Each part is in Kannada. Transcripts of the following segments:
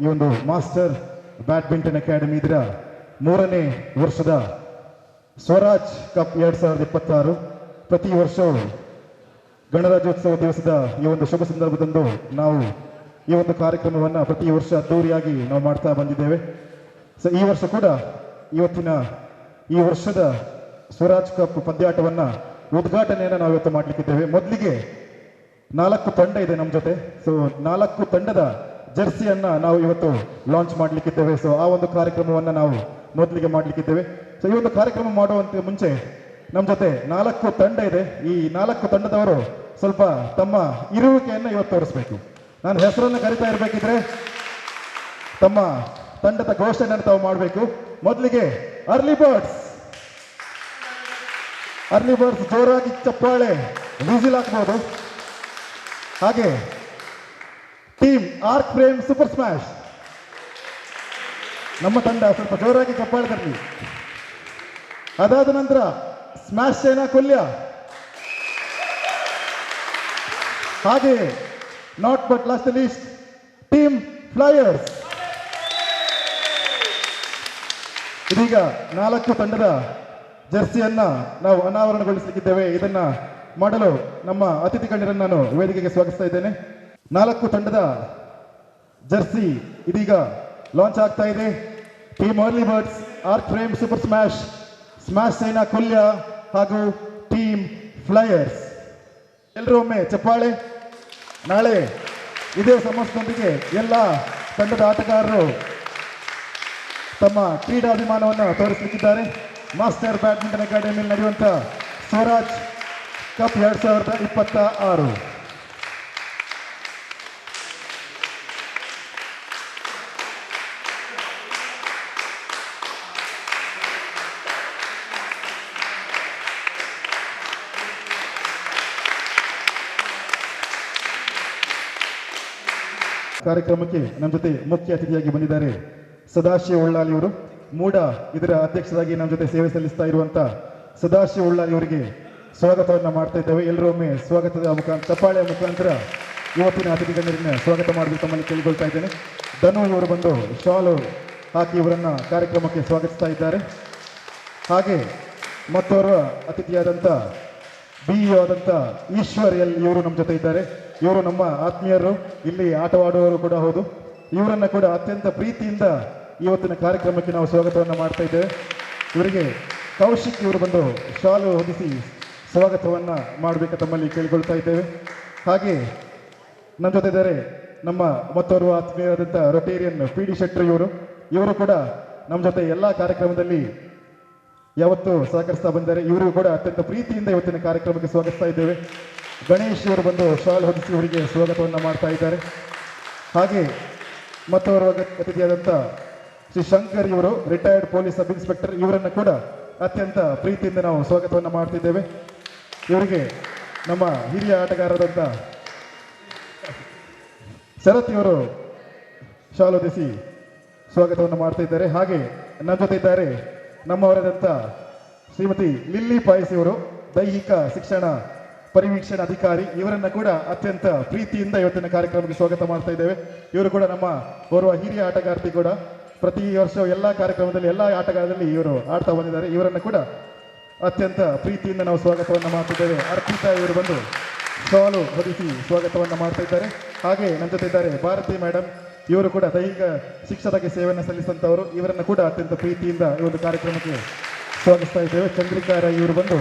ಈ ಒಂದು ಮಾಸ್ಟರ್ ಬ್ಯಾಡ್ಮಿಂಟನ್ ಅಕಾಡೆಮಿ ಇದರ 3ನೇ ವರ್ಷದ ಸ್ವರಾಜ್ ಕಪ್ 2026 ಪ್ರತಿ ವರ್ಷವೂ ಗಣರಾಜ್ಯೋತ್ಸವ ದಿವಸದ ಈ ಒಂದು ಶುಭ ಸಂದರ್ಭದಂದು ನಾವು ಈ ಒಂದು ಕಾರ್ಯಕ್ರಮವನ್ನು ಪ್ರತಿ ವರ್ಷ ಅದ್ದೂರಿಯಾಗಿ ನಾವು ಮಾಡ್ತಾ ಬಂದಿದ್ದೇವೆ. ಸೊ ಈ ವರ್ಷ ಕೂಡ ಈ ವರ್ಷದ ಸ್ವರಾಜ್ ಕಪ್ ಪಂದ್ಯಾಟವನ್ನು ಉದ್ಘಾಟನೆಯನ್ನು ನಾವು ಇವತ್ತು ಮಾಡಲಿಕ್ಕಿದ್ದೇವೆ. ಮೊದಲಿಗೆ 4 ತಂಡ ಇದೆ ನಮ್ಮ ಜೊತೆ. ಸೊ 4 ತಂಡದ ಜರ್ಸಿಯನ್ನ ನಾವು ಇವತ್ತು ಲಾಂಚ್ ಮಾಡಲಿಕ್ಕಿದ್ದೇವೆ. ಸೊ ಆ ಒಂದು ಕಾರ್ಯಕ್ರಮವನ್ನು ನಾವು ಮೊದಲಿಗೆ ಮಾಡಲಿಕ್ಕಿದ್ದೇವೆ. ಸೊ ಈ ಒಂದು ಕಾರ್ಯಕ್ರಮ ಮಾಡುವಂತೆ ಮುಂಚೆ ನಮ್ಮ ಜೊತೆ 4 ತಂಡ ಇದೆ. ಈ 4 ತಂಡದವರು ಸ್ವಲ್ಪ ತಮ್ಮ ಇರುವಿಕೆಯನ್ನು ಇವತ್ತು ತೋರಿಸ್ಬೇಕು. ನಾನು ಹೆಸರನ್ನು ಕರಿತಾ ಇರಬೇಕಿದ್ರೆ ತಮ್ಮ ತಂಡದ ಘೋಷಣೆಯನ್ನು ತಾವು ಮಾಡಬೇಕು. ಮೊದಲಿಗೆ ಅರ್ಲಿ ಬರ್ಡ್ಸ್ ಜೋರಾಗಿ ಚಪ್ಪಾಳೆ ವಿಸಿಲ್ ಹಾಕ್ಬೋದು. ಹಾಗೆ team arc frame super smash ನಮ್ಮ ತಂಡ ಸ್ವಲ್ಪ ಜೋರಾಗಿ ಚಪ್ಪಾಳೆ ತರಲಿ. ಅದಾದ ನಂತರ ಸ್ಮ್ಯಾಶ್ ಸೇನಾ ಕೊಲ್ಯ, ಹಾಗೆ not but last least team flyers. ಇದೀಗ 4 ತಂಡದ ಜರ್ಸಿಯನ್ನ ನಾವು ಅನಾವರಣಗೊಳಿಸಲಿಕ್ಕಿದ್ದೇವೆ. ಇದನ್ನ ಮಾಡಲು ನಮ್ಮ ಅತಿಥಿ ಗಣ್ಯರನ್ನು ನಾನು ವೇದಿಕೆಗೆ ಸ್ವಾಗತಿಸ್ತಾ ಇದ್ದೇನೆ. 4 ತಂಡದ ಜರ್ಸಿ ಇದೀಗ ಲಾಂಚ್ ಆಗ್ತಾ ಇದೆ. Team early birds, arc frame super smash, smash ಸೇನಾ ಕೊಲ್ಯ ಹಾಗೂ ಟೀಮ್ ಫ್ಲೈಯರ್ಸ್. ಎಲ್ಲರೂ ಒಮ್ಮೆ ಚಪ್ಪಾಳೆ. ನಾಳೆ ಇದೇ ಸಮಸ್ಯೆಯೊಂದಿಗೆ ಎಲ್ಲ ತಂಡದ ಆಟಗಾರರು ತಮ್ಮ ಕ್ರೀಡಾಭಿಮಾನವನ್ನು ತೋರಿಸಲಿಕ್ಕಿದ್ದಾರೆ. ಮಾಸ್ಟರ್ ಬ್ಯಾಡ್ಮಿಂಟನ್ ಅಕಾಡೆಮಿಯಲ್ಲಿ ನಡೆಯುವಂಥ ಸ್ವರಾಜ್ ಕಪ್ 2026. ಕಾರ್ಯಕ್ರಮಕ್ಕೆ ನಮ್ಮ ಜೊತೆ ಮುಖ್ಯ ಅತಿಥಿಯಾಗಿ ಬಂದಿದ್ದಾರೆ ಸದಾಶಿವ ಉಳ್ಳಾಲಿ ಅವರು. ಮೂಡ ಇದರ ಅಧ್ಯಕ್ಷರಾಗಿ ನಮ್ಮ ಜೊತೆ ಸೇವೆ ಸಲ್ಲಿಸ್ತಾ ಇರುವಂತ ಸದಾಶಿವ ಉಳ್ಳಾಲಿ ಅವರಿಗೆ ಸ್ವಾಗತವನ್ನು ಮಾಡ್ತಾ ಇದ್ದೇವೆ. ಎಲ್ಲರೂ ಒಮ್ಮೆ ಸ್ವಾಗತದ ಚಪ್ಪಾಳೆಯ ಮುಖಾಂತರ ಇವತ್ತಿನ ಅತಿಥಿ ಗಣ್ಯರನ್ನ ಸ್ವಾಗತ ಮಾಡಬೇಕು ತಮ್ಮಲ್ಲಿ ಕೇಳಿಕೊಳ್ತಾ ಇದ್ದೇನೆ. ಧನು ಅವರು ಬಂದು ಶಾಲು ಹಾಕಿ ಇವರನ್ನ ಕಾರ್ಯಕ್ರಮಕ್ಕೆ ಸ್ವಾಗತಿಸ್ತಾ ಇದ್ದಾರೆ. ಹಾಗೆ ಮತ್ತೋರ್ವ ಅತಿಥಿಯಾದಂಥ BEO ಆದಂಥ ಈಶ್ವರ್ ಎಲ್ ಇವರು ನಮ್ಮ ಜೊತೆ ಇದ್ದಾರೆ. ಇವರು ನಮ್ಮ ಆತ್ಮೀಯರು, ಇಲ್ಲಿ ಆಟವಾಡುವವರು ಕೂಡ ಹೌದು. ಇವರನ್ನ ಕೂಡ ಅತ್ಯಂತ ಪ್ರೀತಿಯಿಂದ ಇವತ್ತಿನ ಕಾರ್ಯಕ್ರಮಕ್ಕೆ ನಾವು ಸ್ವಾಗತವನ್ನು ಮಾಡ್ತಾ ಇದ್ದೇವೆ. ಇವರಿಗೆ ಕೌಶಿಕ್ ಇವರು ಬಂದು ಶಾಲು ಹೊದಿಸಿ ಸ್ವಾಗತವನ್ನ ಮಾಡಬೇಕು ತಮ್ಮಲ್ಲಿ ಕೇಳಿಕೊಳ್ತಾ ಇದ್ದೇವೆ. ಹಾಗೆ ನಮ್ಮ ಜೊತೆ ಇದ್ದಾರೆ ನಮ್ಮ ಮತ್ತೋರ್ವ ಆತ್ಮೀಯರಾದಂಥ ರೊಟೇರಿಯನ್ PD ಶೆಟ್ಟಿ ಇವರು ಕೂಡ ನಮ್ಮ ಜೊತೆ ಎಲ್ಲ ಕಾರ್ಯಕ್ರಮದಲ್ಲಿ ಯಾವತ್ತು ಸಹಕರಿಸ್ತಾ ಬಂದಿದ್ದಾರೆ. ಇವರಿಗೂ ಕೂಡ ಅತ್ಯಂತ ಪ್ರೀತಿಯಿಂದ ಇವತ್ತಿನ ಕಾರ್ಯಕ್ರಮಕ್ಕೆ ಸ್ವಾಗತಿಸ್ತಾ ಇದ್ದೇವೆ. ಗಣೇಶ್ ಅವರು ಬಂದು ಶಾಲ್ ಹೊದಿಸಿ ಅವರಿಗೆ ಸ್ವಾಗತವನ್ನು ಮಾಡ್ತಾ ಇದ್ದಾರೆ. ಹಾಗೆ ಮತ್ತೋರ್ವ ಅತಿಥಿಯಾದಂಥ ಶ್ರೀ ಶಂಕರ್ ಇವರು ರಿಟೈರ್ಡ್ ಪೊಲೀಸ್ ಸಬ್ ಇನ್ಸ್ಪೆಕ್ಟರ್, ಇವರನ್ನು ಕೂಡ ಅತ್ಯಂತ ಪ್ರೀತಿಯಿಂದ ನಾವು ಸ್ವಾಗತವನ್ನು ಮಾಡ್ತಿದ್ದೇವೆ. ಇವರಿಗೆ ನಮ್ಮ ಹಿರಿಯ ಆಟಗಾರರಾದಂಥ ಶರತ್ ಇವರು ಶಾಲ್ ಹೊದಿಸಿ ಸ್ವಾಗತವನ್ನು ಮಾಡ್ತಾ ಇದ್ದಾರೆ. ಹಾಗೆ ನಮ್ಮ ಜೊತೆ ಇದ್ದಾರೆ ನಮ್ಮವರಾದಂಥ ಶ್ರೀಮತಿ ಲಿಲ್ಲಿ ಪಾಯಸ್ ಇವರು ದೈಹಿಕ ಶಿಕ್ಷಣ ಪರಿವೀಕ್ಷಣಾ ಅಧಿಕಾರಿ. ಇವರನ್ನ ಕೂಡ ಅತ್ಯಂತ ಪ್ರೀತಿಯಿಂದ ಇವತ್ತಿನ ಕಾರ್ಯಕ್ರಮಕ್ಕೆ ಸ್ವಾಗತ ಮಾಡ್ತಾ ಇದ್ದೇವೆ. ಇವರು ಕೂಡ ನಮ್ಮ ಓರ್ವ ಹಿರಿಯ ಆಟಗಾರ್ತಿ ಕೂಡ. ಪ್ರತಿ ವರ್ಷ ಎಲ್ಲ ಕಾರ್ಯಕ್ರಮದಲ್ಲಿ ಎಲ್ಲ ಆಟಗಾರರಲ್ಲಿ ಇವರು ಆಡ್ತಾ ಬಂದಿದ್ದಾರೆ. ಇವರನ್ನು ಕೂಡ ಅತ್ಯಂತ ಪ್ರೀತಿಯಿಂದ ನಾವು ಸ್ವಾಗತವನ್ನು ಮಾಡ್ತಿದ್ದೇವೆ. ಅರ್ಪಿತಾ ಇವರು ಬಂದು ಶಾಲು ಹೊದಿಸಿ ಸ್ವಾಗತವನ್ನು ಮಾಡ್ತಾ ಇದ್ದಾರೆ. ಹಾಗೆ ನಮ್ಮ ಜೊತೆ ಇದ್ದಾರೆ ಭಾರತಿ ಮೇಡಮ್, ಇವರು ಕೂಡ ದೈಹಿಕ ಶಿಕ್ಷಣಕ್ಕೆ ಸೇವೆಯನ್ನು ಸಲ್ಲಿಸಿದಂಥವರು. ಇವರನ್ನು ಕೂಡ ಅತ್ಯಂತ ಪ್ರೀತಿಯಿಂದ ಈ ಒಂದು ಕಾರ್ಯಕ್ರಮಕ್ಕೆ ಸ್ವಾಗತಿಸ್ತಾ ಇದ್ದೇವೆ. ಚಂದ್ರಿಕಾ ರೈ ಇವರು ಬಂದು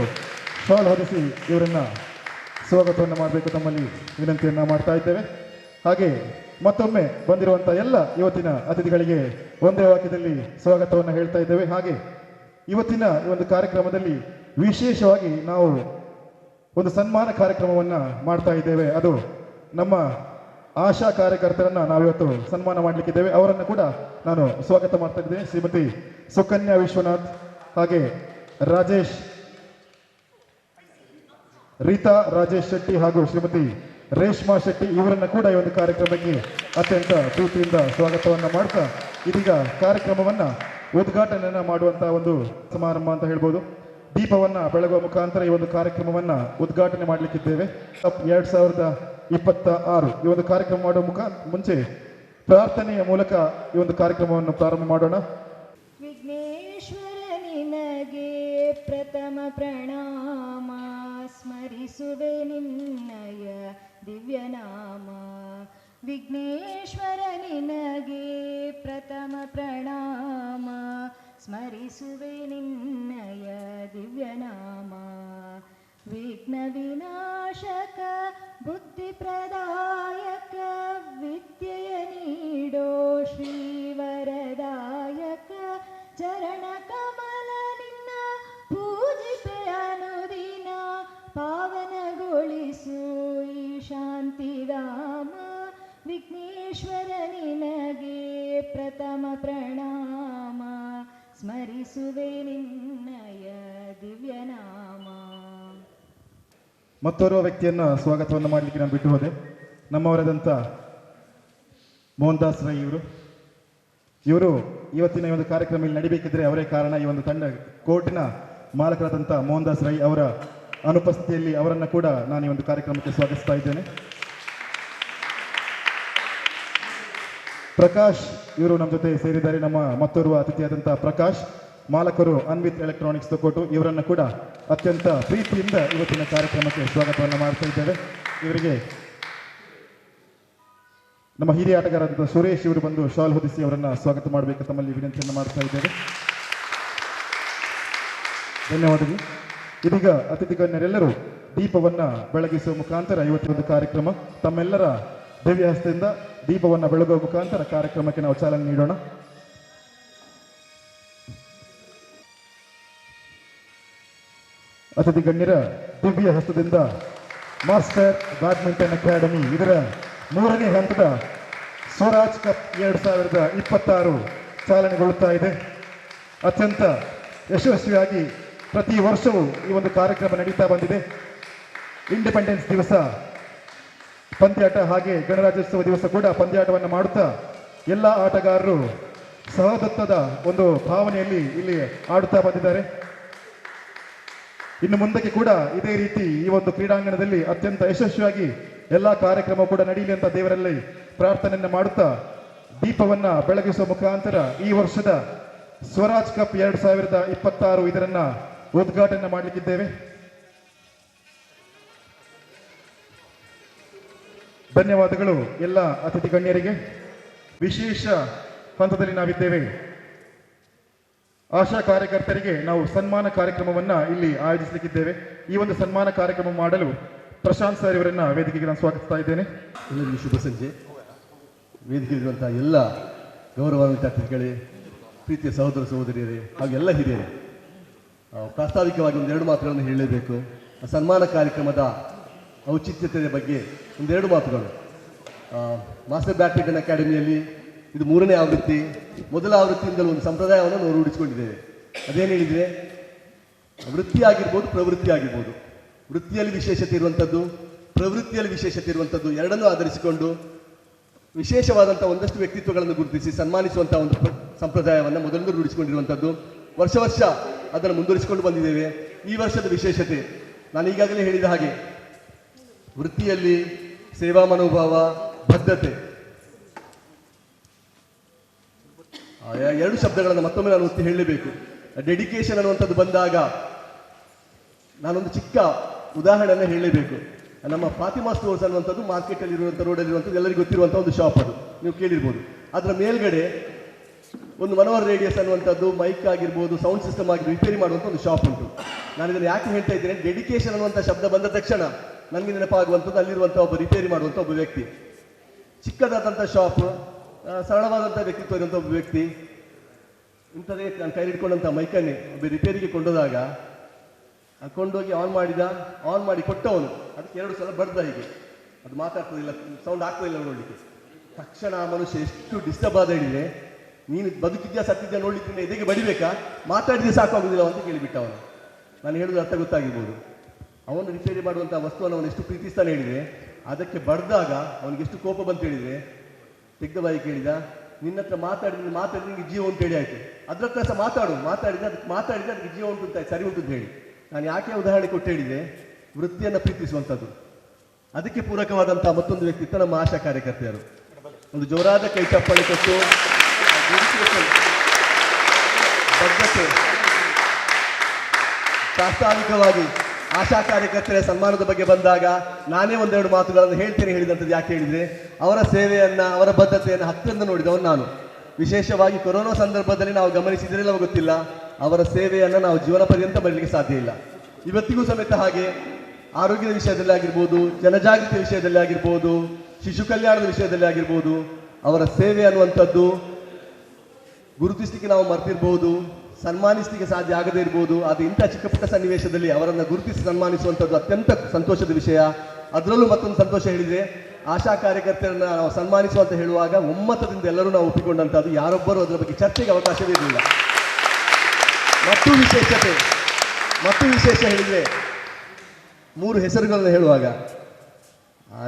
ಶಾಲ್ ಹೊದಿಸಿ ಇವರನ್ನ ಸ್ವಾಗತವನ್ನು ಮಾಡಬೇಕು ತಮ್ಮಲ್ಲಿ ವಿನಂತಿಯನ್ನು ಮಾಡ್ತಾ ಇದ್ದೇವೆ. ಹಾಗೆ ಮತ್ತೊಮ್ಮೆ ಬಂದಿರುವಂಥ ಎಲ್ಲ ಇವತ್ತಿನ ಅತಿಥಿಗಳಿಗೆ ಒಂದೇ ವಾಕ್ಯದಲ್ಲಿ ಸ್ವಾಗತವನ್ನು ಹೇಳ್ತಾ ಇದ್ದೇವೆ. ಹಾಗೆ ಇವತ್ತಿನ ಈ ಒಂದು ಕಾರ್ಯಕ್ರಮದಲ್ಲಿ ವಿಶೇಷವಾಗಿ ನಾವು ಒಂದು ಸನ್ಮಾನ ಕಾರ್ಯಕ್ರಮವನ್ನು ಮಾಡ್ತಾ ಇದ್ದೇವೆ. ಅದು ನಮ್ಮ ಆಶಾ ಕಾರ್ಯಕರ್ತರನ್ನ ನಾವಿವತ್ತು ಸನ್ಮಾನ ಮಾಡಲಿಕ್ಕಿದ್ದೇವೆ. ಅವರನ್ನು ಕೂಡ ನಾನು ಸ್ವಾಗತ ಮಾಡ್ತಾ ಇದ್ದೇನೆ. ಶ್ರೀಮತಿ ಸುಕನ್ಯಾ ವಿಶ್ವನಾಥ್, ಹಾಗೆ ರೀತಾ ರಾಜೇಶ್ ಶೆಟ್ಟಿ ಹಾಗೂ ಶ್ರೀಮತಿ ರೇಷ್ಮಾ ಶೆಟ್ಟಿ, ಇವರನ್ನ ಕೂಡ ಈ ಒಂದು ಕಾರ್ಯಕ್ರಮಕ್ಕೆ ಅತ್ಯಂತ ಪ್ರೀತಿಯಿಂದ ಸ್ವಾಗತವನ್ನ ಮಾಡ್ತಾ ಇದೀಗ ಕಾರ್ಯಕ್ರಮವನ್ನ ಉದ್ಘಾಟನೆಯನ್ನ ಮಾಡುವಂತಹ ಒಂದು ಸಮಾರಂಭ ಅಂತ ಹೇಳ್ಬೋದು. ದೀಪವನ್ನ ಬೆಳಗುವ ಮುಖಾಂತರ ಈ ಒಂದು ಕಾರ್ಯಕ್ರಮವನ್ನ ಉದ್ಘಾಟನೆ ಮಾಡಲಿಕ್ಕಿದ್ದೇವೆ. 2026 ಈ ಒಂದು ಕಾರ್ಯಕ್ರಮ ಮಾಡುವ ಮುಂಚೆ ಪ್ರಾರ್ಥನೆಯ ಮೂಲಕ ಈ ಒಂದು ಕಾರ್ಯಕ್ರಮವನ್ನು ಪ್ರಾರಂಭ ಮಾಡೋಣ. ವಿಘ್ನೇಶ್ವರ ನಿನಗೆ ಪ್ರಥಮ ಪ್ರಣಾಮ, ಸ್ಮರಿಸುವೆ ನಿನ್ನಯ ದಿವ್ಯನಾಮ. ವಿಘ್ನೇಶ್ವರ ನಿನಗೆ ಪ್ರಥಮ ಪ್ರಣಾಮ, ಸ್ಮರಿಸುವೆ ನಿನ್ನಯ ದಿವ್ಯನಾಮ. ವಿಘ್ನ ವಿನಾಶಕ ಬುದ್ಧಿ ಪ್ರದಾಯಕ, ವಿದ್ಯೆಯ ನೀಡೋ ಶ್ರೀವರದಾಯಕ. ಚರಣ ಕಮಲ ನಿನ್ನ ಪೂಜಿಪೆ ಅನುದಿನ, ಪಾವನಗೊಳಿಸು ಈ ಶಾಂತಿಧಾಮ. ವಿಘ್ನೇಶ್ವರ ನಿನಗೆ ಪ್ರಥಮ ಪ್ರಣಾಮ, ಸ್ಮರಿಸುವೆ ನಿನ್ನಯ ದಿವ್ಯನಾಮ. ಮತ್ತೋರ್ವ ವ್ಯಕ್ತಿಯನ್ನ ಸ್ವಾಗತವನ್ನು ಮಾಡಲಿಕ್ಕೆ ನಾನು ಬಿಟ್ಟು ಹೋದೆ. ನಮ್ಮವರಾದಂಥ ಮೋಹನ್ ದಾಸ್ ರೈ ಇವರು ಇವತ್ತಿನ ಈ ಒಂದು ಕಾರ್ಯಕ್ರಮ ಇಲ್ಲಿ ನಡಿಬೇಕಿದ್ರೆ ಅವರೇ ಕಾರಣ. ಈ ಒಂದು ತಂಡ ಕೋರ್ಟಿನ ಮಾಲಕರಾದಂಥ ಮೋಹನ್ ದಾಸ್ ರೈ ಅವರ ಅನುಪಸ್ಥಿತಿಯಲ್ಲಿ ಅವರನ್ನು ಕೂಡ ನಾನು ಈ ಒಂದು ಕಾರ್ಯಕ್ರಮಕ್ಕೆ ಸ್ವಾಗತಿಸ್ತಾ ಇದ್ದೇನೆ. ಪ್ರಕಾಶ್ ಇವರು ನಮ್ಮ ಜೊತೆ ಸೇರಿದ್ದಾರೆ. ನಮ್ಮ ಮತ್ತೋರ್ವ ಅತಿಥಿಯಾದಂಥ ಪ್ರಕಾಶ್, ಮಾಲಕರು ಅನ್ವಿತ್ ಎಲೆಕ್ಟ್ರಾನಿಕ್ಸ್ ತೊಕೋಟು, ಇವರನ್ನು ಕೂಡ ಅತ್ಯಂತ ಪ್ರೀತಿಯಿಂದ ಇವತ್ತಿನ ಕಾರ್ಯಕ್ರಮಕ್ಕೆ ಸ್ವಾಗತವನ್ನು ಮಾಡ್ತಾ ಇದ್ದೇವೆ. ಇವರಿಗೆ ನಮ್ಮ ಹಿರಿಯ ಆಟಗಾರರಾದ ಸುರೇಶ್ ಇವರು ಬಂದು ಶಾಲ್ ಹೊದಿಸಿ ಅವರನ್ನು ಸ್ವಾಗತ ಮಾಡಬೇಕು ತಮ್ಮಲ್ಲಿ ವಿನಂತಿಯನ್ನು ಮಾಡ್ತಾ ಇದ್ದೇವೆ. ಧನ್ಯವಾದಗಳು. ಇದೀಗ ಅತಿಥಿ ಗಣ್ಯರೆಲ್ಲರೂ ದೀಪವನ್ನು ಬೆಳಗಿಸುವ ಮುಖಾಂತರ ಇವತ್ತಿನ ಒಂದು ಕಾರ್ಯಕ್ರಮ ತಮ್ಮೆಲ್ಲರ ದಿವ್ಯ ಹಸ್ತದಿಂದ ದೀಪವನ್ನು ಬೆಳಗುವ ಮುಖಾಂತರ ಕಾರ್ಯಕ್ರಮಕ್ಕೆ ನಾವು ಚಾಲನೆ ನೀಡೋಣ. ಅತಿಥಿ ಗಣ್ಯರ ದಿವ್ಯ ಹಸ್ತದಿಂದ ಮಾಸ್ಟರ್ ಬ್ಯಾಡ್ಮಿಂಟನ್ ಅಕಾಡೆಮಿ ಇದರ 3ನೇ ಹಂತದ ಸ್ವರಾಜ್ ಕಪ್ 2026 ಚಾಲನೆಗೊಳ್ಳುತ್ತಾ ಇದೆ. ಅತ್ಯಂತ ಯಶಸ್ವಿಯಾಗಿ ಪ್ರತಿ ವರ್ಷವೂ ಈ ಒಂದು ಕಾರ್ಯಕ್ರಮ ನಡೀತಾ ಬಂದಿದೆ. ಇಂಡಿಪೆಂಡೆನ್ಸ್ ದಿವಸ ಪಂದ್ಯಾಟ, ಹಾಗೆ ಗಣರಾಜ್ಯೋತ್ಸವ ದಿವಸ ಕೂಡ ಪಂದ್ಯಾಟವನ್ನು ಮಾಡುತ್ತಾ ಎಲ್ಲ ಆಟಗಾರರು ಸಹೋದತ್ತದ ಒಂದು ಭಾವನೆಯಲ್ಲಿ ಇಲ್ಲಿ ಆಡುತ್ತಾ ಬಂದಿದ್ದಾರೆ. ಇನ್ನು ಮುಂದಕ್ಕೆ ಕೂಡ ಇದೇ ರೀತಿ ಈ ಒಂದು ಕ್ರೀಡಾಂಗಣದಲ್ಲಿ ಅತ್ಯಂತ ಯಶಸ್ವಿಯಾಗಿ ಎಲ್ಲ ಕಾರ್ಯಕ್ರಮ ಕೂಡ ನಡೆಯಲಿ ಅಂತ ದೇವರಲ್ಲಿ ಪ್ರಾರ್ಥನೆಯನ್ನು ಮಾಡುತ್ತಾ ದೀಪವನ್ನ ಬೆಳಗಿಸುವ ಮುಖಾಂತರ ಈ ವರ್ಷದ ಸ್ವರಾಜ್ ಕಪ್ 2026 ಇದರನ್ನ ಉದ್ಘಾಟನೆ ಮಾಡಲಿಕ್ಕಿದ್ದೇವೆ. ಧನ್ಯವಾದಗಳು ಎಲ್ಲ ಅತಿಥಿ ಗಣ್ಯರಿಗೆ. ವಿಶೇಷ ಹಂತದಲ್ಲಿ ನಾವಿದ್ದೇವೆ. ಆಶಾ ಕಾರ್ಯಕರ್ತರಿಗೆ ನಾವು ಸನ್ಮಾನ ಕಾರ್ಯಕ್ರಮವನ್ನ ಇಲ್ಲಿ ಆಯೋಜಿಸಲಿಕ್ಕಿದ್ದೇವೆ. ಈ ಒಂದು ಸನ್ಮಾನ ಕಾರ್ಯಕ್ರಮ ಮಾಡಲು ಪ್ರಶಾಂತ್ ಸರ್ ಇವರನ್ನ ವೇದಿಕೆಗೆ ನಾನು ಸ್ವಾಗತಿಸ್ತಾ ಇದ್ದೇನೆ. ಎಲ್ಲರಿಗೂ ಶುಭ ಸಂಜೆ. ವೇದಿಕೆಯಲ್ಲಿರುವಂತಹ ಎಲ್ಲ ಗೌರವಾನ್ವಿತ ಅತಿಥಿಗಳೇ, ಪ್ರೀತಿಯ ಸಹೋದರ ಸಹೋದರಿಯರೇ ಹಾಗೂ ಎಲ್ಲ ಹಿರಿಯರೇ, ಪ್ರಾಸ್ತಾವಿಕವಾಗಿ ಒಂದೆರಡು ಮಾತುಗಳನ್ನು ಹೇಳಲೇಬೇಕು. ಸನ್ಮಾನ ಕಾರ್ಯಕ್ರಮದ ಔಚಿತ್ಯತೆಯ ಬಗ್ಗೆ ಒಂದೆರಡು ಮಾತುಗಳು. ಮಾಸ್ಟರ್ ಬ್ಯಾಡ್ಮಿಂಟನ್ ಅಕಾಡೆಮಿಯಲ್ಲಿ ಇದು 3ನೇ ಆವೃತ್ತಿ. ಮೊದಲ ಆವೃತ್ತಿಯಿಂದಲೂ ಒಂದು ಸಂಪ್ರದಾಯವನ್ನು ನಾವು ರೂಢಿಸಿಕೊಂಡಿದ್ದೇವೆ. ಅದೇನು ಹೇಳಿದರೆ, ವೃತ್ತಿ ಆಗಿರ್ಬೋದು, ಪ್ರವೃತ್ತಿ ಆಗಿರ್ಬೋದು. ವೃತ್ತಿಯಲ್ಲಿ ವಿಶೇಷತೆ ಇರುವಂಥದ್ದು, ಪ್ರವೃತ್ತಿಯಲ್ಲಿ ವಿಶೇಷತೆ ಇರುವಂಥದ್ದು ಎರಡನ್ನೂ ಆಧರಿಸಿಕೊಂಡು ವಿಶೇಷವಾದಂಥ ಒಂದಷ್ಟು ವ್ಯಕ್ತಿತ್ವಗಳನ್ನು ಗುರುತಿಸಿ ಸನ್ಮಾನಿಸುವಂಥ ಒಂದು ಸಂಪ್ರದಾಯವನ್ನು ಮೊದಲಿಂದ ರೂಢಿಸಿಕೊಂಡಿರುವಂಥದ್ದು. ವರ್ಷ ಅದನ್ನು ಮುಂದುವರಿಸಿಕೊಂಡು ಬಂದಿದ್ದೇವೆ. ಈ ವರ್ಷದ ವಿಶೇಷತೆ ನಾನು ಈಗಾಗಲೇ ಹೇಳಿದ ಹಾಗೆ ವೃತ್ತಿಯಲ್ಲಿ ಸೇವಾ ಮನೋಭಾವ, ಬದ್ಧತೆ, ಎರಡು ಶಬ್ದಗಳನ್ನು ಮತ್ತೊಮ್ಮೆ ನಾನು ಒತ್ತಿ ಹೇಳಲೇಬೇಕು. ಡೆಡಿಕೇಶನ್ ಅನ್ನುವಂಥದ್ದು ಬಂದಾಗ ನಾನೊಂದು ಚಿಕ್ಕ ಉದಾಹರಣೆಯನ್ನು ಹೇಳಲೇಬೇಕು. ನಮ್ಮ ಫಾತಿಮಾ ಸ್ಟೋರ್ಸ್ ಅನ್ನುವಂಥದ್ದು ಮಾರ್ಕೆಟಲ್ಲಿ ಇರುವಂಥ, ರೋಡಲ್ಲಿ ಇರುವಂಥದ್ದು ಎಲ್ಲರಿಗೂ ಗೊತ್ತಿರುವಂಥ ಒಂದು ಶಾಪ್. ಅದು ನೀವು ಕೇಳಿರ್ಬೋದು. ಅದರ ಮೇಲ್ಗಡೆ ಒಂದು ಮನೋಹರ್ ರೇಡಿಯಸ್ ಅನ್ನುವಂಥದ್ದು ಮೈಕ್ ಆಗಿರ್ಬೋದು, ಸೌಂಡ್ ಸಿಸ್ಟಮ್ ಆಗಿ ರಿಪೇರಿ ಮಾಡುವಂಥ ಒಂದು ಶಾಪ್ ಉಂಟು. ನಾನು ಇದನ್ನು ಯಾಕೆ ಹೇಳ್ತಾ ಇದ್ದೇನೆ, ಡೆಡಿಕೇಶನ್ ಅನ್ನುವಂಥ ಶಬ್ದ ಬಂದ ತಕ್ಷಣ ನನಗೆ ನೆನಪಾಗುವಂಥದ್ದು ಅಲ್ಲಿರುವಂಥ ಒಬ್ಬ ರಿಪೇರಿ ಮಾಡುವಂಥ ಒಬ್ಬ ವ್ಯಕ್ತಿ. ಚಿಕ್ಕದಾದಂಥ ಶಾಪ್, ಸರಳವಾದಂಥ ವ್ಯಕ್ತಿತ್ವ ಇರುವಂಥ ಒಬ್ಬ ವ್ಯಕ್ತಿ. ಇಂಥದೇ ನಾನು ಕೈಲಿಟ್ಕೊಂಡಂಥ ಮೈಕನ್ನೇ ಒಬ್ಬ ರಿಪೇರಿಗೆ ಕೊಂಡೋದಾಗ ಕೊಂಡೋಗಿ ಆನ್ ಮಾಡಿ ಕೊಟ್ಟವನು ಅದಕ್ಕೆ 2 ಸಲ ಬಡ್ದ. ಹೀಗೆ ಅದು ಮಾತಾಡ್ತದಿಲ್ಲ, ಸೌಂಡ್ ಆಗ್ತದಿಲ್ಲ ನೋಡಲಿಕ್ಕೆ. ತಕ್ಷಣ ಆ ಮನುಷ್ಯ ಎಷ್ಟು ಡಿಸ್ಟರ್ಬ್ ಆದ ಹೇಳಿದರೆ, ನೀನು ಬದುಕಿದ್ಯಾ ಸತ್ತಿದ್ಯಾ ನೋಡ್ಲಿಕ್ಕೆ ಎದೆಗೆ ಬಡಿಬೇಕಾ, ಮಾತಾಡಿದ್ರೆ ಸಾಕಾಗುದಿಲ್ಲ ಅಂತ ಕೇಳಿಬಿಟ್ಟ ಅವನು. ನಾನು ಹೇಳೋದು ಅರ್ಥ ಗೊತ್ತಾಗಿರ್ಬೋದು. ಅವನು ರಿಪೇರಿ ಮಾಡುವಂಥ ವಸ್ತುವನ್ನು ಅವನು ಎಷ್ಟು ಪ್ರೀತಿಸ್ತಾನೆ ಹೇಳಿದರೆ, ಅದಕ್ಕೆ ಬಡ್ದಾಗ ಅವನಿಗೆ ಎಷ್ಟು ಕೋಪ ಬಂತು ಹೇಳಿದರೆ, ತೆಗ್ದ ಬಾಯಿ ಕೇಳಿದ, ನಿನ್ನ ಹತ್ರ ಮಾತಾಡಿದ್ರೆ ನಿಮಗೆ ಜೀವ ಉಂಟು ಹೇಳಿ ಆಯಿತು, ಅದ್ರ ಹತ್ರ ಸಹ ಮಾತಾಡಿದ್ರೆ ಅದಕ್ಕೆ ಜೀವ ಉಂಟು ಅಂತ ಸರಿ ಉಂಟು ಅಂತ ಹೇಳಿ. ನಾನು ಯಾಕೆ ಉದಾಹರಣೆ ಕೊಟ್ಟು ಹೇಳಿದೆ, ವೃತ್ತಿಯನ್ನು ಪ್ರೀತಿಸುವಂಥದ್ದು. ಅದಕ್ಕೆ ಪೂರಕವಾದಂಥ ಮತ್ತೊಂದು ವ್ಯಕ್ತಿತ್ವ ನಮ್ಮ ಆಶಾ ಕಾರ್ಯಕರ್ತೆಯರು. ಒಂದು ಜೋರಾದ ಕೈ ಚಪ್ಪಾಳೆ ಕೊಟ್ಟು ಬದ್ಧತೆ ಪ್ರಾಸ್ತಾವಿಕವಾಗಿ ಆಶಾ ಕಾರ್ಯಕರ್ತರ ಸನ್ಮಾನದ ಬಗ್ಗೆ ಬಂದಾಗ ನಾನೇ ಒಂದೆರಡು ಮಾತುಗಳನ್ನು ಹೇಳ್ತೇನೆ ಹೇಳಿದಂಥದ್ದು ಯಾಕೆ ಹೇಳಿದರೆ ಅವರ ಸೇವೆಯನ್ನು ಅವರ ಬದ್ಧತೆಯನ್ನು ಹತ್ತಿರದಿಂದ ನೋಡಿದವನು ನಾನು. ವಿಶೇಷವಾಗಿ ಕೊರೋನಾ ಸಂದರ್ಭದಲ್ಲಿ ನಾವು ಗಮನಿಸಿದ್ರೆಲ್ಲ ಗೊತ್ತಿಲ್ಲ, ಅವರ ಸೇವೆಯನ್ನು ನಾವು ಜೀವನ ಪರ್ಯಂತ ಬರಲಿಕ್ಕೆ ಸಾಧ್ಯ ಇಲ್ಲ. ಇವತ್ತಿಗೂ ಸಮೇತ ಹಾಗೆ ಆರೋಗ್ಯದ ವಿಷಯದಲ್ಲಿ ಆಗಿರ್ಬೋದು, ಜನಜಾಗೃತಿ ವಿಷಯದಲ್ಲಿ ಆಗಿರ್ಬೋದು, ಶಿಶು ಕಲ್ಯಾಣದ ವಿಷಯದಲ್ಲಿ ಆಗಿರ್ಬೋದು, ಅವರ ಸೇವೆ ಅನ್ನುವಂಥದ್ದು ಗುರುತಿಸಲಿಕ್ಕೆ ನಾವು ಮರ್ತಿರ್ಬೋದು, ಸನ್ಮಾನಿಸಲಿಕ್ಕೆ ಸಾಧ್ಯ ಆಗದೇ ಇರ್ಬೋದು. ಅದು ಇಂಥ ಚಿಕ್ಕ ಪುಟ್ಟ ಸನ್ನಿವೇಶದಲ್ಲಿ ಅವರನ್ನು ಗುರುತಿಸಿ ಸನ್ಮಾನಿಸುವಂಥದ್ದು ಅತ್ಯಂತ ಸಂತೋಷದ ವಿಷಯ. ಅದರಲ್ಲೂ ಮತ್ತೊಂದು ಸಂತೋಷ ಹೇಳಿದರೆ, ಆಶಾ ಕಾರ್ಯಕರ್ತರನ್ನು ನಾವು ಸನ್ಮಾನಿಸುವಂತ ಹೇಳುವಾಗ ಒಮ್ಮತದಿಂದ ಎಲ್ಲರೂ ನಾವು ಒಪ್ಪಿಕೊಂಡಂಥದ್ದು, ಯಾರೊಬ್ಬರು ಅದರ ಬಗ್ಗೆ ಚರ್ಚೆಗೆ ಅವಕಾಶವೇ ಇರಲಿಲ್ಲ. ಮತ್ತು ವಿಶೇಷ ಹೇಳಿದರೆ 3 ಹೆಸರುಗಳನ್ನು ಹೇಳುವಾಗ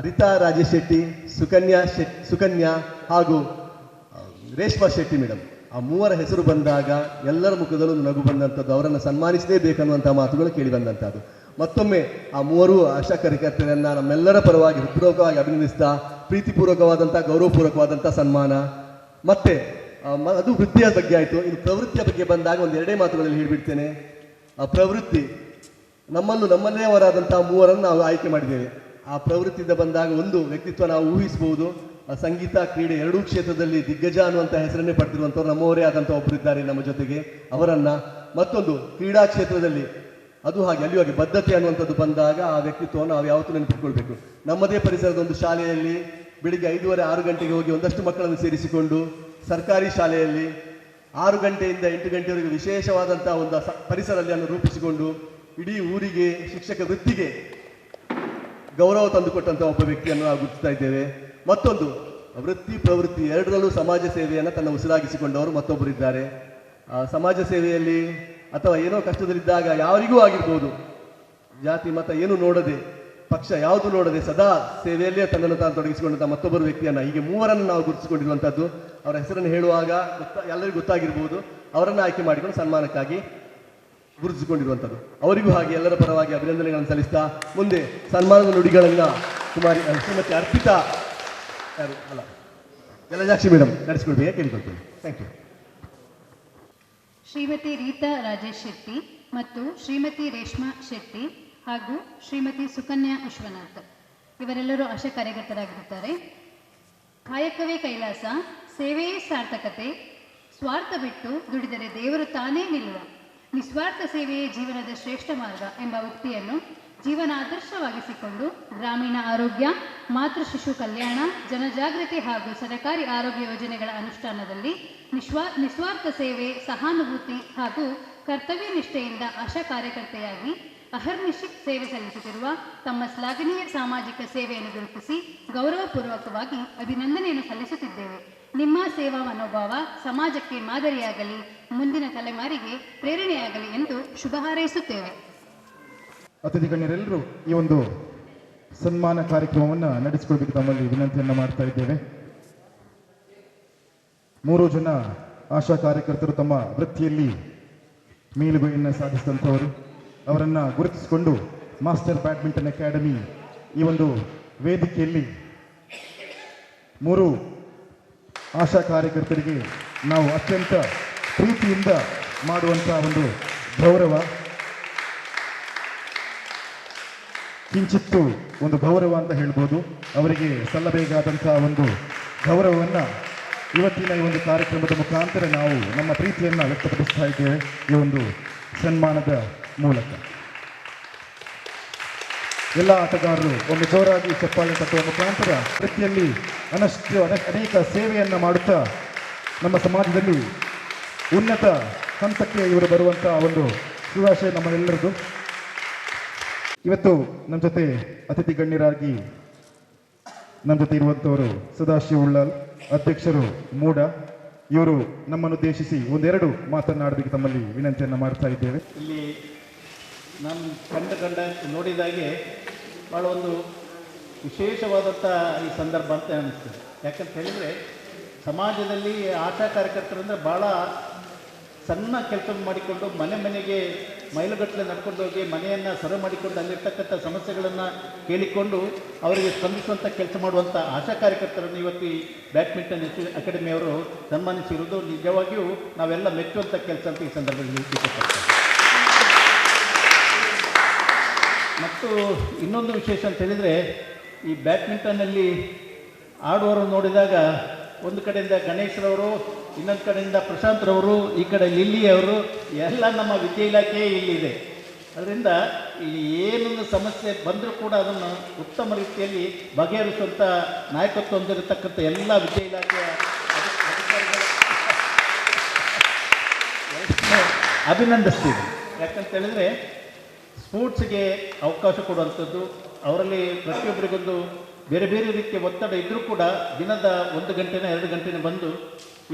ರಿತಾ ರಾಜೇಶ್ ಶೆಟ್ಟಿ, ಸುಕನ್ಯಾ ಹಾಗೂ ರೇಷ್ಮಾ ಶೆಟ್ಟಿ ಮೇಡಮ್, ಆ 3ರ ಹೆಸರು ಬಂದಾಗ ಎಲ್ಲರ ಮುಖದಲ್ಲೂ ನಗು ಬಂದಂಥದ್ದು, ಅವರನ್ನು ಸನ್ಮಾನಿಸಲೇಬೇಕನ್ನುವಂಥ ಮಾತುಗಳು ಕೇಳಿ ಬಂದಂಥದ್ದು. ಮತ್ತೊಮ್ಮೆ ಆ 3 ಆಶಾ ಕಾರ್ಯಕರ್ತರನ್ನು ನಮ್ಮೆಲ್ಲರ ಪರವಾಗಿ ಹೃತ್ಪೂರ್ವಕವಾಗಿ ಅಭಿನಂದಿಸ್ತಾ ಪ್ರೀತಿಪೂರ್ವಕವಾದಂಥ ಗೌರವಪೂರ್ವಕವಾದಂಥ ಸನ್ಮಾನ. ಮತ್ತೆ ಅದು ವೃತ್ತಿಯ ಬಗ್ಗೆ ಆಯಿತು. ಇನ್ನು ಪ್ರವೃತ್ತಿಯ ಬಗ್ಗೆ ಬಂದಾಗ ಒಂದು 2 ಮಾತುಗಳಲ್ಲಿ ಹೇಳಿಬಿಡ್ತೇನೆ. ಆ ಪ್ರವೃತ್ತಿ ನಮ್ಮಲ್ಲೇ ಅವರಾದಂಥ 3ರನ್ನು ನಾವು ಆಯ್ಕೆ ಮಾಡಿದ್ದೇವೆ. ಆ ಪ್ರವೃತ್ತಿಯಿಂದ ಬಂದಾಗ ಒಂದು ವ್ಯಕ್ತಿತ್ವ ನಾವು ಊಹಿಸಬಹುದು. ಸಂಗೀತ, ಕ್ರೀಡೆ ಎರಡೂ ಕ್ಷೇತ್ರದಲ್ಲಿ ದಿಗ್ಗಜ ಅನ್ನುವಂಥ ಹೆಸರನ್ನೇ ಪಡೆದಿರುವಂಥವ್ರು ನಮ್ಮವರೇ ಆದಂಥ ಒಬ್ಬರಿದ್ದಾರೆ ನಮ್ಮ ಜೊತೆಗೆ, ಅವರನ್ನು. ಮತ್ತೊಂದು ಕ್ರೀಡಾ ಕ್ಷೇತ್ರದಲ್ಲಿ ಅದು ಹಾಗೆ ಅಲ್ಲಿಯೂ ಹಾಗೆ ಬದ್ಧತೆ ಅನ್ನುವಂಥದ್ದು ಬಂದಾಗ ಆ ವ್ಯಕ್ತಿತ್ವವನ್ನು ನಾವು ಯಾವತ್ತೂ ನೆನಪಿಟ್ಕೊಳ್ಬೇಕು. ನಮ್ಮದೇ ಪರಿಸರದ ಒಂದು ಶಾಲೆಯಲ್ಲಿ ಬೆಳಿಗ್ಗೆ 5:30, 6 ಗಂಟೆಗೆ ಹೋಗಿ ಒಂದಷ್ಟು ಮಕ್ಕಳನ್ನು ಸೇರಿಸಿಕೊಂಡು, ಸರ್ಕಾರಿ ಶಾಲೆಯಲ್ಲಿ 6 ಗಂಟೆಯಿಂದ 8 ಗಂಟೆವರೆಗೆ ವಿಶೇಷವಾದಂಥ ಒಂದು ಪರಿಸರವನ್ನು ರೂಪಿಸಿಕೊಂಡು ಇಡೀ ಊರಿಗೆ, ಶಿಕ್ಷಕ ವೃತ್ತಿಗೆ ಗೌರವ ತಂದುಕೊಟ್ಟಂಥ ಒಬ್ಬ ವ್ಯಕ್ತಿಯನ್ನು ನಾವು ಗುರುತಿಸ್ತಾ ಇದ್ದೇವೆ. ಮತ್ತೊಂದು ವೃತ್ತಿ ಪ್ರವೃತ್ತಿ ಎರಡರಲ್ಲೂ ಸಮಾಜ ಸೇವೆಯನ್ನು ತನ್ನ ಉಸಿರಾಗಿಸಿಕೊಂಡವರು ಮತ್ತೊಬ್ಬರು ಇದ್ದಾರೆ. ಸಮಾಜ ಸೇವೆಯಲ್ಲಿ ಅಥವಾ ಏನೋ ಕಷ್ಟದಲ್ಲಿದ್ದಾಗ ಯಾರಿಗೂ ಆಗಿರ್ಬೋದು, ಜಾತಿ ಮತ ಏನು ನೋಡದೆ, ಪಕ್ಷ ಯಾವುದು ನೋಡದೆ ಸದಾ ಸೇವೆಯಲ್ಲೇ ತನ್ನನ್ನು ತಾನು ತೊಡಗಿಸಿಕೊಂಡಂಥ ಮತ್ತೊಬ್ಬರು ವ್ಯಕ್ತಿಯನ್ನು, ಹೀಗೆ 3ರನ್ನು ನಾವು ಗುರುತಿಸಿಕೊಂಡಿರುವಂಥದ್ದು. ಅವರ ಹೆಸರನ್ನು ಹೇಳುವಾಗ ಎಲ್ಲರಿಗೂ ಗೊತ್ತಾಗಿರ್ಬೋದು. ಅವರನ್ನು ಆಯ್ಕೆ ಮಾಡಿಕೊಂಡು ಸನ್ಮಾನಕ್ಕಾಗಿ ಗುರುತಿಸಿಕೊಂಡಿರುವಂಥದ್ದು. ಅವರಿಗೂ ಹಾಗೆ ಎಲ್ಲರ ಪರವಾಗಿ ಅಭಿನಂದನೆಗಳನ್ನು ಸಲ್ಲಿಸ್ತಾ ಮುಂದೆ ಸನ್ಮಾನದ ನುಡಿಗಳನ್ನು ಶ್ರೀಮತಿ ಅರ್ಪಿತಾ ಜಲಜಾಕ್ಷಿ ಮೇಡಮ್ ನಡೆಸಿಕೊಡ್ಬೇಕು ಕೇಳಿಕೊಳ್ತೇನೆ. Thank you. ಶ್ರೀಮತಿ ರೀತಾ ರಾಜೇಶ್ ಶೆಟ್ಟಿ ಮತ್ತು ಶ್ರೀಮತಿ ರೇಷ್ಮಾ ಶೆಟ್ಟಿ ಹಾಗೂ ಶ್ರೀಮತಿ ಸುಕನ್ಯಾ ವಿಶ್ವನಾಥ್ ಇವರೆಲ್ಲರೂ ಆಶಾ ಕಾರ್ಯಕರ್ತರಾಗಿರುತ್ತಾರೆ. ಕಾಯಕವೇ ಕೈಲಾಸ, ಸೇವೆಯೇ ಸಾರ್ಥಕತೆ, ಸ್ವಾರ್ಥ ಬಿಟ್ಟು ದುಡಿದರೆ ದೇವರು ತಾನೇ ನಿಲ್ಲುವ, ನಿಸ್ವಾರ್ಥ ಸೇವೆಯೇ ಜೀವನದ ಶ್ರೇಷ್ಠ ಮಾರ್ಗ ಎಂಬ ಉಕ್ತಿಯನ್ನು ಜೀವನಾದರ್ಶವಾಗಿಸಿಕೊಂಡು ಗ್ರಾಮೀಣ ಆರೋಗ್ಯ, ಮಾತೃ ಶಿಶು ಕಲ್ಯಾಣ, ಜನಜಾಗೃತಿ ಹಾಗೂ ಸರ್ಕಾರಿ ಆರೋಗ್ಯ ಯೋಜನೆಗಳ ಅನುಷ್ಠಾನದಲ್ಲಿ ನಿಸ್ವಾರ್ಥ ಸೇವೆ, ಸಹಾನುಭೂತಿ ಹಾಗೂ ಕರ್ತವ್ಯ ನಿಷ್ಠೆಯಿಂದ ಆಶಾ ಕಾರ್ಯಕರ್ತೆಯಾಗಿ ಅಹರ್ನಿಶಿ ಸೇವೆ ಸಲ್ಲಿಸುತ್ತಿರುವ ತಮ್ಮ ಶ್ಲಾಘನೀಯ ಸಾಮಾಜಿಕ ಸೇವೆಯನ್ನು ಗುರುತಿಸಿ ಗೌರವಪೂರ್ವಕವಾಗಿ ಅಭಿನಂದನೆಯನ್ನು ಸಲ್ಲಿಸುತ್ತಿದ್ದೇವೆ. ನಿಮ್ಮ ಸೇವಾ ಮನೋಭಾವ ಸಮಾಜಕ್ಕೆ ಮಾದರಿಯಾಗಲಿ, ಮುಂದಿನ ತಲೆಮಾರಿಗೆ ಪ್ರೇರಣೆಯಾಗಲಿ ಎಂದು ಶುಭ ಹಾರೈಸುತ್ತೇವೆ. ಅತಿಥಿ ಗಣ್ಯರೆಲ್ಲರೂ ಈ ಒಂದು ಸನ್ಮಾನ ಕಾರ್ಯಕ್ರಮವನ್ನು ನಡೆಸಿಕೊಳ್ಬೇಕು ತಮ್ಮಲ್ಲಿ ವಿನಂತಿಯನ್ನು ಮಾಡ್ತಾ ಇದ್ದೇವೆ. 3 ಜನ ಆಶಾ ಕಾರ್ಯಕರ್ತರು ತಮ್ಮ ವೃತ್ತಿಯಲ್ಲಿ ಮೇಲುಗೈಯನ್ನು ಸಾಧಿಸಿದಂಥವರು. ಅವರನ್ನು ಗುರುತಿಸಿಕೊಂಡು ಮಾಸ್ಟರ್ ಬ್ಯಾಡ್ಮಿಂಟನ್ ಅಕಾಡೆಮಿ ಈ ಒಂದು ವೇದಿಕೆಯಲ್ಲಿ 3 ಆಶಾ ಕಾರ್ಯಕರ್ತರಿಗೆ ನಾವು ಅತ್ಯಂತ ಪ್ರೀತಿಯಿಂದ ಮಾಡುವಂಥ ಒಂದು ಗೌರವ, ಕಿಂಚಿತ್ತು ಒಂದು ಗೌರವ ಅಂತ ಹೇಳ್ಬೋದು. ಅವರಿಗೆ ಸಲ್ಲಬೇಕಾದಂಥ ಒಂದು ಗೌರವವನ್ನು ಇವತ್ತಿನ ಈ ಒಂದು ಕಾರ್ಯಕ್ರಮದ ಮುಖಾಂತರ ನಾವು ನಮ್ಮ ಪ್ರೀತಿಯನ್ನು ವ್ಯಕ್ತಪಡಿಸ್ತಾ ಇದ್ದೇವೆ ಈ ಒಂದು ಸನ್ಮಾನದ ಮೂಲಕ. ಎಲ್ಲ ಆಟಗಾರರು ಒಮ್ಮೆ ಜೋರಾಗಿ ಚಪ್ಪಾಳೆ ತಟ್ಟುವ ಮುಖಾಂತರ ವೃತ್ತಿಯಲ್ಲಿ ಅನೇಕ ಸೇವೆಯನ್ನು ಮಾಡುತ್ತಾ ನಮ್ಮ ಸಮಾಜದಲ್ಲಿ ಉನ್ನತ ಹಂತಕ್ಕೆ ಇವರು ಬರುವಂಥ ಒಂದು ಶುಭಾಶಯ ನಮ್ಮೆಲ್ಲರದು. ಇವತ್ತು ನಮ್ಮ ಜೊತೆ ಅತಿಥಿ ಗಣ್ಯರಾಗಿ ನಮ್ಮ ಜೊತೆ ಇರುವಂಥವರು ಸದಾಶಿವ ಉಳ್ಳಾಲ್, ಅಧ್ಯಕ್ಷರು ಮೂಡ. ಇವರು ನಮ್ಮನ್ನು ಉದ್ದೇಶಿಸಿ ಒಂದೆರಡು ಮಾತನಾಡಬೇಕು ತಮ್ಮಲ್ಲಿ ವಿನಂತಿಯನ್ನು ಮಾಡ್ತಾ ಇದ್ದೇವೆ. ಇಲ್ಲಿ ನಾನು ಕಂಡ ನೋಡಿದಾಗೆ ಭಾಳ ಒಂದು ವಿಶೇಷವಾದಂಥ ಈ ಸಂದರ್ಭ ಅಂತ ಅನಿಸ್ತದೆ. ಯಾಕಂತ ಹೇಳಿದರೆ ಸಮಾಜದಲ್ಲಿ ಆಶಾ ಕಾರ್ಯಕರ್ತರಂದರೆ ಭಾಳ ಸಣ್ಣ ಕೆಲಸ ಮಾಡಿಕೊಂಡು ಮನೆಗೆ ಮೈಲುಗಟ್ಟಲೆ ನಡ್ಕೊಂಡು ಹೋಗಿ ಮನೆಯನ್ನು ಸರಿ ಮಾಡಿಕೊಂಡು ಅಲ್ಲಿರ್ತಕ್ಕಂಥ ಸಮಸ್ಯೆಗಳನ್ನು ಕೇಳಿಕೊಂಡು ಅವರಿಗೆ ಸ್ಪಂದಿಸುವಂಥ ಕೆಲಸ ಮಾಡುವಂಥ ಆಶಾ ಕಾರ್ಯಕರ್ತರನ್ನು ಇವತ್ತು ಈ ಬ್ಯಾಡ್ಮಿಂಟನ್ ಅಕಾಡೆಮಿಯವರು ಸನ್ಮಾನಿಸಿರುವುದು ನಿಜವಾಗಿಯೂ ನಾವೆಲ್ಲ ಮೆಚ್ಚುವಂಥ ಕೆಲಸ ಅಂತ ಈ ಸಂದರ್ಭದಲ್ಲಿ ಇಷ್ಟಪಡ್ತೇವೆ. ಮತ್ತು ಇನ್ನೊಂದು ವಿಶೇಷ ಅಂತ ಹೇಳಿದರೆ, ಈ ಬ್ಯಾಡ್ಮಿಂಟನ್ನಲ್ಲಿ ಆಡುವರು ನೋಡಿದಾಗ ಒಂದು ಕಡೆಯಿಂದ ಗಣೇಶ್ರವರು, ಇನ್ನೊಂದು ಕಡೆಯಿಂದ ಪ್ರಶಾಂತ್ರವರು, ಈ ಕಡೆ ಲಿಲ್ಲಿಯವರು, ಎಲ್ಲ ನಮ್ಮ ವಿದ್ಯಾ ಇಲಾಖೆ ಇಲ್ಲಿದೆ. ಅದರಿಂದ ಇಲ್ಲಿ ಏನೊಂದು ಸಮಸ್ಯೆ ಬಂದರೂ ಕೂಡ ಅದನ್ನು ಉತ್ತಮ ರೀತಿಯಲ್ಲಿ ಬಗೆಹರಿಸುವಂಥ ನಾಯಕತ್ವ ಹೊಂದಿರತಕ್ಕಂಥ ಎಲ್ಲ ವಿದ್ಯಾ ಇಲಾಖೆಯ ಅಧಿಕಾರಿಗಳು ಅಭಿನಂದಿಸ್ತೀವಿ. ಯಾಕಂತ ಹೇಳಿದರೆ ಸ್ಪೋರ್ಟ್ಸ್ಗೆ ಅವಕಾಶ ಕೊಡುವಂಥದ್ದು, ಅವರಲ್ಲಿ ಪ್ರತಿಯೊಬ್ಬರಿಗೊಂದು ಬೇರೆ ಬೇರೆ ರೀತಿಯ ಒತ್ತಡ ಇದ್ದರೂ ಕೂಡ ದಿನದ 1 ಗಂಟೆನ 2 ಗಂಟೆನ ಬಂದು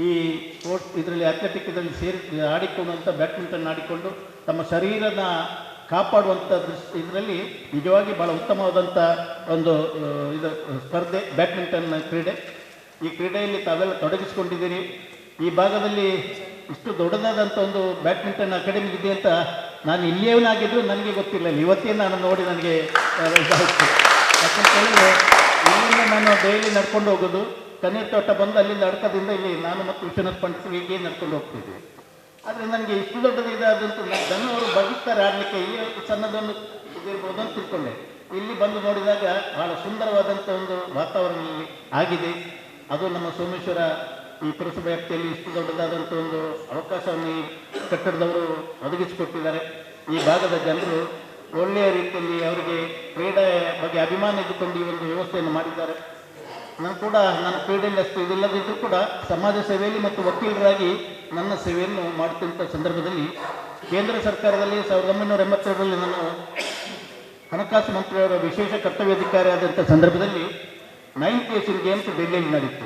ಈ ಸ್ಪೋರ್ಟ್ಸ್ ಇದರಲ್ಲಿ ಅಥ್ಲೆಟಿಕ್ ಇದರಲ್ಲಿ ಆಡಿಕೊಳ್ಳುವಂಥ ಬ್ಯಾಡ್ಮಿಂಟನ್ ಆಡಿಕೊಂಡು ತಮ್ಮ ಶರೀರನ ಕಾಪಾಡುವಂಥ ಇದರಲ್ಲಿ ನಿಜವಾಗಿ ಭಾಳ ಉತ್ತಮವಾದಂಥ ಒಂದು ಇದು ಸ್ಪರ್ಧೆ ಬ್ಯಾಡ್ಮಿಂಟನ್ ಕ್ರೀಡೆ. ಈ ಕ್ರೀಡೆಯಲ್ಲಿ ತಾವೆಲ್ಲ ತೊಡಗಿಸಿಕೊಂಡಿದ್ದೀರಿ. ಈ ಭಾಗದಲ್ಲಿ ಇಷ್ಟು ದೊಡ್ಡದಾದಂಥ ಒಂದು ಬ್ಯಾಡ್ಮಿಂಟನ್ ಅಕಾಡೆಮಿ ಇದೆ ಅಂತ ನಾನು ಇಲ್ಲಿಯವನಾಗಿದ್ದರೂ ನನಗೆ ಗೊತ್ತಿರಲಿಲ್ಲ. ಇವತ್ತೇ ನಾನು ನೋಡಿ ನನಗೆ ಇದಾಯಿತು. ಯಾಕಂತ ಹೇಳಿದರೆ ಇಲ್ಲಿಂದ ನಾನು ಡೈಲಿ ನಡ್ಕೊಂಡು ಹೋಗೋದು, ಕಣ್ಣೀರು ತೋಟ ಬಂದು ಅಲ್ಲಿಂದ ಅಡ್ಕದಿಂದ ಇಲ್ಲಿ ನಾನು ಮತ್ತು ವಿಶ್ವನಾಥ್ ಪಂಡಿತ್ ಹೀಗೆ ನಡ್ಕೊಂಡು ಹೋಗ್ತಿದ್ವಿ. ಆದರೆ ನನಗೆ ಇಷ್ಟು ದೊಡ್ಡದು ಇದಾದಂತೂ ದನ ಅವರು ಬದುಕ್ತಾರೆ ಆಡಲಿಕ್ಕೆ, ಇಲ್ಲಿ ಸಣ್ಣದೊಂದು ಇದಿರ್ಬೋದು ಅಂತ ತಿಳ್ಕೊಂಡೆ. ಇಲ್ಲಿ ಬಂದು ನೋಡಿದಾಗ ಬಹಳ ಸುಂದರವಾದಂಥ ಒಂದು ವಾತಾವರಣ ಇಲ್ಲಿ ಆಗಿದೆ. ಅದು ನಮ್ಮ ಸೋಮೇಶ್ವರ ಈ ಪುರಸಭೆ ವ್ಯಾಪ್ತಿಯಲ್ಲಿ ಇಷ್ಟು ದೊಡ್ಡದಾದಂಥ ಒಂದು ಅವಕಾಶವನ್ನು ಈ ಕಟ್ಟಡದವರು ಒದಗಿಸಿಕೊಟ್ಟಿದ್ದಾರೆ. ಈ ಭಾಗದ ಜನರು ಒಳ್ಳೆಯ ರೀತಿಯಲ್ಲಿ ಅವರಿಗೆ ಕ್ರೀಡೆ ಬಗ್ಗೆ ಅಭಿಮಾನ ಇದ್ದುಕೊಂಡು ಈ ಒಂದು ವ್ಯವಸ್ಥೆಯನ್ನು ಮಾಡಿದ್ದಾರೆ. ನಾನು ಕೂಡ ನನ್ನ ಕ್ರೀಡೆಯಲ್ಲಿ ಅಷ್ಟು ಇದಿಲ್ಲದಿದ್ದರೂ ಕೂಡ ಸಮಾಜ ಸೇವೆಯಲ್ಲಿ ಮತ್ತು ವಕೀಲರಾಗಿ ನನ್ನ ಸೇವೆಯನ್ನು ಮಾಡುತ್ತಿದ್ದ ಸಂದರ್ಭದಲ್ಲಿ ಕೇಂದ್ರ ಸರ್ಕಾರದಲ್ಲಿ 1982ರಲ್ಲಿ ನಾನು ಹಣಕಾಸು ಮಂತ್ರಿಯವರ ವಿಶೇಷ ಕರ್ತವ್ಯಾಧಿಕಾರಿ ಆದಂಥ ಸಂದರ್ಭದಲ್ಲಿ 9th ಏಷ್ಯನ್ ಗೇಮ್ಸ್ ಡೆಲ್ಲಿಯಲ್ಲಿ ನಡೀತು.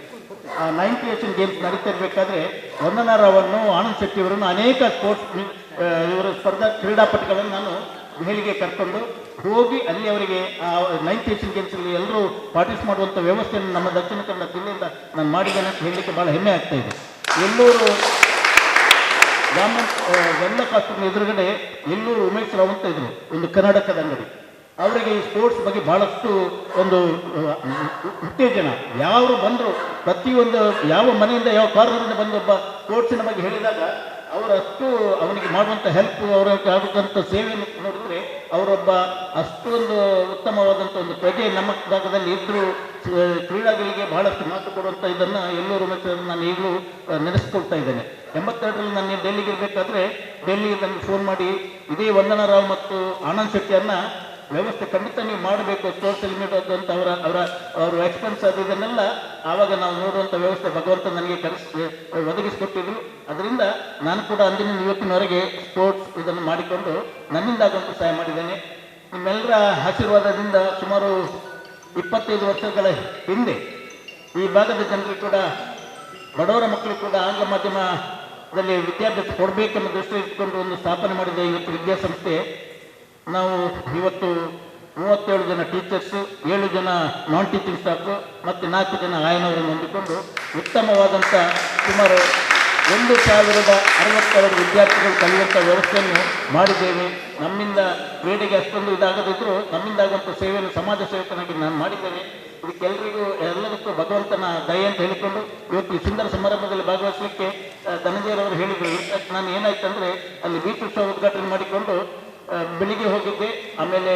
ಆ 9th ಏಷ್ಯನ್ ಗೇಮ್ಸ್ ನಡೀತಾ ಇರಬೇಕಾದ್ರೆ ವಂದನಾ ರಾವನ್ನು, ಆನಂದ್ ಶೆಟ್ಟಿಯವರನ್ನು ಅನೇಕ ಸ್ಪೋರ್ಟ್ಸ್ ಇವರ ಕ್ರೀಡಾಪಟುಗಳನ್ನು ನಾನು ದೆಹಲಿಗೆ ಕರ್ಕೊಂಡು ಹೋಗಿ ಅಲ್ಲಿ ಅವರಿಗೆ ಆ 9th ಏಷ್ಯನ್ ಗೇಮ್ಸಲ್ಲಿ ಎಲ್ಲರೂ ಪಾರ್ಟಿಸಿಪೇಟ್ ಮಾಡುವಂಥ ವ್ಯವಸ್ಥೆಯನ್ನು ನಮ್ಮ ದಕ್ಷಿಣ ಕನ್ನಡ ಜಿಲ್ಲೆಯಿಂದ ನಾನು ಮಾಡಿದ್ದೇನೆ ಅಂತ ಹೇಳಲಿಕ್ಕೆ ಭಾಳ ಹೆಮ್ಮೆ ಆಗ್ತಾ ಇದೆ. ಎಲ್ಲೂರು ಗಂಧ ಕಾಸ್ಟ್ಯೂಮ್ ಎದುರುಗಡೆ ಎಲ್ಲೂರು ಉಮೇಶ್ ರಾವ್ ಅಂತ ಇದ್ರು, ಒಂದು ಕರ್ನಾಟಕದ ಅಂಗಡಿ. ಅವರಿಗೆ ಈ ಸ್ಪೋರ್ಟ್ಸ್ ಬಗ್ಗೆ ಭಾಳಷ್ಟು ಒಂದು ಉತ್ತೇಜನ. ಯಾರು ಬಂದರು ಪ್ರತಿಯೊಂದು ಯಾವ ಮನೆಯಿಂದ ಯಾವ ಕಾರ್ನರಿಂದ ಬಂದು ಒಬ್ಬ ಸ್ಪೋರ್ಟ್ಸಿನ ಬಗ್ಗೆ ಹೇಳಿದಾಗ ಅವರಷ್ಟು ಅವನಿಗೆ ಮಾಡುವಂಥ ಹೆಲ್ಪ್, ಅವರ ಆಗುವಂಥ ಸೇವೆಯನ್ನು ನೋಡಿದರೆ ಅವರೊಬ್ಬ ಅಷ್ಟೊಂದು ಉತ್ತಮವಾದಂಥ ಒಂದು ಪ್ರಜೆ ನಮ್ಮ ಭಾಗದಲ್ಲಿ ಇದ್ದರೂ ಕ್ರೀಡಾಗಳಿಗೆ ಬಹಳಷ್ಟು ಮಾತು ಕೊಡುವಂಥ ಇದನ್ನು ಎಲ್ಲರೂ ನಾನು ಈಗಲೂ ನೆನೆಸ್ಕೊಳ್ತಾ ಇದ್ದೇನೆ. 82ರಲ್ಲಿ ನಾನು ಡೆಲ್ಲಿಗೆ ಇರಬೇಕಾದ್ರೆ ಡೆಲ್ಲಿಗೆ ನನಗೆ ಫೋನ್ ಮಾಡಿ ಇದೇ ವಂದನಾ ರಾವ್ ಮತ್ತು ಆನಂದ್ ಶೆಟ್ಟಿಯನ್ನ ವ್ಯವಸ್ಥೆ ಖಂಡಿತ ನೀವು ಮಾಡಬೇಕು, ಸ್ಪೋರ್ಟ್ಸ್ ಎಲಿಮಿನೇಟ್ ಅಂತ ಅವರು ಎಕ್ಸ್ಪೆನ್ಸ್ ಅದು ಇದನ್ನೆಲ್ಲ ಆವಾಗ ನಾವು ನೋಡುವಂಥ ವ್ಯವಸ್ಥೆ ಭಗವಂತ ನನಗೆ ಒದಗಿಸಿಕೊಟ್ಟಿದ್ರು. ಅದರಿಂದ ನಾನು ಕೂಡ ಅಂದಿನ ಇವತ್ತಿನವರೆಗೆ ಸ್ಪೋರ್ಟ್ಸ್ ಇದನ್ನು ಮಾಡಿಕೊಂಡು ನನ್ನಿಂದಾಗುವಂಥ ಸಹಾಯ ಮಾಡಿದ್ದೇನೆ. ನಿಮ್ಮೆಲ್ಲರ ಆಶೀರ್ವಾದದಿಂದ ಸುಮಾರು 25 ವರ್ಷಗಳ ಹಿಂದೆ ಈ ಭಾಗದ ಜನರಿಗೆ ಕೂಡ, ಬಡವರ ಮಕ್ಕಳಿಗೆ ಕೂಡ ಆಂಗ್ಲ ಮಾಧ್ಯಮದಲ್ಲಿ ವಿದ್ಯಾಭ್ಯಾಸ ಕೊಡಬೇಕೆಂಬ ದೃಷ್ಟಿ ಇಟ್ಕೊಂಡು ಒಂದು ಸ್ಥಾಪನೆ ಮಾಡಿದ ಇವತ್ತು ವಿದ್ಯಾಸಂಸ್ಥೆ. ನಾವು ಇವತ್ತು 37 ಜನ ಟೀಚರ್ಸು, 7 ಜನ ನಾನ್ ಟೀಚಿಂಗ್ ಸ್ಟಾಫು ಮತ್ತು 4 ಜನ ಆಯನವರನ್ನು ಹೊಂದಿಕೊಂಡು ಉತ್ತಮವಾದಂಥ ಸುಮಾರು 1060 ವಿದ್ಯಾರ್ಥಿಗಳು ಕಲಿಯುವಂಥ ವ್ಯವಸ್ಥೆಯನ್ನು ಮಾಡಿದ್ದೇವೆ. ನಮ್ಮಿಂದ ಕ್ರೀಡೆಗೆ ಅಷ್ಟೊಂದು ಇದಾಗದಿದ್ದರೂ ನಮ್ಮಿಂದಾಗುವಂಥ ಸೇವೆಯನ್ನು ಸಮಾಜ ಸೇವಕನಾಗಿ ನಾನು ಮಾಡಿದ್ದೇನೆ. ಇದಕ್ಕೆಲ್ಲರಿಗೂ ಎಲ್ಲದಕ್ಕೂ ಭಗವಂತನ ದಯೆ ಅಂತ ಹೇಳಿಕೊಂಡು ಇವತ್ತು ಈ ಸುಂದರ ಸಮಾರಂಭದಲ್ಲಿ ಭಾಗವಹಿಸಲಿಕ್ಕೆ ಧನಂಜಯರವರು ಹೇಳಿದರು. ನಾನು ಏನಾಯ್ತು ಅಂದರೆ ಅಲ್ಲಿ ಬೀಚ್ ಉತ್ಸವ ಉದ್ಘಾಟನೆ ಮಾಡಿಕೊಂಡು ಬೆಳಿಗ್ಗೆ ಹೋಗಿದ್ದೆ. ಆಮೇಲೆ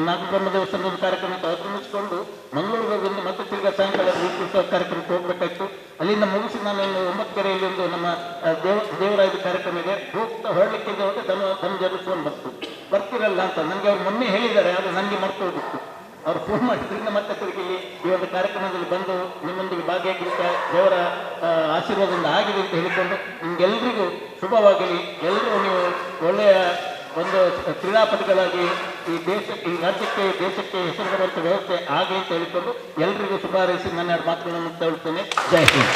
ನಾಗಬ್ರಹ್ಮ ದೇವಸ್ಥಾನದ ಒಂದು ಕಾರ್ಯಕ್ರಮಕ್ಕೆ ಅವತರಿಸಿಕೊಂಡು ಮಂಗಳೂರಿಗೆ ಹೋಗಿ ಮತ್ತೆ ತಿರ್ಗಾ ಸಾಯಂಕಾಲ ಬೀಚ್ ಉತ್ಸವ ಕಾರ್ಯಕ್ರಮಕ್ಕೆ ಹೋಗಬೇಕಾಯ್ತು. ಅಲ್ಲಿಂದ ಮುಗಿಸಿ ನಾನು ಇನ್ನು 9 ಕೆರೆಯಲ್ಲಿ ಒಂದು ನಮ್ಮ ದೇವರಾಯದ ಕಾರ್ಯಕ್ರಮ ಇದೆ, ಹೋಗ್ತಾ ಹೊರಲಿಕ್ಕೆ ಧನಂಜಯರು ಫೋನ್ ಬರ್ತಿರಲ್ಲ ಅಂತ ನನಗೆ ಅವ್ರು ಮೊನ್ನೆ ಹೇಳಿದ್ದಾರೆ. ಅದು ನನಗೆ ಮರ್ತು ಹೋಗಿತ್ತು. ಅವ್ರು ಫೋನ್ ಮಾಡಿದ್ರಿಂದ ಮತ್ತೆ ತಿರುಗಿ ಈ ಒಂದು ಕಾರ್ಯಕ್ರಮದಲ್ಲಿ ಬಂದು ನಿಮ್ಮೊಂದಿಗೆ ಭಾಗಿಯಾಗಲಿಕ್ಕೆ ದೇವರ ಆಶೀರ್ವಾದದಿಂದ ಆಗಿದೆ ಅಂತ ಹೇಳಿಕೊಂಡು ನಿಮ್ಗೆಲ್ರಿಗೂ ಶುಭವಾಗಲಿ. ಎಲ್ಲರೂ ನೀವು ಒಳ್ಳೆಯ ಒಂದು ಕ್ರೀಡಾಪಟುಗಳಾಗಿ ಈ ರಾಜ್ಯಕ್ಕೆ ದೇಶಕ್ಕೆ ಹೆಸರು ಬರುವಂಥ ವ್ಯವಸ್ಥೆ ಆಗಲಿ ಅಂತ ಹೇಳಿಕೊಂಡು ಎಲ್ಲರಿಗೂ ಶುಭ ಹಾರೈಸಿ ನನ್ನ ಮಾತುಗಳನ್ನು ತಗೊಳ್ತೇನೆ. ಜೈ ಹಿಂದ್.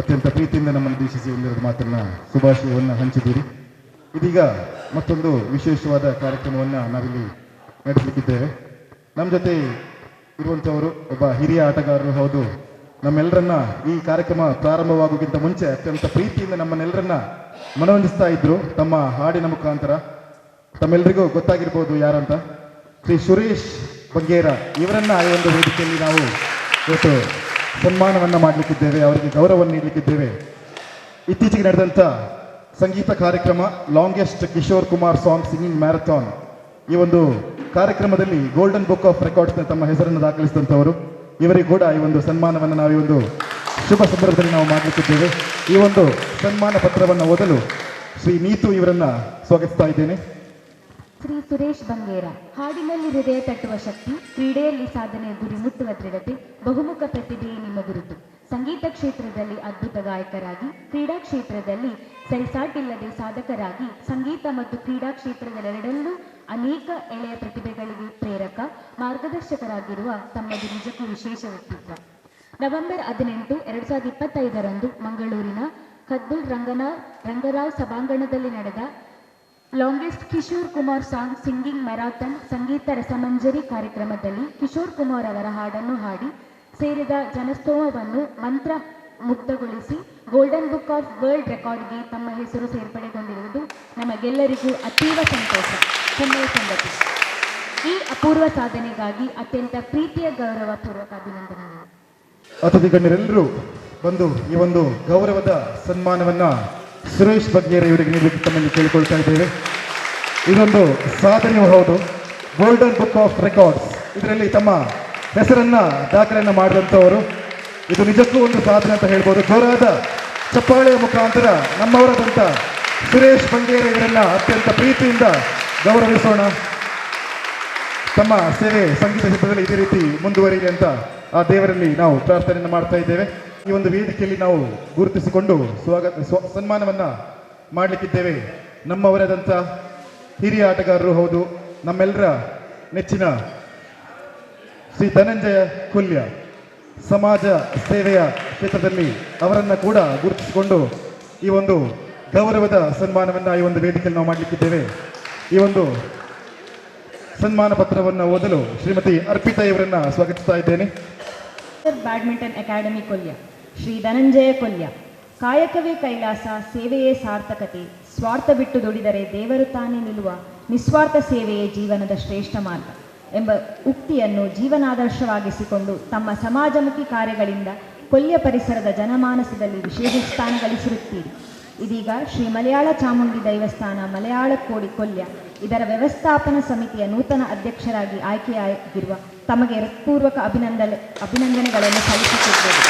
ಅತ್ಯಂತ ಪ್ರೀತಿಯಿಂದ ನಮ್ಮನ್ನು ಉದ್ದೇಶಿಸಿ ಒಂದೆರಡು ಮಾತನ್ನ ಶುಭಾಶಯವನ್ನು ಹಂಚಿದ್ದೀರಿ. ಇದೀಗ ಮತ್ತೊಂದು ವಿಶೇಷವಾದ ಕಾರ್ಯಕ್ರಮವನ್ನು ನಾವಿಲ್ಲಿ ನಡೆಸಲಿಕ್ಕಿದ್ದೇವೆ. ನಮ್ಮ ಜೊತೆ ಇರುವಂಥವರು ಒಬ್ಬ ಹಿರಿಯ ಆಟಗಾರರು ಹೌದು, ನಮ್ಮೆಲ್ಲರನ್ನ ಈ ಕಾರ್ಯಕ್ರಮ ಪ್ರಾರಂಭವಾಗೋಕ್ಕಿಂತ ಮುಂಚೆ ಅತ್ಯಂತ ಪ್ರೀತಿಯಿಂದ ನಮ್ಮನ್ನೆಲ್ಲರನ್ನ ಮನರಂಜಿಸ್ತಾ ಇದ್ರು ತಮ್ಮ ಹಾಡಿನ ಮುಖಾಂತರ. ತಮ್ಮೆಲ್ಲರಿಗೂ ಗೊತ್ತಾಗಿರ್ಬೋದು ಯಾರಂತ, ಶ್ರೀ ಸುರೇಶ್ ಬಂಗೇರ ಇವರನ್ನ ಈ ಒಂದು ವೇದಿಕೆಯಲ್ಲಿ ನಾವು ಇವತ್ತು ಸನ್ಮಾನವನ್ನ ಮಾಡಲಿಕ್ಕಿದ್ದೇವೆ, ಅವರಿಗೆ ಗೌರವವನ್ನು ನೀಡಲಿಕ್ಕಿದ್ದೇವೆ. ಇತ್ತೀಚೆಗೆ ನಡೆದಂಥ ಸಂಗೀತ ಕಾರ್ಯಕ್ರಮ longest Kishore Kumar song singing marathon, ಈ ಒಂದು ಕಾರ್ಯಕ್ರಮದಲ್ಲಿ ಗೋಲ್ಡನ್ ಬುಕ್ ಆಫ್ ರೆಕಾರ್ಡ್ಸ್ನ ತಮ್ಮ ಹೆಸರನ್ನು ದಾಖಲಿಸಿದಂಥವರು. ಇವರಿಗೂ ಕೂಡ ಈ ಒಂದು ಸನ್ಮಾನವನ್ನು ನಾವು ಈ ಒಂದು ಶುಭ ಸಂದರ್ಭದಲ್ಲಿ ನಾವು ಮಾಡಲಿಕ್ಕಿದ್ದೇವೆ. ಈ ಒಂದು ಸನ್ಮಾನ ಪತ್ರವನ್ನು ಓದಲು ಶ್ರೀ ನೀತು ಇವರನ್ನ ಸ್ವಾಗತಿಸ್ತಾ ಇದ್ದೇನೆ. ಶ್ರೀ ಸುರೇಶ್ ಬಂಗೇರ, ಹಾಡಿನಲ್ಲಿ ಹೃದಯ ತಟ್ಟುವ ಶಕ್ತಿ, ಕ್ರೀಡೆಯಲ್ಲಿ ಸಾಧನೆ, ಗುರಿ ಮುಟ್ಟುವ ದೃಢತೆ, ಬಹುಮುಖ ಪ್ರತಿಭೆಯೇ ನಿಮ್ಮ ಗುರುತು. ಸಂಗೀತ ಕ್ಷೇತ್ರದಲ್ಲಿ ಅದ್ಭುತ ಗಾಯಕರಾಗಿ, ಕ್ರೀಡಾ ಕ್ಷೇತ್ರದಲ್ಲಿ ಸರಿಸಾಟಿಲ್ಲದೆ ಸಾಧಕರಾಗಿ, ಸಂಗೀತ ಮತ್ತು ಕ್ರೀಡಾ ಕ್ಷೇತ್ರದೆರಡರಲ್ಲೂ ಅನೇಕ ಎಳೆಯ ಪ್ರತಿಭೆಗಳಿಗೆ ಪ್ರೇರಕ, ಮಾರ್ಗದರ್ಶಕರಾಗಿರುವ ತಮ್ಮದು ನಿಜಕ್ಕೂ ವಿಶೇಷ ವ್ಯಕ್ತಿತ್ವ. ನವೆಂಬರ್ 18, 2025 ಮಂಗಳೂರಿನ ಕದ್ಬುಲ್ ರಂಗರಾವ್ ಸಭಾಂಗಣದಲ್ಲಿ ನಡೆದ longest Kishore Kumar song singing marathon ಸಂಗೀತ ರಸಮಂಜರಿ ಕಾರ್ಯಕ್ರಮದಲ್ಲಿ ಕಿಶೋರ್ ಕುಮಾರ್ ಅವರ ಹಾಡನ್ನು ಹಾಡಿ ಸೇರಿದ ಜನಸ್ತೋಮವನ್ನು ಮಂತ್ರ ಮುಕ್ತಗೊಳಿಸಿ ಗೋಲ್ಡನ್ ಬುಕ್ ಆಫ್ ವರ್ಲ್ಡ್ ರೆಕಾರ್ಡ್ಗೆ ತಮ್ಮ ಹೆಸರು ಸೇರ್ಪಡೆಗೊಂಡಿರುವುದು ನಮಗೆಲ್ಲರಿಗೂ ಅತೀವ ಸಂತೋಷ, ಹೆಮ್ಮೆಯ ಸಂಗತಿ. ಈ ಅಪೂರ್ವ ಸಾಧನೆಗಾಗಿ ಅತ್ಯಂತ ಪ್ರೀತಿಯ ಗೌರವಪೂರ್ವಕ ಅಭಿನಂದನೆಗಳು. ಅತಿಥಿ ಗಣ್ಯರೆಲ್ಲರೂ ಬಂದು ಈ ಒಂದು ಗೌರವದ ಸನ್ಮಾನವನ್ನ ಸುರೇಶ್ ಬಗ್ಗೇರ ಇವರಿಗೆ ನೀಡಲಿಕ್ಕೆ ತಮ್ಮಲ್ಲಿ ಕೇಳಿಕೊಳ್ತಾ ಇದ್ದೇವೆ. ಇದೊಂದು ಸಾಧನೆಯೂ ಹೌದು, ಗೋಲ್ಡನ್ ಬುಕ್ ಆಫ್ ರೆಕಾರ್ಡ್ಸ್ ಇದರಲ್ಲಿ ತಮ್ಮ ಹೆಸರನ್ನ ದಾಖಲೆಯನ್ನ ಮಾಡಿದಂಥವರು. ಇದು ನಿಜಕ್ಕೂ ಒಂದು ಸಾಧನೆ ಅಂತ ಹೇಳ್ಬೋದು. ಜೋರಾದ ಚಪ್ಪಾಳೆಯ ಮುಖಾಂತರ ನಮ್ಮವರಾದಂಥ ಸುರೇಶ್ ಬಂಗೇರ ಇವರನ್ನ ಅತ್ಯಂತ ಪ್ರೀತಿಯಿಂದ ಗೌರವಿಸೋಣ. ತಮ್ಮ ಸೇವೆ ಸಂಗೀತ ಕ್ಷೇತ್ರದಲ್ಲಿ ಇದೇ ರೀತಿ ಮುಂದುವರಿಯಲಿ ಅಂತ ಆ ದೇವರಲ್ಲಿ ನಾವು ಪ್ರಾರ್ಥನೆಯನ್ನು ಮಾಡ್ತಾ ಇದ್ದೇವೆ. ಈ ಒಂದು ವೇದಿಕೆಯಲ್ಲಿ ನಾವು ಗುರುತಿಸಿಕೊಂಡು ಸನ್ಮಾನವನ್ನ ಮಾಡಲಿಕ್ಕಿದ್ದೇವೆ. ನಮ್ಮವರಾದಂಥ ಹಿರಿಯ ಆಟಗಾರರು ಹೌದು, ನಮ್ಮೆಲ್ಲರ ನೆಚ್ಚಿನ ಶ್ರೀ ಧನಂಜಯ ಕೊಲ್ಯ. ಸಮಾಜ ಸೇವೆಯ ಕ್ಷೇತ್ರದಲ್ಲಿ ಅವರನ್ನ ಕೂಡ ಗುರುತಿಸಿಕೊಂಡು ಈ ಒಂದು ಗೌರವದ ಸನ್ಮಾನವನ್ನ ಈ ಒಂದು ವೇದಿಕೆಯಲ್ಲಿ ನಾವು ಮಾಡಲಿಕ್ಕಿದ್ದೇವೆ. ಈ ಒಂದು ಸನ್ಮಾನ ಪತ್ರವನ್ನು ಓದಲು ಶ್ರೀಮತಿ ಅರ್ಪಿತಾ ಇವರನ್ನ ಸ್ವಾಗತಿಸ್ತಾ ಇದ್ದೇನೆ. Badminton academy Kolya Shri Dhananjaya Kolya. ಕಾಯಕವೇ ಕೈಲಾಸ, ಸೇವೆಯೇ ಸಾರ್ಥಕತೆ, ಸ್ವಾರ್ಥ ಬಿಟ್ಟು ದುಡಿದರೆ ದೇವರು ತಾನೇ ನಿಲ್ಲುವ, ನಿಸ್ವಾರ್ಥ ಸೇವೆಯೇ ಜೀವನದ ಶ್ರೇಷ್ಠ ಮಾರ್ಗ ಎಂಬ ಉಕ್ತಿಯನ್ನು ಜೀವನಾದರ್ಶವಾಗಿಸಿಕೊಂಡು ತಮ್ಮ ಸಮಾಜಮುಖಿ ಕಾರ್ಯಗಳಿಂದ ಕೊಲ್ಯ ಪರಿಸರದ ಜನಮಾನಸದಲ್ಲಿ ವಿಶೇಷ ಸ್ಥಾನ ಗಳಿಸಿರುತ್ತೀರಿ. ಇದೀಗ ಶ್ರೀ ಮಲಯಾಳ ಚಾಮುಂಡಿ ದೈವಸ್ಥಾನ ಮಲಯಾಳ ಕೋಡಿ ಕೊಲ್ಯ ಇದರ ವ್ಯವಸ್ಥಾಪನಾ ಸಮಿತಿಯ ನೂತನ ಅಧ್ಯಕ್ಷರಾಗಿ ಆಯ್ಕೆಯಾಗಿರುವ ತಮಗೆ ಹೃತ್ಪೂರ್ವಕ ಅಭಿನಂದನೆಗಳನ್ನು ಸಲ್ಲಿಸುತ್ತಿದ್ದೇವೆ.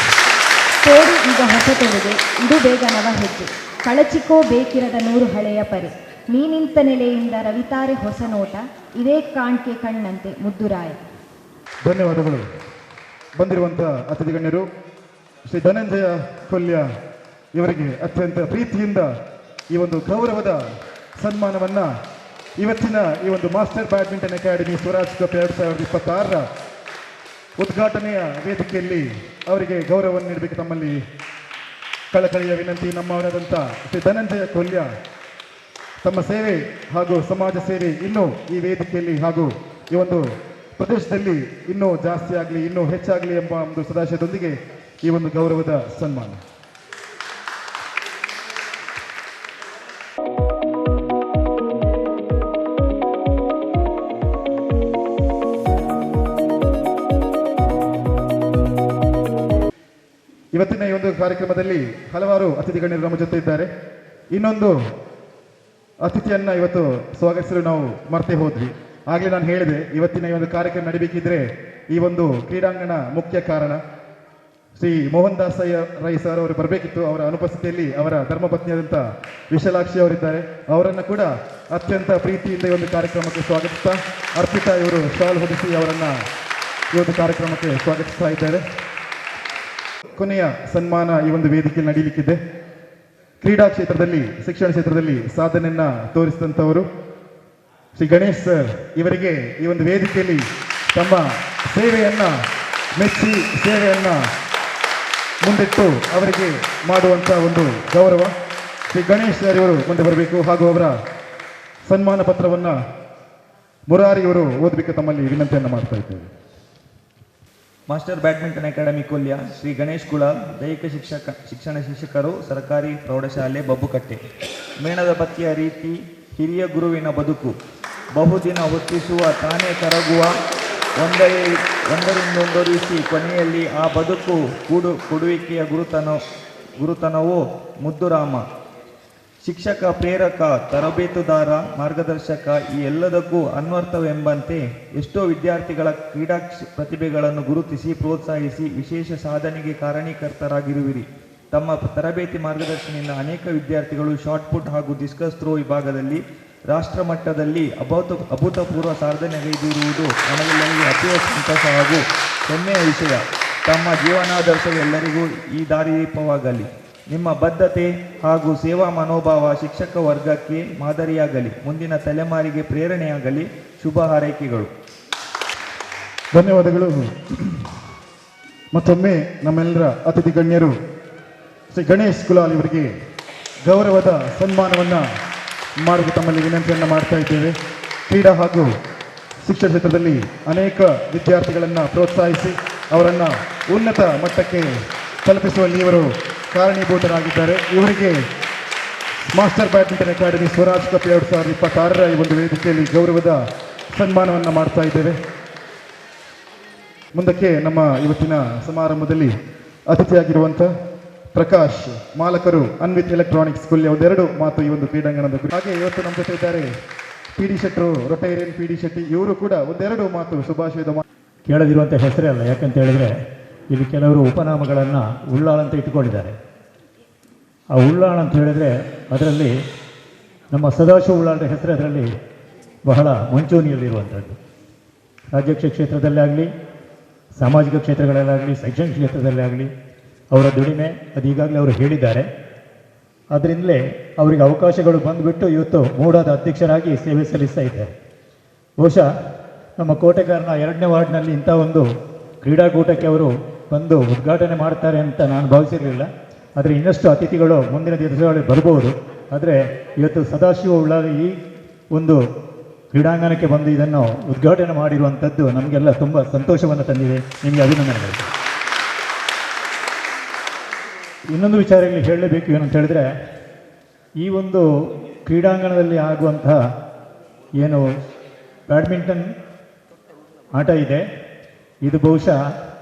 ಕೋಡಿ ಈಗ ಹೊಸ ತೊಡುಗೆ, ಇದು ಬೇಗ ನವ ಹೆಜ್ಜೆ, ಕಳಚಿಕೋ ಬೇಕಿರದ 100 ಹಳೆಯ ಪರೆ, ನೀನಿಂತ ನೆಲೆಯಿಂದ ರವಿತಾರೆ ಹೊಸ ನೋಟ, ಇದೇ ಕಾಣ್ಕೆ ಕಣ್ಣಂತೆ ಮುದ್ದುರಾಯ. ಧನ್ಯವಾದಗಳು. ಬಂದಿರುವಂಥ ಅತಿಥಿ ಗಣ್ಯರು ಶ್ರೀ ಧನಂಜಯ ಕೊಲ್ಯ ಇವರಿಗೆ ಅತ್ಯಂತ ಪ್ರೀತಿಯಿಂದ ಈ ಒಂದು ಗೌರವದ ಸನ್ಮಾನವನ್ನ ಇವತ್ತಿನ ಈ ಒಂದು master badminton academy Swaraj cup 2026ರ ಉದ್ಘಾಟನೆಯ ವೇದಿಕೆಯಲ್ಲಿ ಅವರಿಗೆ ಗೌರವವನ್ನು ನೀಡಬೇಕು ತಮ್ಮಲ್ಲಿ ಕಳಕಳಿಯ ವಿನಂತಿ. ನಮ್ಮವರಾದಂಥ ಶ್ರೀ ಧನಂಜಯ ಕೊಲ್ಯ ತಮ್ಮ ಸೇವೆ ಹಾಗೂ ಸಮಾಜ ಸೇವೆ ಇನ್ನೂ ಈ ವೇದಿಕೆಯಲ್ಲಿ ಹಾಗೂ ಈ ಒಂದು ಪ್ರದೇಶದಲ್ಲಿ ಇನ್ನೂ ಜಾಸ್ತಿ ಆಗಲಿ, ಇನ್ನೂ ಹೆಚ್ಚಾಗಲಿ ಎಂಬ ಒಂದು ಸದಾಶಯದೊಂದಿಗೆ ಈ ಒಂದು ಗೌರವದ ಸನ್ಮಾನ. ಇವತ್ತಿನ ಈ ಒಂದು ಕಾರ್ಯಕ್ರಮದಲ್ಲಿ ಹಲವಾರು ಅತಿಥಿ ಗಣ್ಯರು ನಮ್ಮ ಜೊತೆ ಇದ್ದಾರೆ. ಇನ್ನೊಂದು ಅತಿಥಿಯನ್ನ ಇವತ್ತು ಸ್ವಾಗತಿಸಲು ನಾವು ಮರ್ತೇ ಹೋದ್ವಿ. ಆಗಲೇ ನಾನು ಹೇಳಿದೆ, ಇವತ್ತಿನ ಈ ಒಂದು ಕಾರ್ಯಕ್ರಮ ನಡೀಬೇಕಿದ್ರೆ ಈ ಒಂದು ಕ್ರೀಡಾಂಗಣ ಮುಖ್ಯ ಕಾರಣ. ಶ್ರೀ ಮೋಹನ್ ದಾಸ್ ರೈ ಸರ್ ಅವರು ಬರಬೇಕಿತ್ತು. ಅವರ ಅನುಪಸ್ಥಿತಿಯಲ್ಲಿ ಅವರ ಧರ್ಮಪತ್ನಿಯಾದಂಥ ವಿಶಾಲಾಕ್ಷಿ ಅವರಿದ್ದಾರೆ. ಅವರನ್ನು ಕೂಡ ಅತ್ಯಂತ ಪ್ರೀತಿಯಿಂದ ಈ ಒಂದು ಕಾರ್ಯಕ್ರಮಕ್ಕೆ ಸ್ವಾಗತಿಸ್ತಾ ಅರ್ಪಿತಾ ಇವರು ಶಾಲ್ ಹೊದಿಸಿ ಅವರನ್ನು ಈ ಒಂದು ಕಾರ್ಯಕ್ರಮಕ್ಕೆ ಸ್ವಾಗತಿಸ್ತಾ ಇದ್ದಾರೆ. ಕೊನೆಯ ಸನ್ಮಾನ ಈ ಒಂದು ವೇದಿಕೆಯಲ್ಲಿ ನಡೀಲಿಕ್ಕಿದೆ. ಕ್ರೀಡಾ ಕ್ಷೇತ್ರದಲ್ಲಿ, ಶಿಕ್ಷಣ ಕ್ಷೇತ್ರದಲ್ಲಿ ಸಾಧನೆಯನ್ನ ತೋರಿಸಿದಂಥವರು ಶ್ರೀ ಗಣೇಶ್ ಸರ್ ಇವರಿಗೆ ಈ ಒಂದು ವೇದಿಕೆಯಲ್ಲಿ ತಮ್ಮ ಸೇವೆಯನ್ನ ಮೆಚ್ಚಿ ಸೇವೆಯನ್ನ ಮುಂದಿಟ್ಟು ಅವರಿಗೆ ಮಾಡುವಂಥ ಒಂದು ಗೌರವ. ಶ್ರೀ ಗಣೇಶ್ ಸರ್ ಇವರು ಮುಂದೆ ಬರಬೇಕು ಹಾಗೂ ಅವರ ಸನ್ಮಾನ ಪತ್ರವನ್ನು ಮುರಾರಿ ಇವರು ಓದಬೇಕು ತಮ್ಮಲ್ಲಿ ವಿನಂತಿಯನ್ನು ಮಾಡ್ತಾ ಇದ್ದೇವೆ. Master badminton academy Kolya Shri Ganesh Kulal ದೈಹಿಕ ಶಿಕ್ಷಣ ಶಿಕ್ಷಕರು ಸರ್ಕಾರಿ ಪ್ರೌಢಶಾಲೆ ಬಬ್ಬುಕಟ್ಟೆ. ಮೇಣದ ಬತ್ತಿಯ ರೀತಿ ಹಿರಿಯ ಗುರುವಿನ ಬದುಕು ಬಹುದಿನ ಹೊತ್ತಿಸುವ ತಾನೇ ಕರಗುವ ಒಂದರಿಂದೊಂದೊರಿಸಿ ಕೊನೆಯಲ್ಲಿ ಆ ಬದುಕು ಕೊಡುವಿಕೆಯ ಗುರುತನವೋ ಮುದ್ದುರಾಮ. ಶಿಕ್ಷಕ, ಪ್ರೇರಕ, ತರಬೇತುದಾರ, ಮಾರ್ಗದರ್ಶಕ ಈ ಎಲ್ಲದಕ್ಕೂ ಅನ್ವರ್ಥವೆಂಬಂತೆ ಎಷ್ಟೋ ವಿದ್ಯಾರ್ಥಿಗಳ ಕ್ರೀಡಾ ಪ್ರತಿಭೆಗಳನ್ನು ಗುರುತಿಸಿ ಪ್ರೋತ್ಸಾಹಿಸಿ ವಿಶೇಷ ಸಾಧನೆಗೆ ಕಾರಣೀಕರ್ತರಾಗಿರುವಿರಿ. ತಮ್ಮ ತರಬೇತಿ ಮಾರ್ಗದರ್ಶನದಿಂದ ಅನೇಕ ವಿದ್ಯಾರ್ಥಿಗಳು ಶಾರ್ಟ್ ಪುಟ್ ಹಾಗೂ ಡಿಸ್ಕಸ್ ಥ್ರೋ ವಿಭಾಗದಲ್ಲಿ ರಾಷ್ಟ್ರ ಮಟ್ಟದಲ್ಲಿ ಅಭೂತಪೂರ್ವ ಸಾಧನೆಗೈದಿರುವುದು ನಮಗೆಲ್ಲರಿಗೂ ಅತೀವ ಸಂತೋಷ ಹಾಗೂ ಹೆಮ್ಮೆಯ ವಿಷಯ. ತಮ್ಮ ಜೀವನಾದರ್ಶ ಎಲ್ಲರಿಗೂ ಈ ದಾರಿದೀಪವಾಗಲಿ. ನಿಮ್ಮ ಬದ್ಧತೆ ಹಾಗೂ ಸೇವಾ ಮನೋಭಾವ ಶಿಕ್ಷಕ ವರ್ಗಕ್ಕೆ ಮಾದರಿಯಾಗಲಿ, ಮುಂದಿನ ತಲೆಮಾರಿಗೆ ಪ್ರೇರಣೆಯಾಗಲಿ. ಶುಭ ಹಾರೈಕೆಗಳು. ಧನ್ಯವಾದಗಳು. ಮತ್ತೊಮ್ಮೆ ನಮ್ಮೆಲ್ಲರ ಅತಿಥಿ ಗಣ್ಯರು ಶ್ರೀ ಗಣೇಶ್ ಕುಲಾಲ್ ಇವರಿಗೆ ಗೌರವದ ಸನ್ಮಾನವನ್ನು ಮಾಡಲು ತಮ್ಮಲ್ಲಿ ವಿನಂತಿಯನ್ನು ಮಾಡ್ತಾ ಇದ್ದೇವೆ. ಕ್ರೀಡಾ ಹಾಗೂ ಶಿಕ್ಷಣ ಕ್ಷೇತ್ರದಲ್ಲಿ ಅನೇಕ ವಿದ್ಯಾರ್ಥಿಗಳನ್ನು ಪ್ರೋತ್ಸಾಹಿಸಿ ಅವರನ್ನು ಉನ್ನತ ಮಟ್ಟಕ್ಕೆ ತಲುಪಿಸುವಲ್ಲಿ ಇವರು ಕಾರಣೀಭೂತರಾಗಿದ್ದಾರೆ. ಇವರಿಗೆ master badminton academy Swaraj cup 2026ರ ಈ ಒಂದು ವೇದಿಕೆಯಲ್ಲಿ ಗೌರವದ ಸನ್ಮಾನವನ್ನು ಮಾಡ್ತಾ ಇದ್ದೇವೆ. ಮುಂದಕ್ಕೆ ನಮ್ಮ ಇವತ್ತಿನ ಸಮಾರಂಭದಲ್ಲಿ ಅತಿಥಿಯಾಗಿರುವಂಥ ಪ್ರಕಾಶ್, ಮಾಲಕರು ಅನ್ವಿತ್ ಎಲೆಕ್ಟ್ರಾನಿಕ್ಸ್ ಸ್ಕೂಲ್, ಒಂದೆರಡು ಮಾತು ಈ ಒಂದು ಕ್ರೀಡಾಂಗಣದ ಕುರಿತು. ಹಾಗೆ ಇವತ್ತು ನಮ್ಮ ಜೊತೆ ಇದ್ದಾರೆ PD ಶೆಟ್ಟರು, ರೊಟೇರಿಯನ್ PD ಶೆಟ್ಟಿ. ಇವರು ಕೂಡ ಒಂದೆರಡು ಮಾತು ಶುಭಾಶಯದ ಕೇಳದಿರುವಂಥ ಹೆಸರೇ ಅಲ್ಲ. ಯಾಕಂತ ಹೇಳಿದರೆ ಇಲ್ಲಿ ಕೆಲವರು ಉಪನಾಮಗಳನ್ನು ಉಳ್ಳಾಳ ಅಂತ ಇಟ್ಕೊಂಡಿದ್ದಾರೆ. ಆ ಉಳ್ಳಾಳ ಅಂತ ಹೇಳಿದರೆ ಅದರಲ್ಲಿ ನಮ್ಮ ಸದಾಶಿವ ಉಳ್ಳಾಳರ ಹೆಸರು ಅದರಲ್ಲಿ ಬಹಳ ಮುಂಚೂಣಿಯಲ್ಲಿರುವಂಥದ್ದು. ರಾಜ್ಯಕ್ಷ ಕ್ಷೇತ್ರದಲ್ಲೇ ಆಗಲಿ, ಸಾಮಾಜಿಕ ಕ್ಷೇತ್ರಗಳಲ್ಲಾಗಲಿ, ಶೈಕ್ಷಣಿಕ ಕ್ಷೇತ್ರದಲ್ಲೇ ಆಗಲಿ ಅವರ ದುಡಿಮೆ ಅದು ಈಗಾಗಲೇ ಅವರು ಹೇಳಿದ್ದಾರೆ. ಅದರಿಂದಲೇ ಅವರಿಗೆ ಅವಕಾಶಗಳು ಬಂದುಬಿಟ್ಟು ಇವತ್ತು ಮೂಡಾದ ಅಧ್ಯಕ್ಷರಾಗಿ ಸೇವೆ ಸಲ್ಲಿಸ್ತಾ ಇದ್ದಾರೆ. ಬಹುಶಃ ನಮ್ಮ ಕೋಟೆಗಾರನ 2ನೇ ವಾರ್ಡ್ನಲ್ಲಿ ಇಂಥ ಒಂದು ಕ್ರೀಡಾಕೂಟಕ್ಕೆ ಅವರು ಬಂದು ಉದ್ಘಾಟನೆ ಮಾಡ್ತಾರೆ ಅಂತ ನಾನು ಭಾವಿಸಿರಲಿಲ್ಲ. ಆದರೆ ಇನ್ನಷ್ಟು ಅತಿಥಿಗಳು ಮುಂದಿನ ದಿವಸಗಳಲ್ಲಿ ಬರ್ಬೋದು. ಆದರೆ ಇವತ್ತು ಸದಾಶಿವ ಉಳ್ಳಾಲ ಈ ಒಂದು ಕ್ರೀಡಾಂಗಣಕ್ಕೆ ಬಂದು ಇದನ್ನು ಉದ್ಘಾಟನೆ ಮಾಡಿರುವಂಥದ್ದು ನಮಗೆಲ್ಲ ತುಂಬ ಸಂತೋಷವನ್ನು ತಂದಿದೆ. ನಿಮಗೆ ಅಭಿನಂದನೆಗಳು. ಇನ್ನೊಂದು ವಿಚಾರಗಳಲ್ಲಿ ಹೇಳಲೇಬೇಕು. ಏನಂತ ಹೇಳಿದ್ರೆ ಈ ಒಂದು ಕ್ರೀಡಾಂಗಣದಲ್ಲಿ ಆಗುವಂತಹ ಏನು ಬ್ಯಾಡ್ಮಿಂಟನ್ ಆಟ ಇದೆ, ಇದು ಬಹುಶಃ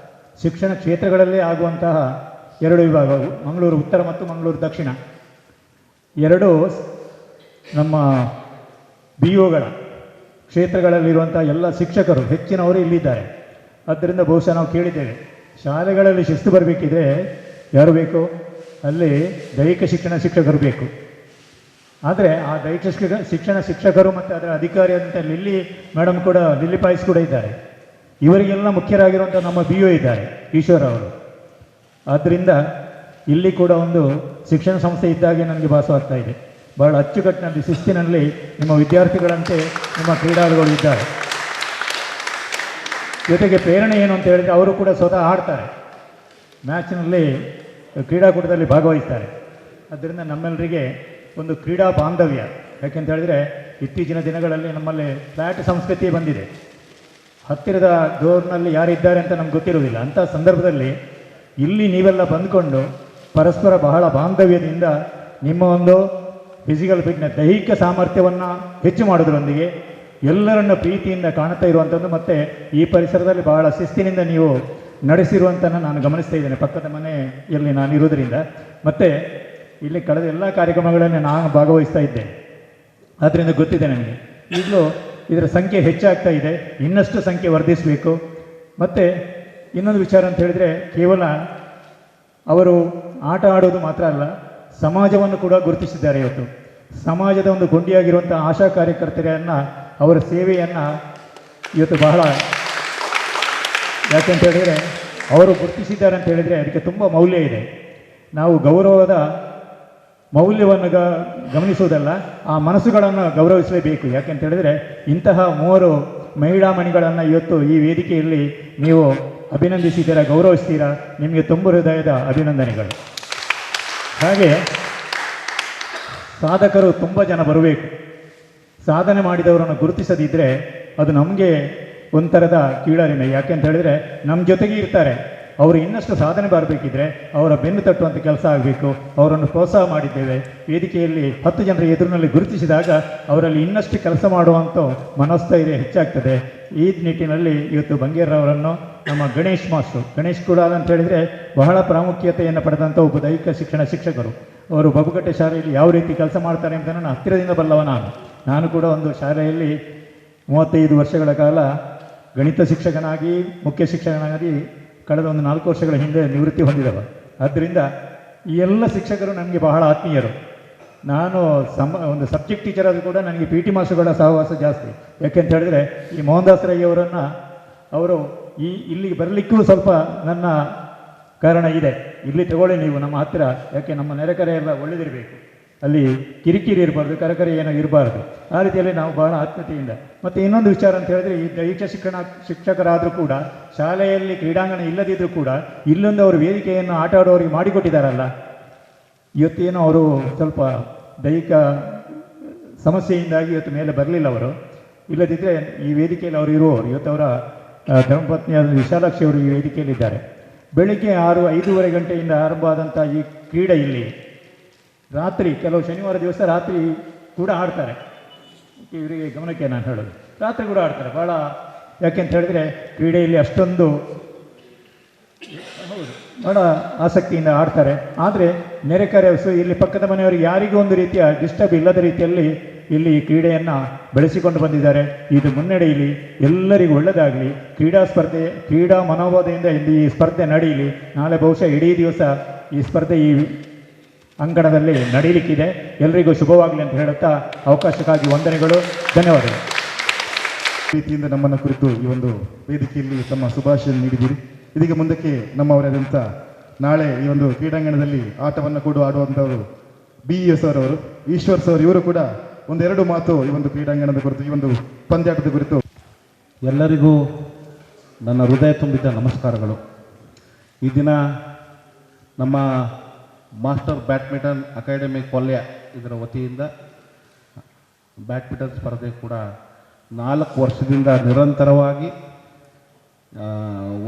ಶಿಕ್ಷಣ ಕ್ಷೇತ್ರಗಳಲ್ಲೇ ಆಗುವಂತಹ 2 ವಿಭಾಗವು, ಮಂಗಳೂರು ಉತ್ತರ ಮತ್ತು ಮಂಗಳೂರು ದಕ್ಷಿಣ, 2 ನಮ್ಮ BOಗಳ ಕ್ಷೇತ್ರಗಳಲ್ಲಿರುವಂಥ ಎಲ್ಲ ಶಿಕ್ಷಕರು ಹೆಚ್ಚಿನವರು ಇಲ್ಲಿದ್ದಾರೆ. ಆದ್ದರಿಂದ ಬಹುಶಃ ನಾವು ಕೇಳಿದ್ದೇವೆ, ಶಾಲೆಗಳಲ್ಲಿ ಶಿಸ್ತು ಬರಬೇಕಿದ್ರೆ ಯಾರು ಬೇಕು? ಅಲ್ಲಿ ದೈಹಿಕ ಶಿಕ್ಷಣ ಶಿಕ್ಷಕರು ಬೇಕು. ಆದರೆ ಆ ದೈಹಿಕ ಶಿಕ್ಷಣ ಶಿಕ್ಷಕರು ಮತ್ತು ಅದರ ಅಧಿಕಾರಿ ಅಂತ ಲಿಲ್ಲಿ ಮೇಡಮ್ ಕೂಡ, ಲಿಲ್ಲಿ ಪಾಯ್ಸ್ ಕೂಡ ಇದ್ದಾರೆ. ಇವರಿಗೆಲ್ಲ ಮುಖ್ಯರಾಗಿರುವಂಥ ನಮ್ಮ BO ಇದ್ದಾರೆ, ಈಶ್ವರ ಅವರು. ಆದ್ದರಿಂದ ಇಲ್ಲಿ ಕೂಡ ಒಂದು ಶಿಕ್ಷಣ ಸಂಸ್ಥೆ ಇದ್ದಾಗೆ ನನಗೆ ಭಾಸವಾಗ್ತಾ ಇದೆ. ಬಹಳ ಅಚ್ಚುಕಟ್ಟಿನಲ್ಲಿ ಶಿಸ್ತಿನಲ್ಲಿ ನಿಮ್ಮ ವಿದ್ಯಾರ್ಥಿಗಳಂತೆ ನಿಮ್ಮ ಕ್ರೀಡಾಳುಗಳು ಇದ್ದಾರೆ. ಜೊತೆಗೆ ಪ್ರೇರಣೆ ಏನು ಅಂತ ಹೇಳಿದರೆ ಅವರು ಕೂಡ ಸ್ವತಃ ಆಡ್ತಾರೆ, ಮ್ಯಾಚ್ನಲ್ಲಿ ಕ್ರೀಡಾಕೂಟದಲ್ಲಿ ಭಾಗವಹಿಸ್ತಾರೆ. ಆದ್ದರಿಂದ ನಮ್ಮೆಲ್ಲರಿಗೆ ಒಂದು ಕ್ರೀಡಾ ಬಾಂಧವ್ಯ. ಯಾಕೆಂತ ಹೇಳಿದರೆ ಇತ್ತೀಚಿನ ದಿನಗಳಲ್ಲಿ ನಮ್ಮಲ್ಲಿ ಫ್ಲ್ಯಾಟ್ ಸಂಸ್ಕೃತಿ ಬಂದಿದೆ. ಹತ್ತಿರದ ಡೋರ್ನಲ್ಲಿ ಯಾರಿದ್ದಾರೆ ಅಂತ ನಮ್ಗೆ ಗೊತ್ತಿರೋದಿಲ್ಲ. ಅಂಥ ಸಂದರ್ಭದಲ್ಲಿ ಇಲ್ಲಿ ನೀವೆಲ್ಲ ಬಂದುಕೊಂಡು ಪರಸ್ಪರ ಬಹಳ ಬಾಂಧವ್ಯದಿಂದ ನಿಮ್ಮ ಒಂದು ಫಿಸಿಕಲ್ ಫಿಟ್ನೆಸ್, ದೈಹಿಕ ಸಾಮರ್ಥ್ಯವನ್ನು ಹೆಚ್ಚು ಮಾಡೋದ್ರೊಂದಿಗೆ ಎಲ್ಲರನ್ನ ಪ್ರೀತಿಯಿಂದ ಕಾಣುತ್ತಾ ಇರುವಂಥದ್ದು, ಮತ್ತು ಈ ಪರಿಸರದಲ್ಲಿ ಬಹಳ ಶಿಸ್ತಿನಿಂದ ನೀವು ನಡೆಸಿರುವಂಥನ್ನು ನಾನು ಗಮನಿಸ್ತಾ ಇದ್ದೇನೆ ಪಕ್ಕದ ಮನೆಯಲ್ಲಿ ನಾನು ಇರೋದರಿಂದ. ಮತ್ತು ಇಲ್ಲಿ ಕಳೆದ ಎಲ್ಲ ಕಾರ್ಯಕ್ರಮಗಳಲ್ಲಿ ನಾನು ಭಾಗವಹಿಸ್ತಾ ಇದ್ದೇನೆ. ಆದ್ದರಿಂದ ಗೊತ್ತಿದೆ ನನಗೆ. ಈಗಲೂ ಇದರ ಸಂಖ್ಯೆ ಹೆಚ್ಚಾಗ್ತಾ ಇದೆ, ಇನ್ನಷ್ಟು ಸಂಖ್ಯೆ ವರ್ಧಿಸಬೇಕು. ಮತ್ತು ಇನ್ನೊಂದು ವಿಚಾರ ಅಂತ ಹೇಳಿದರೆ, ಕೇವಲ ಅವರು ಆಟ ಆಡೋದು ಮಾತ್ರ ಅಲ್ಲ, ಸಮಾಜವನ್ನು ಕೂಡ ಗುರುತಿಸಿದ್ದಾರೆ. ಇವತ್ತು ಸಮಾಜದ ಒಂದು ಕೊಂಡಿಯಾಗಿರುವಂಥ ಆಶಾ ಕಾರ್ಯಕರ್ತರನ್ನು, ಅವರ ಸೇವೆಯನ್ನು ಇವತ್ತು ಬಹಳ, ಯಾಕೆಂತ ಹೇಳಿದರೆ ಅವರು ಗುರುತಿಸಿದ್ದಾರೆ ಅಂತ ಹೇಳಿದರೆ ಅದಕ್ಕೆ ತುಂಬ ಮೌಲ್ಯ ಇದೆ. ನಾವು ಗೌರವದ ಮೌಲ್ಯವನ್ನು ಗಮನಿಸುವುದಲ್ಲ, ಆ ಮನಸ್ಸುಗಳನ್ನು ಗೌರವಿಸಲೇಬೇಕು. ಯಾಕೆಂತ ಹೇಳಿದರೆ ಇಂತಹ 3 ಮಹಿಳಾಮಣಿಗಳನ್ನು ಇವತ್ತು ಈ ವೇದಿಕೆಯಲ್ಲಿ ನೀವು ಅಭಿನಂದಿಸಿದ್ದೀರಾ, ಗೌರವಿಸ್ತೀರಾ. ನಿಮಗೆ ತುಂಬ ಹೃದಯದ ಅಭಿನಂದನೆಗಳು. ಹಾಗೆ ಸಾಧಕರು ತುಂಬ ಜನ ಬರಬೇಕು. ಸಾಧನೆ ಮಾಡಿದವರನ್ನು ಗುರುತಿಸದಿದ್ದರೆ ಅದು ನಮಗೆ ಒಂಥರದ ಕೀಳರಿಮೆ. ಯಾಕೆಂತ ಹೇಳಿದರೆ ನಮ್ಮ ಜೊತೆಗೆ ಇರ್ತಾರೆ, ಅವರು ಇನ್ನಷ್ಟು ಸಾಧನೆ ಬರಬೇಕಿದ್ರೆ ಅವರ ಬೆನ್ನು ತಟ್ಟುವಂಥ ಕೆಲಸ ಆಗಬೇಕು. ಅವರನ್ನು ಪ್ರೋತ್ಸಾಹ ಮಾಡಿದ್ದೇವೆ. ವೇದಿಕೆಯಲ್ಲಿ 10 ಜನರ ಎದುರಿನಲ್ಲಿ ಗುರುತಿಸಿದಾಗ ಅವರಲ್ಲಿ ಇನ್ನಷ್ಟು ಕೆಲಸ ಮಾಡುವಂಥ ಮನೋಸ್ಥೈರ್ಯ ಹೆಚ್ಚಾಗ್ತದೆ. ಈ ನಿಟ್ಟಿನಲ್ಲಿ ಇವತ್ತು ಬಂಗೇರವರನ್ನು ನಮ್ಮ ಗಣೇಶ್ ಕೂಡ ಅಂತ ಹೇಳಿದರೆ ಬಹಳ ಪ್ರಾಮುಖ್ಯತೆಯನ್ನು ಪಡೆದಂಥ ಒಬ್ಬ ದೈಹಿಕ ಶಿಕ್ಷಣ ಶಿಕ್ಷಕರು. ಅವರು ಬಬುಕಟ್ಟೆ ಶಾಲೆಯಲ್ಲಿ ಯಾವ ರೀತಿ ಕೆಲಸ ಮಾಡ್ತಾರೆ ಅಂತ ನಾನು ಹತ್ತಿರದಿಂದ ಬಲ್ಲವ. ನಾನು ಕೂಡ ಒಂದು ಶಾಲೆಯಲ್ಲಿ 35 ವರ್ಷಗಳ ಕಾಲ ಗಣಿತ ಶಿಕ್ಷಕನಾಗಿ ಮುಖ್ಯ ಶಿಕ್ಷಕನಾಗಿ ಕಳೆದ ಒಂದು 4 ವರ್ಷಗಳ ಹಿಂದೆ ನಿವೃತ್ತಿ ಹೊಂದಿದವ. ಆದ್ದರಿಂದ ಈ ಎಲ್ಲ ಶಿಕ್ಷಕರು ನನಗೆ ಬಹಳ ಆತ್ಮೀಯರು. ನಾನು ಒಂದು ಸಬ್ಜೆಕ್ಟ್ ಟೀಚರ್ ಆದರೂ ಕೂಡ ನನಗೆ PT ಮಾಸ್ಟರ್ಗಳ ಸಹವಾಸ ಜಾಸ್ತಿ. ಯಾಕೆಂತ ಹೇಳಿದ್ರೆ ಈ ಮೋಹನ್ದಾಸ್ ರೈ ಅವರನ್ನು ಅವರು ಇಲ್ಲಿಗೆ ಬರಲಿಕ್ಕೂ ಸ್ವಲ್ಪ ನನ್ನ ಕಾರಣ ಇದೆ. ಇಲ್ಲಿ ತಗೊಳ್ಳಿ ನೀವು ನಮ್ಮ ಹತ್ತಿರ, ಯಾಕೆ ನಮ್ಮ ನೆರೆಕರೆ ಎಲ್ಲ ಒಳ್ಳೆದಿರಬೇಕು, ಅಲ್ಲಿ ಕಿರಿಕಿರಿ ಇರಬಾರ್ದು, ಕರಕರೆ ಏನೋ ಇರಬಾರ್ದು. ಆ ರೀತಿಯಲ್ಲಿ ನಾವು ಬಹಳ ಆತ್ಮೀಯತೆಯಿಂದ. ಮತ್ತು ಇನ್ನೊಂದು ವಿಚಾರ ಅಂತ ಹೇಳಿದ್ರೆ, ಈ ದೈಹಿಕ ಶಿಕ್ಷಕರಾದರೂ ಕೂಡ ಶಾಲೆಯಲ್ಲಿ ಕ್ರೀಡಾಂಗಣ ಇಲ್ಲದಿದ್ದರೂ ಕೂಡ ಇಲ್ಲೊಂದು ಅವರು ವೇದಿಕೆಯನ್ನು ಆಟ ಆಡೋರಿಗೆ ಮಾಡಿಕೊಟ್ಟಿದ್ದಾರಲ್ಲ. ಇವತ್ತೇನೋ ಅವರು ಸ್ವಲ್ಪ ದೈಹಿಕ ಸಮಸ್ಯೆಯಿಂದಾಗಿ ಇವತ್ತು ಮೇಲೆ ಬರಲಿಲ್ಲ. ಅವರು ಇಲ್ಲದಿದ್ದರೆ ಈ ವೇದಿಕೆಯಲ್ಲಿ ಅವರು ಇರುವವರು. ಇವತ್ತು ಅವರ ಧರ್ಮಪತ್ನಿಯಾದ ವಿಶಾಲಾಕ್ಷಿ ಅವರು ಈ ವೇದಿಕೆಯಲ್ಲಿದ್ದಾರೆ. ಬೆಳಿಗ್ಗೆ 6-5:30 ಗಂಟೆಯಿಂದ ಆರಂಭ ಆದಂಥ ಈ ಕ್ರೀಡೆ ಇಲ್ಲಿ ರಾತ್ರಿ, ಕೆಲವು ಶನಿವಾರ ದಿವಸ ರಾತ್ರಿ ಕೂಡ ಆಡ್ತಾರೆ. ಇವರಿಗೆ ಗಮನಕ್ಕೆ ನಾನು ಹೇಳೋದು, ರಾತ್ರಿ ಕೂಡ ಆಡ್ತಾರೆ ಭಾಳ. ಯಾಕೆಂತ ಹೇಳಿದ್ರೆ ಕ್ರೀಡೆಯಲ್ಲಿ ಅಷ್ಟೊಂದು ಭಾಳ ಆಸಕ್ತಿಯಿಂದ ಆಡ್ತಾರೆ. ಆದರೆ ನೆರೆಕರೆ ಇಲ್ಲಿ ಪಕ್ಕದ ಮನೆಯವರಿಗೆ ಯಾರಿಗೂ ಒಂದು ರೀತಿಯ ಡಿಸ್ಟರ್ಬ್ ಇಲ್ಲದ ರೀತಿಯಲ್ಲಿ ಇಲ್ಲಿ ಕ್ರೀಡೆಯನ್ನು ಬೆಳೆಸಿಕೊಂಡು ಬಂದಿದ್ದಾರೆ. ಇದು ಮುನ್ನಡೆಯಲಿ, ಎಲ್ಲರಿಗೂ ಒಳ್ಳೆಯದಾಗಲಿ. ಕ್ರೀಡಾ ಮನೋಭಾವದಿಂದ ಇಲ್ಲಿ ಈ ಸ್ಪರ್ಧೆ ನಡೆಯಲಿ. ನಾಳೆ ಬಹುಶಃ ಇಡೀ ದಿವಸ ಈ ಸ್ಪರ್ಧೆ ಈ ಅಂಗಣದಲ್ಲಿ ನಡೀಲಿಕ್ಕಿದೆ. ಎಲ್ಲರಿಗೂ ಶುಭವಾಗಲಿ ಅಂತ ಹೇಳುತ್ತಾ ಅವಕಾಶಕ್ಕಾಗಿ ವಂದನೆಗಳು, ಧನ್ಯವಾದಗಳು. ರೀತಿಯಿಂದ ನಮ್ಮನ್ನು ಕುರಿತು ಈ ಒಂದು ವೇದಿಕೆಯಲ್ಲಿ ತಮ್ಮ ಶುಭಾಶಯ ನೀಡಿದ್ದೀರಿ. ಇದೀಗ ಮುಂದಕ್ಕೆ ನಮ್ಮವರಾದಂಥ ನಾಳೆ ಈ ಒಂದು ಕ್ರೀಡಾಂಗಣದಲ್ಲಿ ಆಟವನ್ನು ಕೂಡ ಆಡುವಂಥವರು BES ಅವರು, ಈಶ್ವರ್ ಸರ್, ಇವರು ಕೂಡ ಒಂದೆರಡು ಮಾತು ಈ ಒಂದು ಕ್ರೀಡಾಂಗಣದ ಕುರಿತು, ಈ ಒಂದು ಪಂದ್ಯಾಟದ ಕುರಿತು. ಎಲ್ಲರಿಗೂ ನನ್ನ ಹೃದಯ ತುಂಬಿದ ನಮಸ್ಕಾರಗಳು. ಈ ದಿನ ನಮ್ಮ ಮಾಸ್ಟರ್ ಬ್ಯಾಡ್ಮಿಂಟನ್ ಅಕಾಡೆಮಿ ಕೊಲ್ಯ ಇದರ ವತಿಯಿಂದ ಬ್ಯಾಡ್ಮಿಂಟನ್ ಸ್ಪರ್ಧೆ ಕೂಡ 4 ವರ್ಷದಿಂದ ನಿರಂತರವಾಗಿ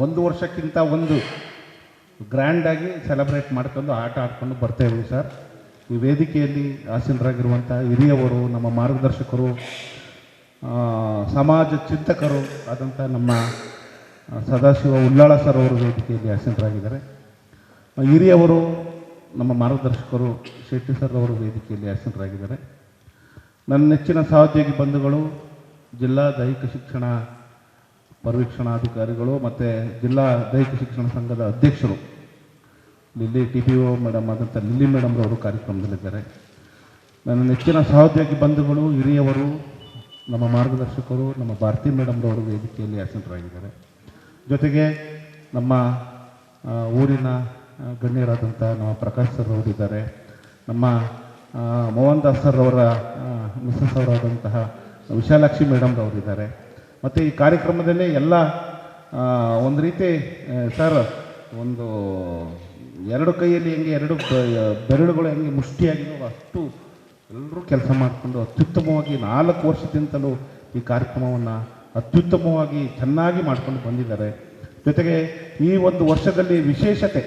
1 ವರ್ಷಕ್ಕಿಂತ ಒಂದು ಗ್ರ್ಯಾಂಡಾಗಿ ಸೆಲೆಬ್ರೇಟ್ ಮಾಡ್ಕೊಂಡು ಆಟ ಆಡ್ಕೊಂಡು ಬರ್ತೇವೆ ಸರ್. ಈ ವೇದಿಕೆಯಲ್ಲಿ ಆಸೀನರಾಗಿರುವಂಥ ಹಿರಿಯವರು, ನಮ್ಮ ಮಾರ್ಗದರ್ಶಕರು, ಸಮಾಜ ಚಿಂತಕರು ಆದಂಥ ನಮ್ಮ ಸದಾಶಿವ ಉಳ್ಳಾಳ ಸರ್ ಅವರು ವೇದಿಕೆಯಲ್ಲಿ ಆಸೀನರಾಗಿದ್ದಾರೆ. ಹಿರಿಯವರು, ನಮ್ಮ ಮಾರ್ಗದರ್ಶಕರು ಶೆಟ್ಟಿ ಸರ್ ಅವರು ವೇದಿಕೆಯಲ್ಲಿ ಆಸೀನರಾಗಿದ್ದಾರೆ. ನನ್ನ ನೆಚ್ಚಿನ ಸಹೋದ್ಯೋಗಿ ಬಂಧುಗಳು, ಜಿಲ್ಲಾ ದೈಹಿಕ ಶಿಕ್ಷಣ ಪರಿವೀಕ್ಷಣಾಧಿಕಾರಿಗಳು ಮತ್ತು ಜಿಲ್ಲಾ ದೈಹಿಕ ಶಿಕ್ಷಣ ಸಂಘದ ಅಧ್ಯಕ್ಷರು ಲಿಲ್ಲಿ TPO ಮೇಡಮ್ ಆದಂಥ ಲಿಲ್ಲಿ ಮೇಡಮ್ ಅವರು ಕಾರ್ಯಕ್ರಮದಲ್ಲಿದ್ದಾರೆ. ನನ್ನ ನೆಚ್ಚಿನ ಸಹೋದ್ಯೋಗಿ ಬಂಧುಗಳು, ಹಿರಿಯವರು, ನಮ್ಮ ಮಾರ್ಗದರ್ಶಕರು, ನಮ್ಮ ಭಾರತಿ ಮೇಡಮ್ರವರು ವೇದಿಕೆಯಲ್ಲಿ ಆಸೀನರಾಗಿದ್ದಾರೆ. ಜೊತೆಗೆ ನಮ್ಮ ಊರಿನ ಗಣ್ಯರಾದಂಥ ನಮ್ಮ ಪ್ರಕಾಶ್ ಸರ್ ಅವರಿದ್ದಾರೆ. ನಮ್ಮ ಮೋಹನ್ ದಾಸ್ ಸರ್ ಅವರ ಮಿಸಸ್ ಅವರಾದಂತಹ ವಿಶಾಲಾಕ್ಷಿ ಮೇಡಮ್ರವರಿದ್ದಾರೆ. ಮತ್ತು ಈ ಕಾರ್ಯಕ್ರಮದಲ್ಲಿ ಎಲ್ಲ ಒಂದು ರೀತಿ ಸರ್, ಒಂದು 2 ಕೈಯಲ್ಲಿ ಹೆಂಗೆ 2 ಬೆರಳುಗಳು ಹೆಂಗೆ ಮುಷ್ಟಿಯಾಗಿದೋ ಅಷ್ಟು ಎಲ್ಲರೂ ಕೆಲಸ ಮಾಡಿಕೊಂಡು ಅತ್ಯುತ್ತಮವಾಗಿ 4 ವರ್ಷದಿಂದಲೂ ಈ ಕಾರ್ಯಕ್ರಮವನ್ನು ಅತ್ಯುತ್ತಮವಾಗಿ ಚೆನ್ನಾಗಿ ಮಾಡ್ಕೊಂಡು ಬಂದಿದ್ದಾರೆ. ಜೊತೆಗೆ ಈ ಒಂದು ವರ್ಷದಲ್ಲಿ ವಿಶೇಷತೆ,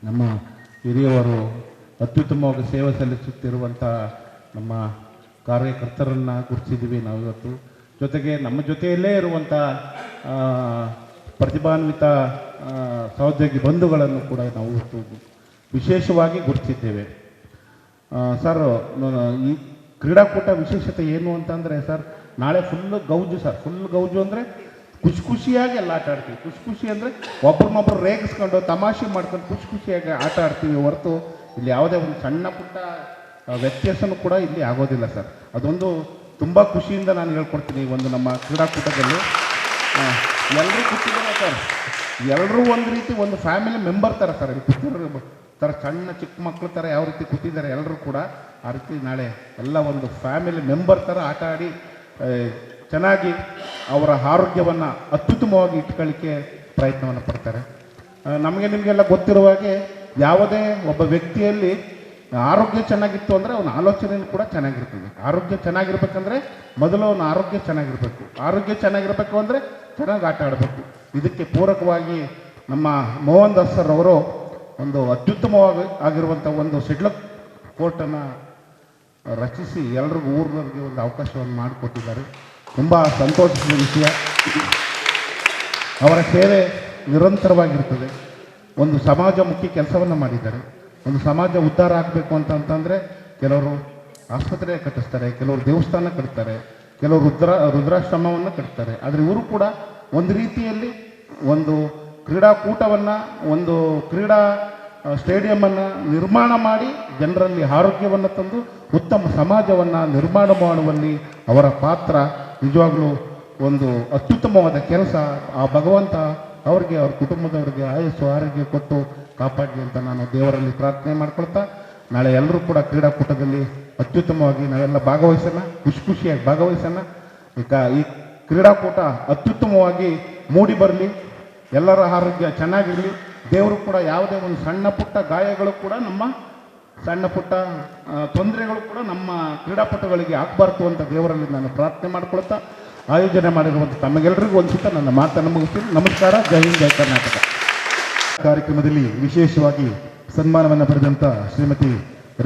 ನಮ್ಮ ಹಿರಿಯವರು ಅತ್ಯುತ್ತಮವಾಗಿ ಸೇವೆ ಸಲ್ಲಿಸುತ್ತಿರುವಂಥ ನಮ್ಮ ಕಾರ್ಯಕರ್ತರನ್ನು ಗುರುತಿಸಿದ್ದೀವಿ ನಾವು ಇವತ್ತು. ಜೊತೆಗೆ ನಮ್ಮ ಜೊತೆಯಲ್ಲೇ ಇರುವಂಥ ಪ್ರತಿಭಾನ್ವಿತ ಸಹೋದ್ಯೋಗಿ ಬಂಧುಗಳನ್ನು ಕೂಡ ನಾವು ಇವತ್ತು ವಿಶೇಷವಾಗಿ ಗುರುತಿಸಿದ್ದೇವೆ. ಸರ್, ಈ ಕ್ರೀಡಾಕೂಟ ವಿಶೇಷತೆ ಏನು ಅಂತಂದರೆ ಸರ್, ನಾಳೆ ಫುಲ್ಲು ಗೌಜು ಸರ್. ಫುಲ್ ಗೌಜು ಅಂದರೆ ಖುಷಿಯಾಗಿ ಎಲ್ಲ ಆಟ ಆಡ್ತೀವಿ. ಖುಷಿ ಅಂದರೆ ಒಬ್ರನ್ನೊಬ್ರು ರೇಗಿಸ್ಕೊಂಡು ತಮಾಷೆ ಮಾಡ್ಕೊಂಡು ಖುಷಿಯಾಗಿ ಆಟ ಆಡ್ತೀವಿ ಹೊರತು ಇಲ್ಲಿ ಯಾವುದೇ ಒಂದು ಸಣ್ಣ ಪುಟ್ಟ ವ್ಯತ್ಯಾಸನೂ ಕೂಡ ಇಲ್ಲಿ ಆಗೋದಿಲ್ಲ ಸರ್. ಅದೊಂದು ತುಂಬ ಖುಷಿಯಿಂದ ನಾನು ಹೇಳ್ಕೊಡ್ತೀನಿ. ಒಂದು ನಮ್ಮ ಕ್ರೀಡಾಕೂಟದಲ್ಲಿ ಎಲ್ಲರೂ ಕೂತಿದ್ದಾರೆ ಸರ್, ಎಲ್ಲರೂ ಒಂದು ರೀತಿ ಒಂದು ಫ್ಯಾಮಿಲಿ ಮೆಂಬರ್ ಥರ ಸರ್. ಇಲ್ಲಿ ಕೂತಿರೋ ಥರ ಸಣ್ಣ ಚಿಕ್ಕ ಮಕ್ಕಳ ಥರ ಯಾವ ರೀತಿ ಕೂತಿದ್ದಾರೆ ಎಲ್ಲರೂ ಕೂಡ, ಆ ರೀತಿ ನಾಳೆ ಎಲ್ಲ ಒಂದು ಫ್ಯಾಮಿಲಿ ಮೆಂಬರ್ ಥರ ಆಟ ಆಡಿ ಚೆನ್ನಾಗಿ ಅವರ ಆರೋಗ್ಯವನ್ನು ಅತ್ಯುತ್ತಮವಾಗಿ ಇಟ್ಕೊಳ್ಳಿಕ್ಕೆ ಪ್ರಯತ್ನವನ್ನು ಪಡ್ತಾರೆ. ನಮಗೆ ನಿಮಗೆಲ್ಲ ಗೊತ್ತಿರುವ ಹಾಗೆ ಯಾವುದೇ ಒಬ್ಬ ವ್ಯಕ್ತಿಯಲ್ಲಿ ಆರೋಗ್ಯ ಚೆನ್ನಾಗಿತ್ತು ಅಂದರೆ ಅವನ ಆಲೋಚನೆ ಕೂಡ ಚೆನ್ನಾಗಿರ್ತದೆ. ಆರೋಗ್ಯ ಚೆನ್ನಾಗಿರ್ಬೇಕಂದ್ರೆ ಮೊದಲು ಅವನ ಆರೋಗ್ಯ ಚೆನ್ನಾಗಿರಬೇಕು. ಆರೋಗ್ಯ ಚೆನ್ನಾಗಿರಬೇಕು ಅಂದರೆ ಚೆನ್ನಾಗಿ ಆಟ ಆಡಬೇಕು. ಇದಕ್ಕೆ ಪೂರಕವಾಗಿ ನಮ್ಮ ಮೋಹನ್ ದಾಸ್ ಸರ್ ಅವರು ಒಂದು ಅತ್ಯುತ್ತಮವಾಗಿ ಆಗಿರುವಂಥ ಒಂದು ಸಿಡ್ಲಕ್ ಕೋರ್ಟನ್ನು ರಚಿಸಿ ಎಲ್ರಿಗೂ ಊರಿನವ್ರಿಗೆ ಒಂದು ಅವಕಾಶವನ್ನು ಮಾಡಿಕೊಟ್ಟಿದ್ದಾರೆ. ತುಂಬ ಸಂತೋಷದ ವಿಷಯ. ಅವರ ಸೇವೆ ನಿರಂತರವಾಗಿರ್ತದೆ. ಒಂದು ಸಮಾಜಮುಖಿ ಕೆಲಸವನ್ನು ಮಾಡಿದ್ದಾರೆ. ಒಂದು ಸಮಾಜ ಉದ್ಧಾರ ಆಗಬೇಕು ಅಂತಂದರೆ ಕೆಲವರು ಆಸ್ಪತ್ರೆ ಕಟ್ಟಿಸ್ತಾರೆ, ಕೆಲವರು ದೇವಸ್ಥಾನ ಕಟ್ತಾರೆ, ಕೆಲವರು ರುದ್ರಾಶ್ರಮವನ್ನು ಕಟ್ತಾರೆ. ಆದರೆ ಇವರು ಕೂಡ ಒಂದು ರೀತಿಯಲ್ಲಿ ಒಂದು ಕ್ರೀಡಾಕೂಟವನ್ನು, ಒಂದು ಕ್ರೀಡಾ ಸ್ಟೇಡಿಯಮನ್ನು ನಿರ್ಮಾಣ ಮಾಡಿ ಜನರಲ್ಲಿ ಆರೋಗ್ಯವನ್ನು ತಂದು ಉತ್ತಮ ಸಮಾಜವನ್ನು ನಿರ್ಮಾಣ ಮಾಡುವಲ್ಲಿ ಅವರ ಪಾತ್ರ ನಿಜವಾಗ್ಲೂ ಒಂದು ಅತ್ಯುತ್ತಮವಾದ ಕೆಲಸ. ಆ ಭಗವಂತ ಅವರಿಗೆ, ಅವ್ರ ಕುಟುಂಬದವರಿಗೆ ಆಯಸ್ಸು ಆರೋಗ್ಯ ಕೊಟ್ಟು ಕಾಪಾಡಲಿ ಅಂತ ನಾನು ದೇವರಲ್ಲಿ ಪ್ರಾರ್ಥನೆ ಮಾಡ್ಕೊಳ್ತಾ, ನಾಳೆ ಎಲ್ಲರೂ ಕೂಡ ಕ್ರೀಡಾಕೂಟದಲ್ಲಿ ಅತ್ಯುತ್ತಮವಾಗಿ ನಾವೆಲ್ಲ ಭಾಗವಹಿಸೋಣ, ಖುಷಿಯಾಗಿ ಭಾಗವಹಿಸೋಣ. ಈ ಕ್ರೀಡಾಕೂಟ ಅತ್ಯುತ್ತಮವಾಗಿ ಮೂಡಿ ಬರಲಿ, ಎಲ್ಲರ ಆರೋಗ್ಯ ಚೆನ್ನಾಗಿರಲಿ. ದೇವರು ಕೂಡ ಯಾವುದೇ ಒಂದು ಸಣ್ಣ ಪುಟ್ಟ ಗಾಯಗಳು ಕೂಡ, ನಮ್ಮ ಸಣ್ಣ ಪುಟ್ಟ ತೊಂದರೆಗಳು ಕೂಡ ನಮ್ಮ ಕ್ರೀಡಾಪಟುಗಳಿಗೆ ಆಗಬಾರ್ದು ಅಂತ ದೇವರಲ್ಲಿ ನಾನು ಪ್ರಾರ್ಥನೆ ಮಾಡ್ಕೊಳ್ತಾ, ಆಯೋಜನೆ ಮಾಡಿರುವಂಥ ತಮಗೆಲ್ಲರಿಗೂ ಒಂದ್ಸುತ್ತ ನನ್ನ ಮಾತನ್ನು ಮುಗಿಸ್ತೀನಿ. ನಮಸ್ಕಾರ. ಜೈ ಹಿಂದ್, ಜೈ ಕರ್ನಾಟಕ. ಕಾರ್ಯಕ್ರಮದಲ್ಲಿ ವಿಶೇಷವಾಗಿ ಸನ್ಮಾನವನ್ನು ಪಡೆದಂಥ ಶ್ರೀಮತಿ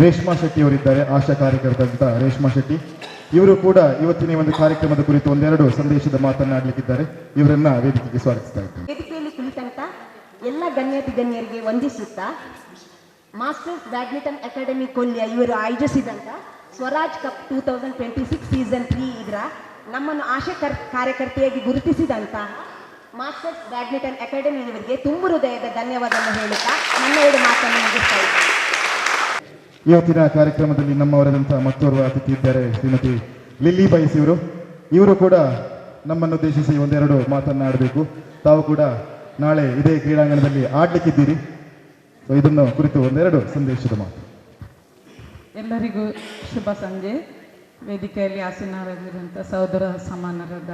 ರೇಷ್ಮಾ ಶೆಟ್ಟಿ ಅವರಿದ್ದಾರೆ, ಆಶಾ ಕಾರ್ಯಕರ್ತರಂತ ರೇಷ್ಮಾ ಶೆಟ್ಟಿ. ಇವರು ಕೂಡ ಇವತ್ತಿನ ಒಂದು ಕಾರ್ಯಕ್ರಮದ ಕುರಿತು ಒಂದೆರಡು ಸಂದೇಶದ ಮಾತನಾಡಲಿಕ್ಕಿದ್ದಾರೆ. ಇವರನ್ನ ವೇದಿಕೆಗೆ ಸ್ವಾಗತಿಸ್ತಾ ಇದ್ದೇನೆ. ವೇದಿಕೆಯಲ್ಲಿ ಕುಳಿತಂತ ಎಲ್ಲ ಗಣ್ಯಾತಿ ಗಣ್ಯರಿಗೆ ವಂದಿಸುತ್ತಾ, ಮಾಸ್ಟರ್ಸ್ ಬ್ಯಾಡ್ಮಿಂಟನ್ ಅಕಾಡೆಮಿ ಕೊಲ್ಯ ಇವರು ಆಯೋಜಿಸಿದಂಥ ಸ್ವರಾಜ್ ಕಪ್ 2026 ಸೀಸನ್ 3 ಇದರ ನಮ್ಮನ್ನು ಆಶಾ ಕಾರ್ಯಕರ್ತೆಯಾಗಿ ಗುರುತಿಸಿದಂಥ ಮಾಸ್ಟರ್ಸ್ ಬ್ಯಾಡ್ಮಿಂಟನ್ ಅಕಾಡೆಮಿ ಇವರಿಗೆ ತುಂಬ ಹೃದಯದ ಧನ್ಯವಾದವನ್ನು ಹೇಳುತ್ತಾ ನನ್ನ ಎರಡು ಮಾತನ್ನು ಮುಗಿಸ್ತಾ ಇದ್ದೇನೆ. ಇವತ್ತಿನ ಕಾರ್ಯಕ್ರಮದಲ್ಲಿ ನಮ್ಮವರಾದಂತಹ ಮತ್ತೋರ್ವ ಅತಿಥಿ ಇದ್ದಾರೆ, ಶ್ರೀಮತಿ ಲಿಲ್ಲಿ ಬೈಸ್ ಇವರು. ಇವರು ಕೂಡ ನಮ್ಮನ್ನು ಉದ್ದೇಶಿಸಿ ಒಂದೆರಡು ಮಾತನ್ನಾಡಬೇಕು. ತಾವು ಕೂಡ ನಾಳೆ ಇದೇ ಕ್ರೀಡಾಂಗಣದಲ್ಲಿ ಆಡ್ಲಿಕ್ಕಿದ್ದೀರಿ. ಇದನ್ನು ಕುರಿತು ಒಂದೆರಡು ಸಂದೇಶದ ಮಾತು. ಎಲ್ಲರಿಗೂ ಶುಭ ಸಂಜೆ. ವೇದಿಕೆಯಲ್ಲಿ ಆಸೀನರಾಗಿರುವಂಥ ಸಹೋದರ ಸಮಾನರಾದ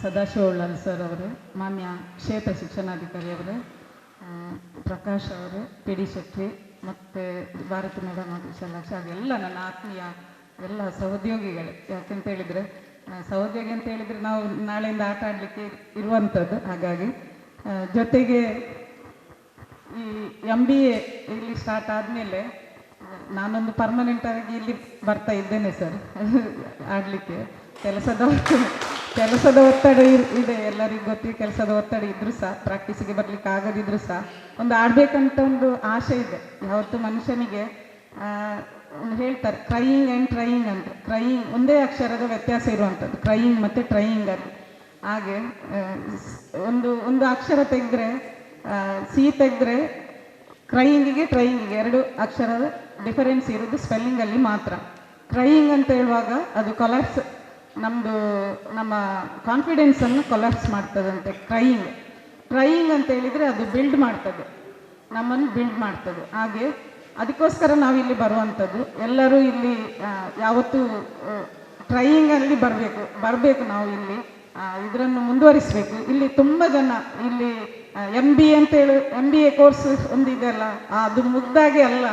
ಸದಾಶಿವ ಉಳ್ಳಾಲ್ ಸರ್ ಅವರು, ಮಾನ್ಯ ಕ್ಷೇತ್ರ ಶಿಕ್ಷಣಾಧಿಕಾರಿ ಅವರು, ಪ್ರಕಾಶ್ ಅವರು, ಪಿ ಡಿ ಶೆಟ್ಟಿ ಮತ್ತು ಭಾರತಿ ಮೇಡಮ್ ಹಾಗೂ ವಿಶಾಲಾಕ್ಷ ಹಾಗೂ ಎಲ್ಲ ನನ್ನ ಆತ್ಮೀಯ ಎಲ್ಲ ಸಹೋದ್ಯೋಗಿಗಳೇ. ಯಾಕೆಂತ ಹೇಳಿದರೆ ಸಹೋದ್ಯೋಗಿ ಅಂತ ಹೇಳಿದರೆ ನಾವು ನಾಳೆಯಿಂದ ಆಟ ಆಡಲಿಕ್ಕೆ ಇರುವಂಥದ್ದು. ಹಾಗಾಗಿ ಜೊತೆಗೆ ಈ MBA ಇಲ್ಲಿ ಸ್ಟಾರ್ಟ್ ಆದಮೇಲೆ ನಾನೊಂದು ಪರ್ಮನೆಂಟಾಗಿ ಇಲ್ಲಿ ಬರ್ತಾ ಇದ್ದೇನೆ ಸರ್ ಆಡಲಿಕ್ಕೆ. ಕೆಲಸದ ಒತ್ತಡ ಇದೆ, ಎಲ್ಲರಿಗೂ ಗೊತ್ತಿದೆ. ಕೆಲಸದ ಒತ್ತಡ ಇದ್ರೂ ಸಹ, ಪ್ರಾಕ್ಟೀಸಿಗೆ ಬರಲಿಕ್ಕೆ ಆಗದಿದ್ರೂ ಸಹ ಒಂದು ಆಡಬೇಕಂತ ಒಂದು ಆಸೆ ಇದೆ. ಯಾವತ್ತು ಮನುಷ್ಯನಿಗೆ ಹೇಳ್ತಾರೆ ಕ್ರೈಯಿಂಗ್ ಆ್ಯಂಡ್ ಟ್ರೈಯಿಂಗ್ ಅಂತ. ಕ್ರೈಯಿಂಗ್ ಒಂದೇ ಅಕ್ಷರದ ವ್ಯತ್ಯಾಸ ಇರುವಂಥದ್ದು, ಕ್ರೈಯಿಂಗ್ ಮತ್ತು ಟ್ರೈಯಿಂಗ್ ಅಲ್ಲಿ. ಹಾಗೆ ಒಂದು ಅಕ್ಷರ ತೆಗೆದ್ರೆ ಸಿ ತೆಗೆದ್ರೆ ಕ್ರೈಯಿಂಗಿಗೆ ಟ್ರೈಯಿಂಗಿಗೆ ಎರಡು ಅಕ್ಷರದ ಡಿಫರೆನ್ಸ್ ಇರೋದು ಸ್ಪೆಲ್ಲಿಂಗಲ್ಲಿ ಮಾತ್ರ. ಕ್ರೈಯಿಂಗ್ ಅಂತ ಹೇಳುವಾಗ ಅದು ಕೊಲಾಪ್ಸ್, ನಮ್ಮ ಕಾನ್ಫಿಡೆನ್ಸನ್ನು ಕೊಲಾಪ್ಸ್ ಮಾಡ್ತದಂತೆ ಟ್ರೈಯಿಂಗ್ ಅಂತ ಹೇಳಿದರೆ ಅದು ಬಿಲ್ಡ್ ಮಾಡ್ತದೆ, ನಮ್ಮನ್ನು ಬಿಲ್ಡ್ ಮಾಡ್ತದೆ. ಹಾಗೆ ಅದಕ್ಕೋಸ್ಕರ ನಾವಿಲ್ಲಿ ಬರುವಂಥದ್ದು. ಎಲ್ಲರೂ ಇಲ್ಲಿ ಯಾವತ್ತೂ ಟ್ರೈಯಿಂಗಲ್ಲಿ ಬರಬೇಕು ನಾವು ಇಲ್ಲಿ ಇದನ್ನು ಮುಂದುವರಿಸಬೇಕು. ಇಲ್ಲಿ ತುಂಬ ಜನ ಇಲ್ಲಿ MBA ಕೋರ್ಸ್ ಒಂದಿದೆಯಲ್ಲ, ಅದು ಮುಗ್ದಾಗೆ ಅಲ್ಲ.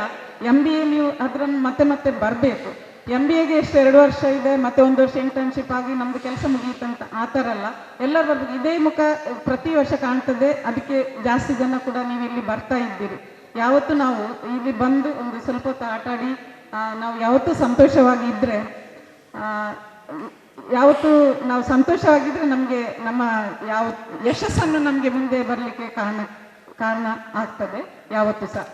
MBA ನೀವು ಅದನ್ನು ಮತ್ತೆ ಬರಬೇಕು. MBAಗೆ ಎಷ್ಟು 2 ವರ್ಷ ಇದೆ, ಮತ್ತೆ 1 ವರ್ಷ ಇಂಟರ್ನ್ಶಿಪ್ ಆಗಿ ನಮ್ಮದು ಕೆಲಸ ಮುಗಿಯುತ್ತಂತ ಆ ಥರ ಅಲ್ಲ. ಎಲ್ಲರೂ ಬರ್ಬೇಕು. ಇದೇ ಮುಖ ಪ್ರತಿ ವರ್ಷ ಕಾಣ್ತದೆ. ಅದಕ್ಕೆ ಜಾಸ್ತಿ ಜನ ಕೂಡ ನೀವು ಇಲ್ಲಿ ಬರ್ತಾ ಇದ್ದೀರಿ. ಯಾವತ್ತು ನಾವು ಇಲ್ಲಿ ಬಂದು ಒಂದು ಸ್ವಲ್ಪ ಹೊತ್ತು ಆಟ ಆಡಿ ನಾವು ಯಾವತ್ತೂ ಸಂತೋಷವಾಗಿ ಇದ್ದರೆ, ಯಾವತ್ತು ನಾವು ಸಂತೋಷವಾಗಿದ್ದರೆ ನಮಗೆ ನಮ್ಮ ಯಶಸ್ಸನ್ನು ನಮಗೆ ಮುಂದೆ ಬರಲಿಕ್ಕೆ ಕಾರಣ ಆಗ್ತದೆ. ಯಾವತ್ತೂ ಸಹ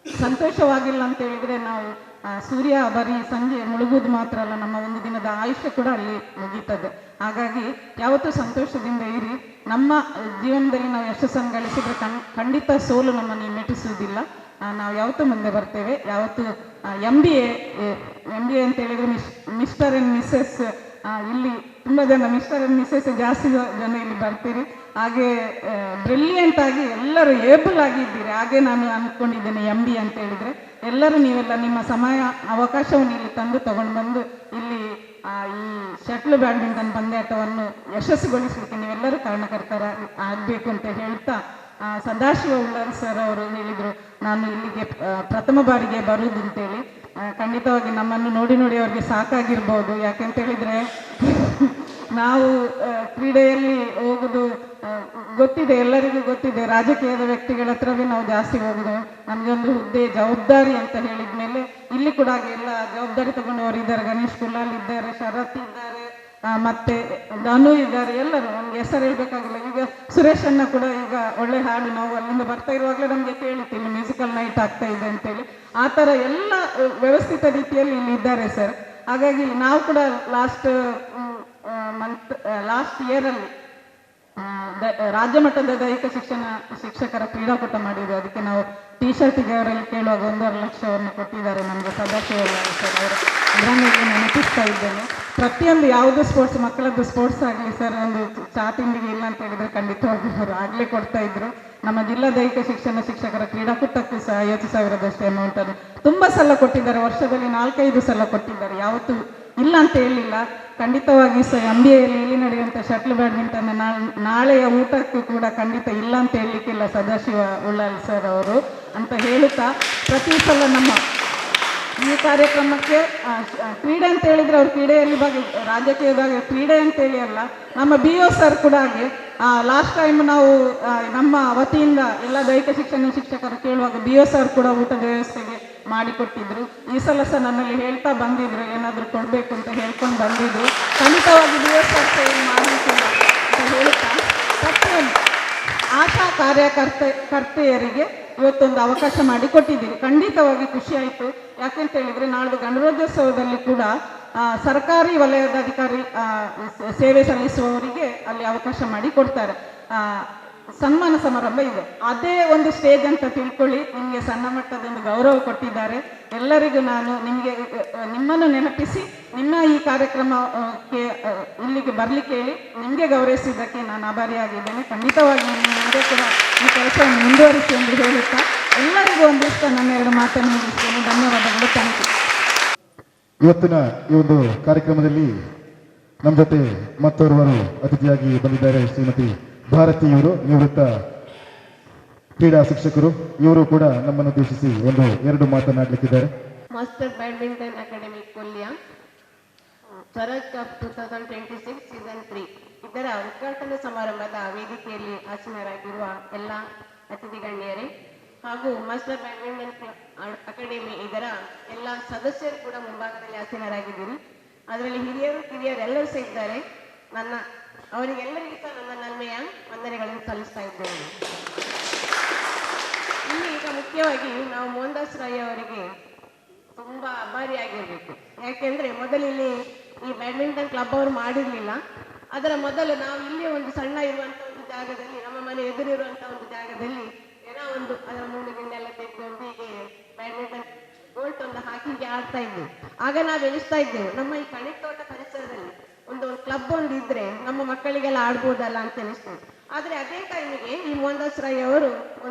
ಸಂತೋಷವಾಗಿಲ್ಲ ಅಂತ ಹೇಳಿದರೆ ನಾವು ಸೂರ್ಯ ಬರೀ ಸಂಜೆ ಮುಳುಗುವುದು ಮಾತ್ರ ಅಲ್ಲ, ನಮ್ಮ ಒಂದು ದಿನದ ಆಯುಷ್ಯ ಕೂಡ ಅಲ್ಲಿ ಮುಗೀತದೆ. ಹಾಗಾಗಿ ಯಾವತ್ತೂ ಸಂತೋಷದಿಂದ ಇರಿ. ನಮ್ಮ ಜೀವನದಲ್ಲಿ ನಾವು ಯಶಸ್ಸನ್ನು ಗಳಿಸಿದರೆ ಖಂಡಿತ ಸೋಲು ನಮ್ಮನ್ನು ಮೆಟ್ಟಿಸುವುದಿಲ್ಲ. ನಾವು ಯಾವತ್ತೂ ಮುಂದೆ ಬರ್ತೇವೆ. ಯಾವತ್ತೂ MBA ಅಂತ ಹೇಳಿದರೆ ಮಿಸ್ಟರ್ ಆ್ಯಂಡ್ ಮಿಸ್ಸೆಸ್, ಇಲ್ಲಿ ತುಂಬ ಜನ ಮಿಸ್ಟರ್ ಆ್ಯಂಡ್ ಮಿಸ್ಸೆಸ್ ಜಾಸ್ತಿ ಜನ ಇಲ್ಲಿ ಬರ್ತೀರಿ. ಹಾಗೆ ಬ್ರಿಲಿಯಂಟ್ ಆಗಿ ಎಲ್ಲರೂ ಏಬಲ್ ಆಗಿದ್ದೀರಿ. ಹಾಗೆ ನಾನು ಅಂದ್ಕೊಂಡಿದ್ದೇನೆ MBA ಅಂತ ಹೇಳಿದರೆ ಎಲ್ಲರೂ ನೀವೆಲ್ಲ ನಿಮ್ಮ ಸಮಯ ಅವಕಾಶವನ್ನು ಇಲ್ಲಿ ತಗೊಂಡು ಬಂದು ಇಲ್ಲಿ ಈ ಶಟ್ಲ್ ಬ್ಯಾಡ್ಮಿಂಟನ್ ಪಂದ್ಯಾಟವನ್ನು ಯಶಸ್ಸುಗೊಳಿಸಲಿಕ್ಕೆ ನೀವೆಲ್ಲರೂ ಕಾರಣಕರ್ತರ ಆಗಬೇಕು ಅಂತ ಹೇಳ್ತಾ, ಸದಾಶಿವ ಉಳ್ಳಾಲ್ ಸರ್ ಅವರು ಹೇಳಿದರು ನಾನು ಇಲ್ಲಿಗೆ ಪ್ರಥಮ ಬಾರಿಗೆ ಬರುವುದು ಅಂತೇಳಿ. ಖಂಡಿತವಾಗಿ ನಮ್ಮನ್ನು ನೋಡಿ ನೋಡಿ ಅವ್ರಿಗೆ ಸಾಕಾಗಿರ್ಬೋದು. ಯಾಕೆಂತ ಹೇಳಿದರೆ ನಾವು ಕ್ರೀಡೆಯಲ್ಲಿ ಹೋಗೋದು ಗೊತ್ತಿದೆ, ಎಲ್ಲರಿಗೂ ಗೊತ್ತಿದೆ. ರಾಜಕೀಯದ ವ್ಯಕ್ತಿಗಳ ಹತ್ರವೇ ನಾವು ಜಾಸ್ತಿ ಹೋಗೋದು. ನಮಗೊಂದು ಹುದ್ದೆ ಜವಾಬ್ದಾರಿ ಅಂತ ಹೇಳಿದ ಮೇಲೆ ಇಲ್ಲಿ ಕೂಡ ಹಾಗೆ ಎಲ್ಲ ಜವಾಬ್ದಾರಿ ತಗೊಂಡವರು ಇದ್ದಾರೆ. ಗಣೇಶ್ ಕುಲಾಲ್ ಇದ್ದಾರೆ, ಶರತ್ ಇದ್ದಾರೆ, ಮತ್ತೆ ಧನು ಇದ್ದಾರೆ, ಎಲ್ಲರೂ ನಮ್ಗೆ ಹೆಸರು ಹೇಳ್ಬೇಕಾಗಿಲ್ಲ. ಈಗ ಸುರೇಶ್ ಅಣ್ಣ ಕೂಡ ಈಗ ಒಳ್ಳೆ ಹಾಡು, ನಾವು ಅಲ್ಲಿಂದ ಬರ್ತಾ ಇರುವಾಗಲೇ ನಮಗೆ ಕೇಳಿತ್ತು ಮ್ಯೂಸಿಕಲ್ ನೈಟ್ ಆಗ್ತಾ ಇದೆ ಅಂತೇಳಿ. ಆ ಥರ ಎಲ್ಲ ವ್ಯವಸ್ಥಿತ ರೀತಿಯಲ್ಲಿ ಇಲ್ಲಿ ಇದ್ದಾರೆ ಸರ್. ಹಾಗಾಗಿ ನಾವು ಕೂಡ ಲಾಸ್ಟ್ ಇಯರಲ್ಲಿ ರಾಜ್ಯ ಮಟ್ಟದ ದೈಹಿಕ ಶಿಕ್ಷಕರ ಕ್ರೀಡಾಕೂಟ ಮಾಡಿದ್ರು. ಅದಕ್ಕೆ ನಾವು ಟಿ ಶರ್ಟಿಗೆ ಅವರಲ್ಲಿ ಕೇಳುವಾಗ 1.5 ಲಕ್ಷವನ್ನು ಕೊಟ್ಟಿದ್ದಾರೆ ನಮಗೆ ಸದಾಶಿವ ಸರ್ ಅವರು. ಅದನ್ನು ನೆನಪಿಸ್ತಾ ಇದ್ದೇನೆ. ಪ್ರತಿಯೊಂದು ಯಾವುದೇ ಸ್ಪೋರ್ಟ್ಸ್, ಮಕ್ಕಳದ್ದು ಸ್ಪೋರ್ಟ್ಸ್ ಆಗಲಿ ಸರ್, ಒಂದು ಚಾ ತಿಂಡಿಗೆ ಇಲ್ಲ ಅಂತ ಹೇಳಿದರೆ ಖಂಡಿತವಾಗಿ ಅವರು ಆಗಲೇ ಕೊಡ್ತಾ ಇದ್ರು. ನಮ್ಮ ಜಿಲ್ಲಾ ದೈಹಿಕ ಶಿಕ್ಷಕರ ಕ್ರೀಡಾಕೂಟಕ್ಕೂ ಸಹ 50,000 ಅಷ್ಟೇ ಅಮೌಂಟನ್ನು ತುಂಬ ಸಲ ಕೊಟ್ಟಿದ್ದಾರೆ. ವರ್ಷದಲ್ಲಿ 4-5 ಸಲ ಕೊಟ್ಟಿದ್ದಾರೆ. ಯಾವತ್ತೂ ಇಲ್ಲ ಅಂತ ಹೇಳಿಲ್ಲ. ಖಂಡಿತವಾಗಿ ಸಹ MBAಯಲ್ಲಿ ಇಲ್ಲಿ ನಡೆಯುವಂಥ ಶಟ್ಲ್ ಬ್ಯಾಡ್ಮಿಂಟನ್ ನಾಳೆಯ ಊಟಕ್ಕೂ ಕೂಡ ಖಂಡಿತ ಇಲ್ಲ ಅಂತ ಹೇಳಲಿಕ್ಕಿಲ್ಲ ಸದಾಶಿವ ಉಳ್ಳಾಲ್ ಸರ್ ಅವರು ಅಂತ ಹೇಳುತ್ತಾ, ಪ್ರತಿ ಸಲ ನಮ್ಮ ಈ ಕಾರ್ಯಕ್ರಮಕ್ಕೆ ಕ್ರೀಡೆ ಅಂತ ಹೇಳಿದರೆ ಅವ್ರು ಕ್ರೀಡೆಯಲ್ಲಿ ರಾಜಕೀಯದಾಗ ಕ್ರೀಡೆ ಅಂತೇಳಿ ಅಲ್ಲ, ನಮ್ಮ BO ಸರ್ ಕೂಡ ಹಾಗೆ ಲಾಸ್ಟ್ ಟೈಮ್ ನಾವು ನಮ್ಮ ವತಿಯಿಂದ ಎಲ್ಲ ದೈಹಿಕ ಶಿಕ್ಷಕರು ಕೇಳುವಾಗ BO ಸರ್ ಕೂಡ ಊಟದ ವ್ಯವಸ್ಥೆಗೆ ಮಾಡಿಕೊಟ್ಟಿದ್ರು. ಈ ಸಲ ಸಹ ನನ್ನಲ್ಲಿ ಹೇಳ್ತಾ ಬಂದಿದ್ರು, ಏನಾದರೂ ಕೊಡಬೇಕು ಅಂತ ಹೇಳ್ಕೊಂಡು ಬಂದಿದ್ರು. ಖಂಡಿತವಾಗಿ BO ಸರ್ ಮಾಡಲಿಕ್ಕಿಲ್ಲ ಅಂತ ಹೇಳುತ್ತಾ, ಪ್ರತಿಯೊಂದು ಆಶಾ ಕಾರ್ಯಕರ್ತೆಯರಿಗೆ ಇವತ್ತೊಂದು ಅವಕಾಶ ಮಾಡಿಕೊಟ್ಟಿದ್ದೀರಿ. ಖಂಡಿತವಾಗಿ ಖುಷಿಯಾಯಿತು. ಯಾಕೆಂತ ಹೇಳಿದರೆ ನಾಳೆ ಗಣರಾಜ್ಯೋತ್ಸವದಲ್ಲಿ ಕೂಡ ಸರ್ಕಾರಿ ವಲಯದ ಅಧಿಕಾರಿ ಸೇವೆ ಸಲ್ಲಿಸುವವರಿಗೆ ಅಲ್ಲಿ ಅವಕಾಶ ಮಾಡಿಕೊಡ್ತಾರೆ. ಸನ್ಮಾನ ಸಮಾರಂಭ ಇದೆ. ಅದೇ ಒಂದು ಸ್ಟೇಜ್ ಅಂತ ತಿಳ್ಕೊಳ್ಳಿ. ನಿಮಗೆ ಸಣ್ಣ ಮಟ್ಟದೊಂದು ಗೌರವ ಕೊಟ್ಟಿದ್ದಾರೆ. ಎಲ್ಲರಿಗೂ ನಾನು ನಿಮ್ಮನ್ನು ನೆನಪಿಸಿ ನಿಮ್ಮ ಈ ಕಾರ್ಯಕ್ರಮಕ್ಕೆ ಇಲ್ಲಿಗೆ ಬರಲಿಕ್ಕೆ ಹೇಳಿ ನಿಮಗೆ ಗೌರವಿಸಿದ್ದಕ್ಕೆ ನಾನು ಆಭಾರಿಯಾಗಿದ್ದೇನೆ. ಖಂಡಿತವಾಗಿ ನಿಮಗೆ ಕೂಡ ಈ ಕೆಲಸವನ್ನು ಮುಂದುವರಿಸಿ ಎಂದು ಹೇಳುತ್ತಾ ಎಲ್ಲರಿಗೂ ಒಂದಿಷ್ಟು ನನ್ನ 2 ಮಾತನ್ನು ಮುಗಿಸ್ತೇನೆ. ಧನ್ಯವಾದಗಳು. Thank you. ಇವತ್ತಿನ ಈ ಒಂದು ಕಾರ್ಯಕ್ರಮದಲ್ಲಿ ನಮ್ಮ ಜೊತೆ ಮತ್ತೋರ್ವರು ಅತಿಥಿಯಾಗಿ ಬಂದಿದ್ದಾರೆ. ಶ್ರೀಮತಿ ಭಾರತಿ ಇವರು ನಿವೃತ್ತ ಕ್ರೀಡಾ ಶಿಕ್ಷಕರು. ಇವರು ಕೂಡ ನಮ್ಮನ್ನು ಉದ್ದೇಶಿಸಿ 1-2 ಮಾತನಾಡಲಿಕ್ಕಿದ್ದಾರೆ. Master badminton academy Kolya Swaraj cup 2026 season 3 ಇದರ ಉದ್ಘಾಟನಾ ಸಮಾರಂಭದ ವೇದಿಕೆಯಲ್ಲಿ ಆಸೀನರಾಗಿರುವ ಎಲ್ಲ ಅತಿಥಿ ಗಣ್ಯರೇ ಹಾಗೂ ಮಾಸ್ಟರ್ ಬ್ಯಾಡ್ಮಿಂಟನ್ ಅಕಾಡೆಮಿ ಇದರ ಎಲ್ಲ ಸದಸ್ಯರು ಕೂಡ ಮುಂಭಾಗದಲ್ಲಿ ಆಸೀನರಾಗಿದ್ದೀರಿ. ಅದರಲ್ಲಿ ಹಿರಿಯರು ಕಿರಿಯರು ಎಲ್ಲರೂ ಸಹ ಇದ್ದಾರೆ. ಅವರಿಗೆಲ್ಲರಿಗೂ ಸಹ ನನ್ನ ನನ್ಮೆಯ ವಂದನೆಗಳನ್ನು ಸಲ್ಲಿಸ್ತಾ ಇದ್ದೇನೆ. ಇಲ್ಲಿ ಈಗ ಮುಖ್ಯವಾಗಿ ನಾವು ಮೋಹನ್ದಾಸ್ ರಾಯ್ ಅವರಿಗೆ ತುಂಬಾ ಆಭಾರಿಯಾಗಿರ್ಬೇಕು. ಯಾಕೆಂದ್ರೆ ಮೊದಲಿಲ್ಲಿ ಈ ಬ್ಯಾಡ್ಮಿಂಟನ್ ಕ್ಲಬ್ ಅವರು ಮಾಡಿರ್ಲಿಲ್ಲ. ಅದರ ಮೊದಲು ನಾವು ಇಲ್ಲಿ ಒಂದು ಸಣ್ಣ ಇರುವಂತ ಒಂದು ಜಾಗದಲ್ಲಿ, ನಮ್ಮ ಮನೆ ಎದುರಿರುವಂತ ಒಂದು ಜಾಗದಲ್ಲಿ ಏನೋ ಒಂದು ಅದರ ಮುಂದೆಲ್ಲ ತೆಗೆದುಕೊಂಡು ಹೀಗೆ ಬ್ಯಾಡ್ಮಿಂಟನ್ ಗೋಲ್ಟ್ ಒಂದು ಹಾಕಿ ಹೀಗೆ ಆಡ್ತಾ ಇದ್ವಿ. ಆಗ ನಾವು ಎಣಿಸ್ತಾ ಇದ್ದೇವೆ, ನಮ್ಮ ಈ ಕಣಿತೋಟ ಪರಿಸರದಲ್ಲಿ ಒಂದು ಕ್ಲಬ್ ಒಂದು ಇದ್ರೆ ನಮ್ಮ ಮಕ್ಕಳಿಗೆಲ್ಲ ಆಡ್ಬೋದಲ್ಲ ಅಂತ ಎನಿಸ್ತೇವೆ. ಆದ್ರೆ ಅದೇ ಟೈಮಿಗೆ ಈ ಮೋಹನ್ದಾಸ್ ರಾಯ್ ಅವರು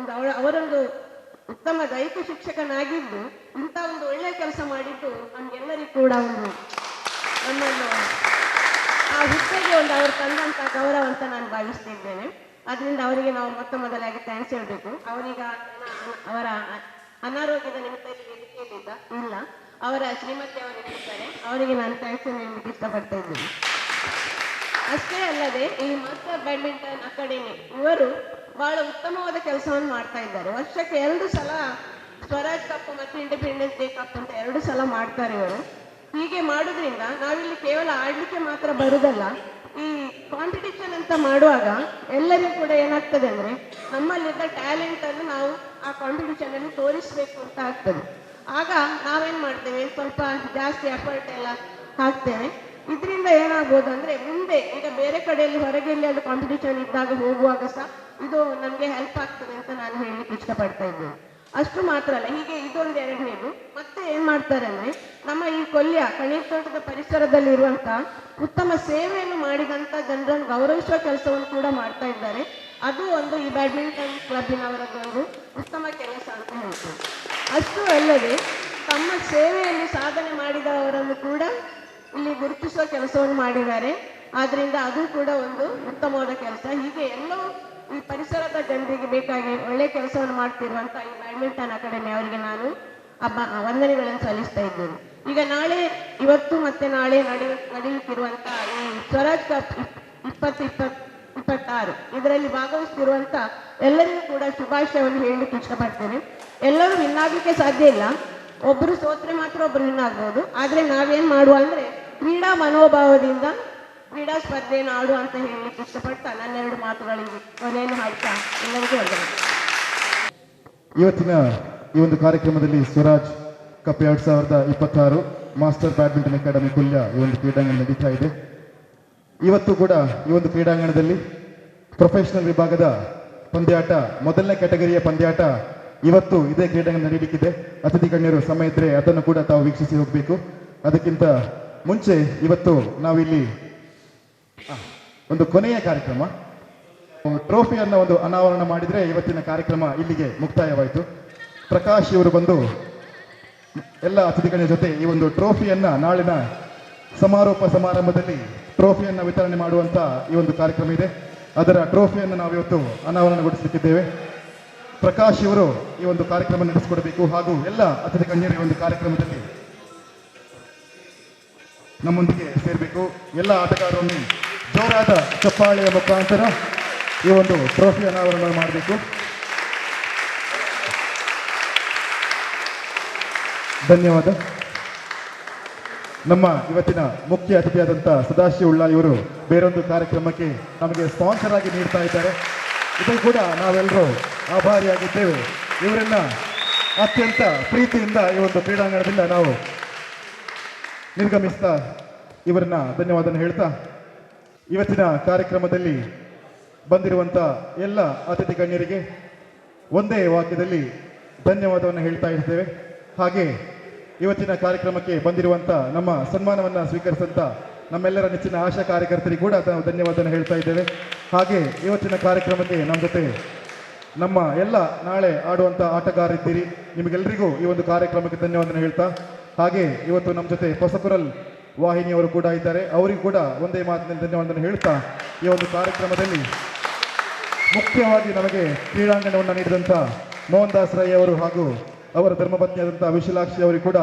ಅವರೊಂದು ಉತ್ತಮ ದೈಹಿಕ ಶಿಕ್ಷಕನಾಗಿದ್ದು ಇಂಥ ಒಂದು ಒಳ್ಳೆಯ ಕೆಲಸ ಮಾಡಿದ್ದು ನಮ್ಗೆಲ್ಲರಿಗೂ ಕೂಡ ನಮ್ಮನ್ನು ಆ ಹುದ್ದೆಗೆ ಅವರು ತಂದಂತ ಗೌರವ ಅಂತ ನಾನು ಭಾವಿಸ್ತಿದ್ದೇನೆ. ಅದರಿಂದ ಅವರಿಗೆ ನಾವು ಮೊದಲಾಗಿ ಥ್ಯಾಂಕ್ಸ್ ಹೇಳ್ಬೇಕು. ಅವರ ಅನಾರೋಗ್ಯದ ನಿಮಿತ್ತ ವೇದಿಕೆಯಲ್ಲಿಲ್ಲ, ಅವರ ಶ್ರೀಮತಿ ಅವರು ಇರ್ತಾರೆ, ಅವರಿಗೆ ನಾನು ಥ್ಯಾಂಕ್ಸ್ ಹೇಳಲಿಕ್ಕೆ ಇಷ್ಟಪಡ್ತಾ ಇದ್ದೀನಿ. ಅಷ್ಟೇ ಅಲ್ಲದೆ ಈ ಮಾಸ್ಟರ್ ಬ್ಯಾಡ್ಮಿಂಟನ್ ಅಕಾಡೆಮಿ ಇವರು ಬಹಳ ಉತ್ತಮವಾದ ಕೆಲಸವನ್ನು ಮಾಡ್ತಾ ಇದ್ದಾರೆ. ವರ್ಷಕ್ಕೆ 2 ಸಲ ಸ್ವರಾಜ್ ಕಪ್ ಮತ್ತು ಇಂಡಿಪೆಂಡೆನ್ಸ್ ಡೇ ಕಪ್ ಅಂತ 2 ಸಲ ಮಾಡ್ತಾರೆ ಇವರು. ಹೀಗೆ ಮಾಡೋದ್ರಿಂದ ನಾವಿಲ್ಲಿ ಕೇವಲ ಆಡ್ಲಿಕ್ಕೆ ಮಾತ್ರ ಬರುದಲ್ಲ, ಈ ಕಾಂಪಿಟಿಷನ್ ಅಂತ ಮಾಡುವಾಗ ಎಲ್ಲರಿಗೂ ಕೂಡ ಏನಾಗ್ತದೆ ಅಂದ್ರೆ ನಮ್ಮಲ್ಲಿದ್ದ ಟ್ಯಾಲೆಂಟ್ ಅನ್ನು ನಾವು ಆ ಕಾಂಪಿಟಿಷನ್ ಅಲ್ಲಿ ತೋರಿಸ್ಬೇಕು ಅಂತ ಆಗ್ತದೆ. ಆಗ ನಾವೇನ್ ಮಾಡ್ತೇವೆ, ಸ್ವಲ್ಪ ಜಾಸ್ತಿ ಎಫರ್ಟ್ ಎಲ್ಲ ಹಾಕ್ತೇವೆ. ಇದರಿಂದ ಏನಾಗ್ಬೋದು ಅಂದ್ರೆ ಮುಂದೆ ಈಗ ಬೇರೆ ಕಡೆಯಲ್ಲಿ ಹೊರಗೆಲ್ಲಿ ಅದು ಕಾಂಪಿಟಿಷನ್ ಇದ್ದಾಗ ಹೋಗುವಾಗ ಸಹ ಇದು ನಮ್ಗೆ ಹೆಲ್ಪ್ ಆಗ್ತದೆ ಅಂತ ನಾನು ಹೇಳಲಿಕ್ಕೆ ಇಷ್ಟಪಡ್ತಾ ಇದ್ದೇನೆ. ಅಷ್ಟು ಮಾತ್ರ ಅಲ್ಲ, ಹೀಗೆ ಇದೊಂದು 2ನೇದು. ಮತ್ತೆ ಏನ್ ಮಾಡ್ತಾರೆ ಅಂದ್ರೆ ನಮ್ಮ ಈ ಕೊಲ್ಯ ಕಣಿತೋಟದ ಪರಿಸರದಲ್ಲಿ ಇರುವಂತ ಉತ್ತಮ ಸೇವೆಯನ್ನು ಮಾಡಿದಂತ ಜನರನ್ನು ಗೌರವಿಸುವ ಕೆಲಸವನ್ನು ಕೂಡ ಮಾಡ್ತಾ ಇದ್ದಾರೆ. ಅದು ಒಂದು ಈ ಬ್ಯಾಡ್ಮಿಂಟನ್ ಕ್ಲಬ್ಬಿನವರದೊಂದು ಉತ್ತಮ ಕೆಲಸ ಅಂತ ಹೇಳ್ತಾರೆ. ಅಷ್ಟು ಅಲ್ಲದೆ ತಮ್ಮ ಸೇವೆಯಲ್ಲಿ ಸಾಧನೆ ಮಾಡಿದವರನ್ನು ಕೂಡ ಇಲ್ಲಿ ಗುರುತಿಸುವ ಕೆಲಸವನ್ನು ಮಾಡಿದ್ದಾರೆ. ಆದ್ರಿಂದ ಅದು ಕೂಡ ಒಂದು ಉತ್ತಮವಾದ ಕೆಲಸ. ಹೀಗೆ ಎಲ್ಲವೂ ಈ ಪರಿಸರದ ಜನರಿಗೆ ಬೇಕಾಗಿ ಒಳ್ಳೆ ಕೆಲಸವನ್ನು ಮಾಡ್ತಿರುವಂತ ಈ ಬ್ಯಾಡ್ಮಿಂಟನ್ ಅಕಾಡೆಮಿ ಅವರಿಗೆ ನಾನು ವಂದನೆಗಳನ್ನು ಸಲ್ಲಿಸ್ತಾ ಇದ್ದೇನೆ. ಈಗ ಇವತ್ತು ಮತ್ತೆ ನಾಳೆ ನಡೆಯುತ್ತಿರುವಂಥ ಈ ಸ್ವರಾಜ್ ಕಪ್ 2026 ಇದರಲ್ಲಿ ಭಾಗವಹಿಸ್ತಿರುವಂಥ ಎಲ್ಲರಿಗೂ ಕೂಡ ಶುಭಾಶಯವನ್ನು ಹೇಳಲಿಕ್ಕೆ ಇಷ್ಟಪಡ್ತೇನೆ. ಎಲ್ಲರೂ ವಿನ್ ಆಗಲಿಕ್ಕೆ ಸಾಧ್ಯ ಇಲ್ಲ, ಒಬ್ಬರು ಸೋತ್ರೆ ಮಾತ್ರ ಒಬ್ಬರು ವಿನ್ ಆಗ್ಬೋದು. ಆದರೆ ನಾವೇನು ಮಾಡುವ ಅಂದರೆ ಕ್ರೀಡಾ ಮನೋಭಾವದಿಂದ ಕ್ರೀಡಾ ಸ್ಪರ್ಧೆಯನ್ನು ಆಡುವ ಅಂತ ಹೇಳಲಿಕ್ಕೆ ಇಷ್ಟಪಡ್ತಾ ನನ್ನೆರಡು ಮಾತುಗಳಿಗೆ ಕೊನೆಯನ್ನು ಹಾಡ್ತಾ ಎಲ್ಲರಿಗೂ ವಂದನೆ. ಇವತ್ತಿನ ಈ ಒಂದು ಕಾರ್ಯಕ್ರಮದಲ್ಲಿ Swaraj cup 2026 master badminton academy Kolya ಈ ಒಂದು ಕ್ರೀಡಾಂಗಣ ನಡೀತಾ ಇದೆ. ಇವತ್ತು ಕೂಡ ಈ ಒಂದು ಕ್ರೀಡಾಂಗಣದಲ್ಲಿ ಪ್ರೊಫೆಷನಲ್ ವಿಭಾಗದ ಪಂದ್ಯಾಟ, ಮೊದಲನೇ ಕ್ಯಾಟಗರಿಯ ಪಂದ್ಯಾಟ ಇವತ್ತು ಇದೇ ಕ್ರೀಡಾಂಗಣ ನಡೀಲಿಕ್ಕಿದೆ. ಅತಿಥಿ ಗಣ್ಯರು ಸಮಯ ಇದ್ರೆ ಅದನ್ನು ಕೂಡ ತಾವು ವೀಕ್ಷಿಸಿ ಹೋಗಬೇಕು. ಅದಕ್ಕಿಂತ ಮುಂಚೆ ಇವತ್ತು ನಾವಿಲ್ಲಿ ಒಂದು ಕೊನೆಯ ಕಾರ್ಯಕ್ರಮ, ಟ್ರೋಫಿಯನ್ನು ಒಂದು ಅನಾವರಣ ಮಾಡಿದರೆ ಇವತ್ತಿನ ಕಾರ್ಯಕ್ರಮ ಇಲ್ಲಿಗೆ ಮುಕ್ತಾಯವಾಯಿತು. ಪ್ರಕಾಶ್ ಇವರು ಬಂದು ಎಲ್ಲ ಅತಿಥಿಗಳ ಜೊತೆ ಈ ಒಂದು ಟ್ರೋಫಿಯನ್ನ ನಾಳಿನ ಸಮಾರೋಪ ಸಮಾರಂಭದಲ್ಲಿ ಟ್ರೋಫಿಯನ್ನು ವಿತರಣೆ ಮಾಡುವಂತ ಈ ಒಂದು ಕಾರ್ಯಕ್ರಮ ಇದೆ. ಅದರ ಟ್ರೋಫಿಯನ್ನು ನಾವಿವತ್ತು ಅನಾವರಣಗೊಳಿಸಲಿಕ್ಕಿದ್ದೇವೆ. ಪ್ರಕಾಶ್ ಇವರು ಈ ಒಂದು ಕಾರ್ಯಕ್ರಮ ನಡೆಸಿಕೊಡಬೇಕು ಹಾಗೂ ಎಲ್ಲ ಅತಿಥಿ ಗಣ್ಯರು ಈ ಒಂದು ಕಾರ್ಯಕ್ರಮದಲ್ಲಿ ನಮ್ಮೊಂದಿಗೆ ಸೇರಬೇಕು. ಎಲ್ಲ ಆಟಗಾರರನ್ನು ಜೋರಾದ ಚಪ್ಪಾಳೆಯ ಮುಖಾಂತರ ಈ ಒಂದು ಟ್ರೋಫಿ ಅನಾವರಣ ಮಾಡಬೇಕು. ಧನ್ಯವಾದ. ನಮ್ಮ ಇವತ್ತಿನ ಮುಖ್ಯ ಅತಿಥಿಯಾದಂಥ ಸದಾಶಿವ ಉಳ್ಳಾಲ್ ಇವರು ಬೇರೊಂದು ಕಾರ್ಯಕ್ರಮಕ್ಕೆ ನಮಗೆ ಸ್ಪಾನ್ಸರ್ ಆಗಿ ನೀಡ್ತಾ ಇದ್ದಾರೆ. ಇದು ಕೂಡ ನಾವೆಲ್ಲರೂ ಆಭಾರಿಯಾಗಿದ್ದೇವೆ. ಇವರನ್ನ ಅತ್ಯಂತ ಪ್ರೀತಿಯಿಂದ ಈ ಒಂದು ಕ್ರೀಡಾಂಗಣದಿಂದ ನಾವು ನಿರ್ಗಮಿಸ್ತಾ ಇವರನ್ನ ಧನ್ಯವಾದ ಹೇಳ್ತಾ ಇವತ್ತಿನ ಕಾರ್ಯಕ್ರಮದಲ್ಲಿ ಬಂದಿರುವಂಥ ಎಲ್ಲ ಅತಿಥಿ ಗಣ್ಯರಿಗೆ ಒಂದೇ ವಾಕ್ಯದಲ್ಲಿ ಧನ್ಯವಾದವನ್ನು ಹೇಳ್ತಾ ಇರ್ತೇವೆ. ಹಾಗೆ ಇವತ್ತಿನ ಕಾರ್ಯಕ್ರಮಕ್ಕೆ ಬಂದಿರುವಂಥ ನಮ್ಮ ಸನ್ಮಾನವನ್ನು ಸ್ವೀಕರಿಸಿದಂಥ ನಮ್ಮೆಲ್ಲರ ನೆಚ್ಚಿನ ಆಶಾ ಕಾರ್ಯಕರ್ತರಿಗೆ ಕೂಡ ನಾವು ಧನ್ಯವಾದವನ್ನು ಹೇಳ್ತಾ ಇದ್ದೇವೆ. ಹಾಗೆ ಇವತ್ತಿನ ಕಾರ್ಯಕ್ರಮಕ್ಕೆ ನಮ್ಮ ಜೊತೆ ನಮ್ಮ ಎಲ್ಲ ನಾಳೆ ಆಡುವಂಥ ಆಟಗಾರರಿದ್ದೀರಿ. ನಿಮಗೆಲ್ಲರಿಗೂ ಈ ಒಂದು ಕಾರ್ಯಕ್ರಮಕ್ಕೆ ಧನ್ಯವಾದವನ್ನು ಹೇಳ್ತಾ, ಹಾಗೆ ಇವತ್ತು ನಮ್ಮ ಜೊತೆ ಹೊಸಕುರಲ್ ವಾಹಿನಿಯವರು ಕೂಡ ಇದ್ದಾರೆ. ಅವರಿಗೂ ಕೂಡ ಒಂದೇ ಮಾತಿನಲ್ಲಿ ಧನ್ಯವಾದವನ್ನು ಹೇಳ್ತಾ ಈ ಒಂದು ಕಾರ್ಯಕ್ರಮದಲ್ಲಿ ಮುಖ್ಯವಾಗಿ ನಮಗೆ ಕ್ರೀಡಾಂಗಣವನ್ನು ನೀಡಿದಂಥ ಮೋಹನ್ ದಾಸ್ ರೈ ಅವರು ಹಾಗೂ ಅವರ ಧರ್ಮಪತ್ನಿಯಾದಂಥ ವಿಶಾಲಾಕ್ಷಿ ಅವರಿಗೆ ಕೂಡ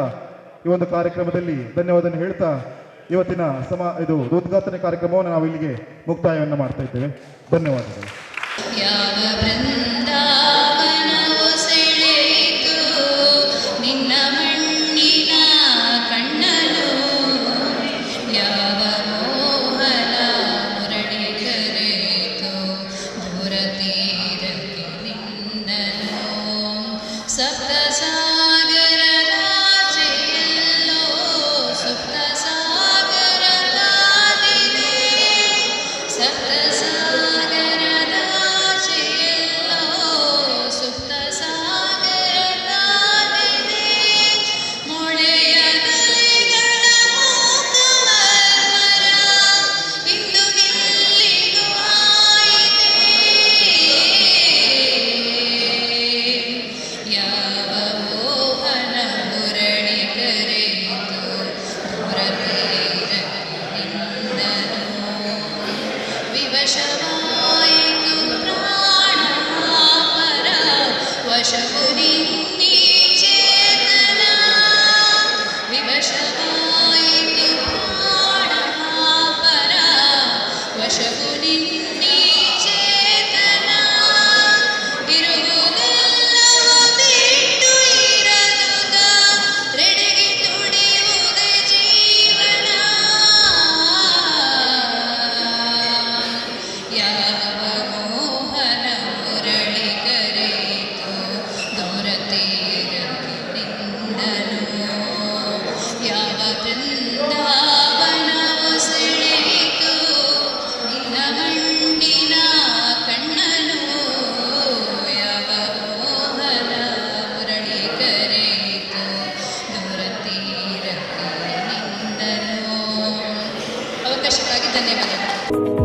ಈ ಒಂದು ಕಾರ್ಯಕ್ರಮದಲ್ಲಿ ಧನ್ಯವಾದವನ್ನು ಹೇಳ್ತಾ ಇವತ್ತಿನ ಇದು ಉದ್ಘಾಟನೆ ಕಾರ್ಯಕ್ರಮವನ್ನು ನಾವು ಇಲ್ಲಿಗೆ ಮುಕ್ತಾಯವನ್ನು ಮಾಡ್ತಾ ಇದ್ದೇವೆ. ಧನ್ಯವಾದಗಳು. ಅವಕಾಶಕ್ಕಾಗಿ ಧನ್ಯವಾದಗಳು.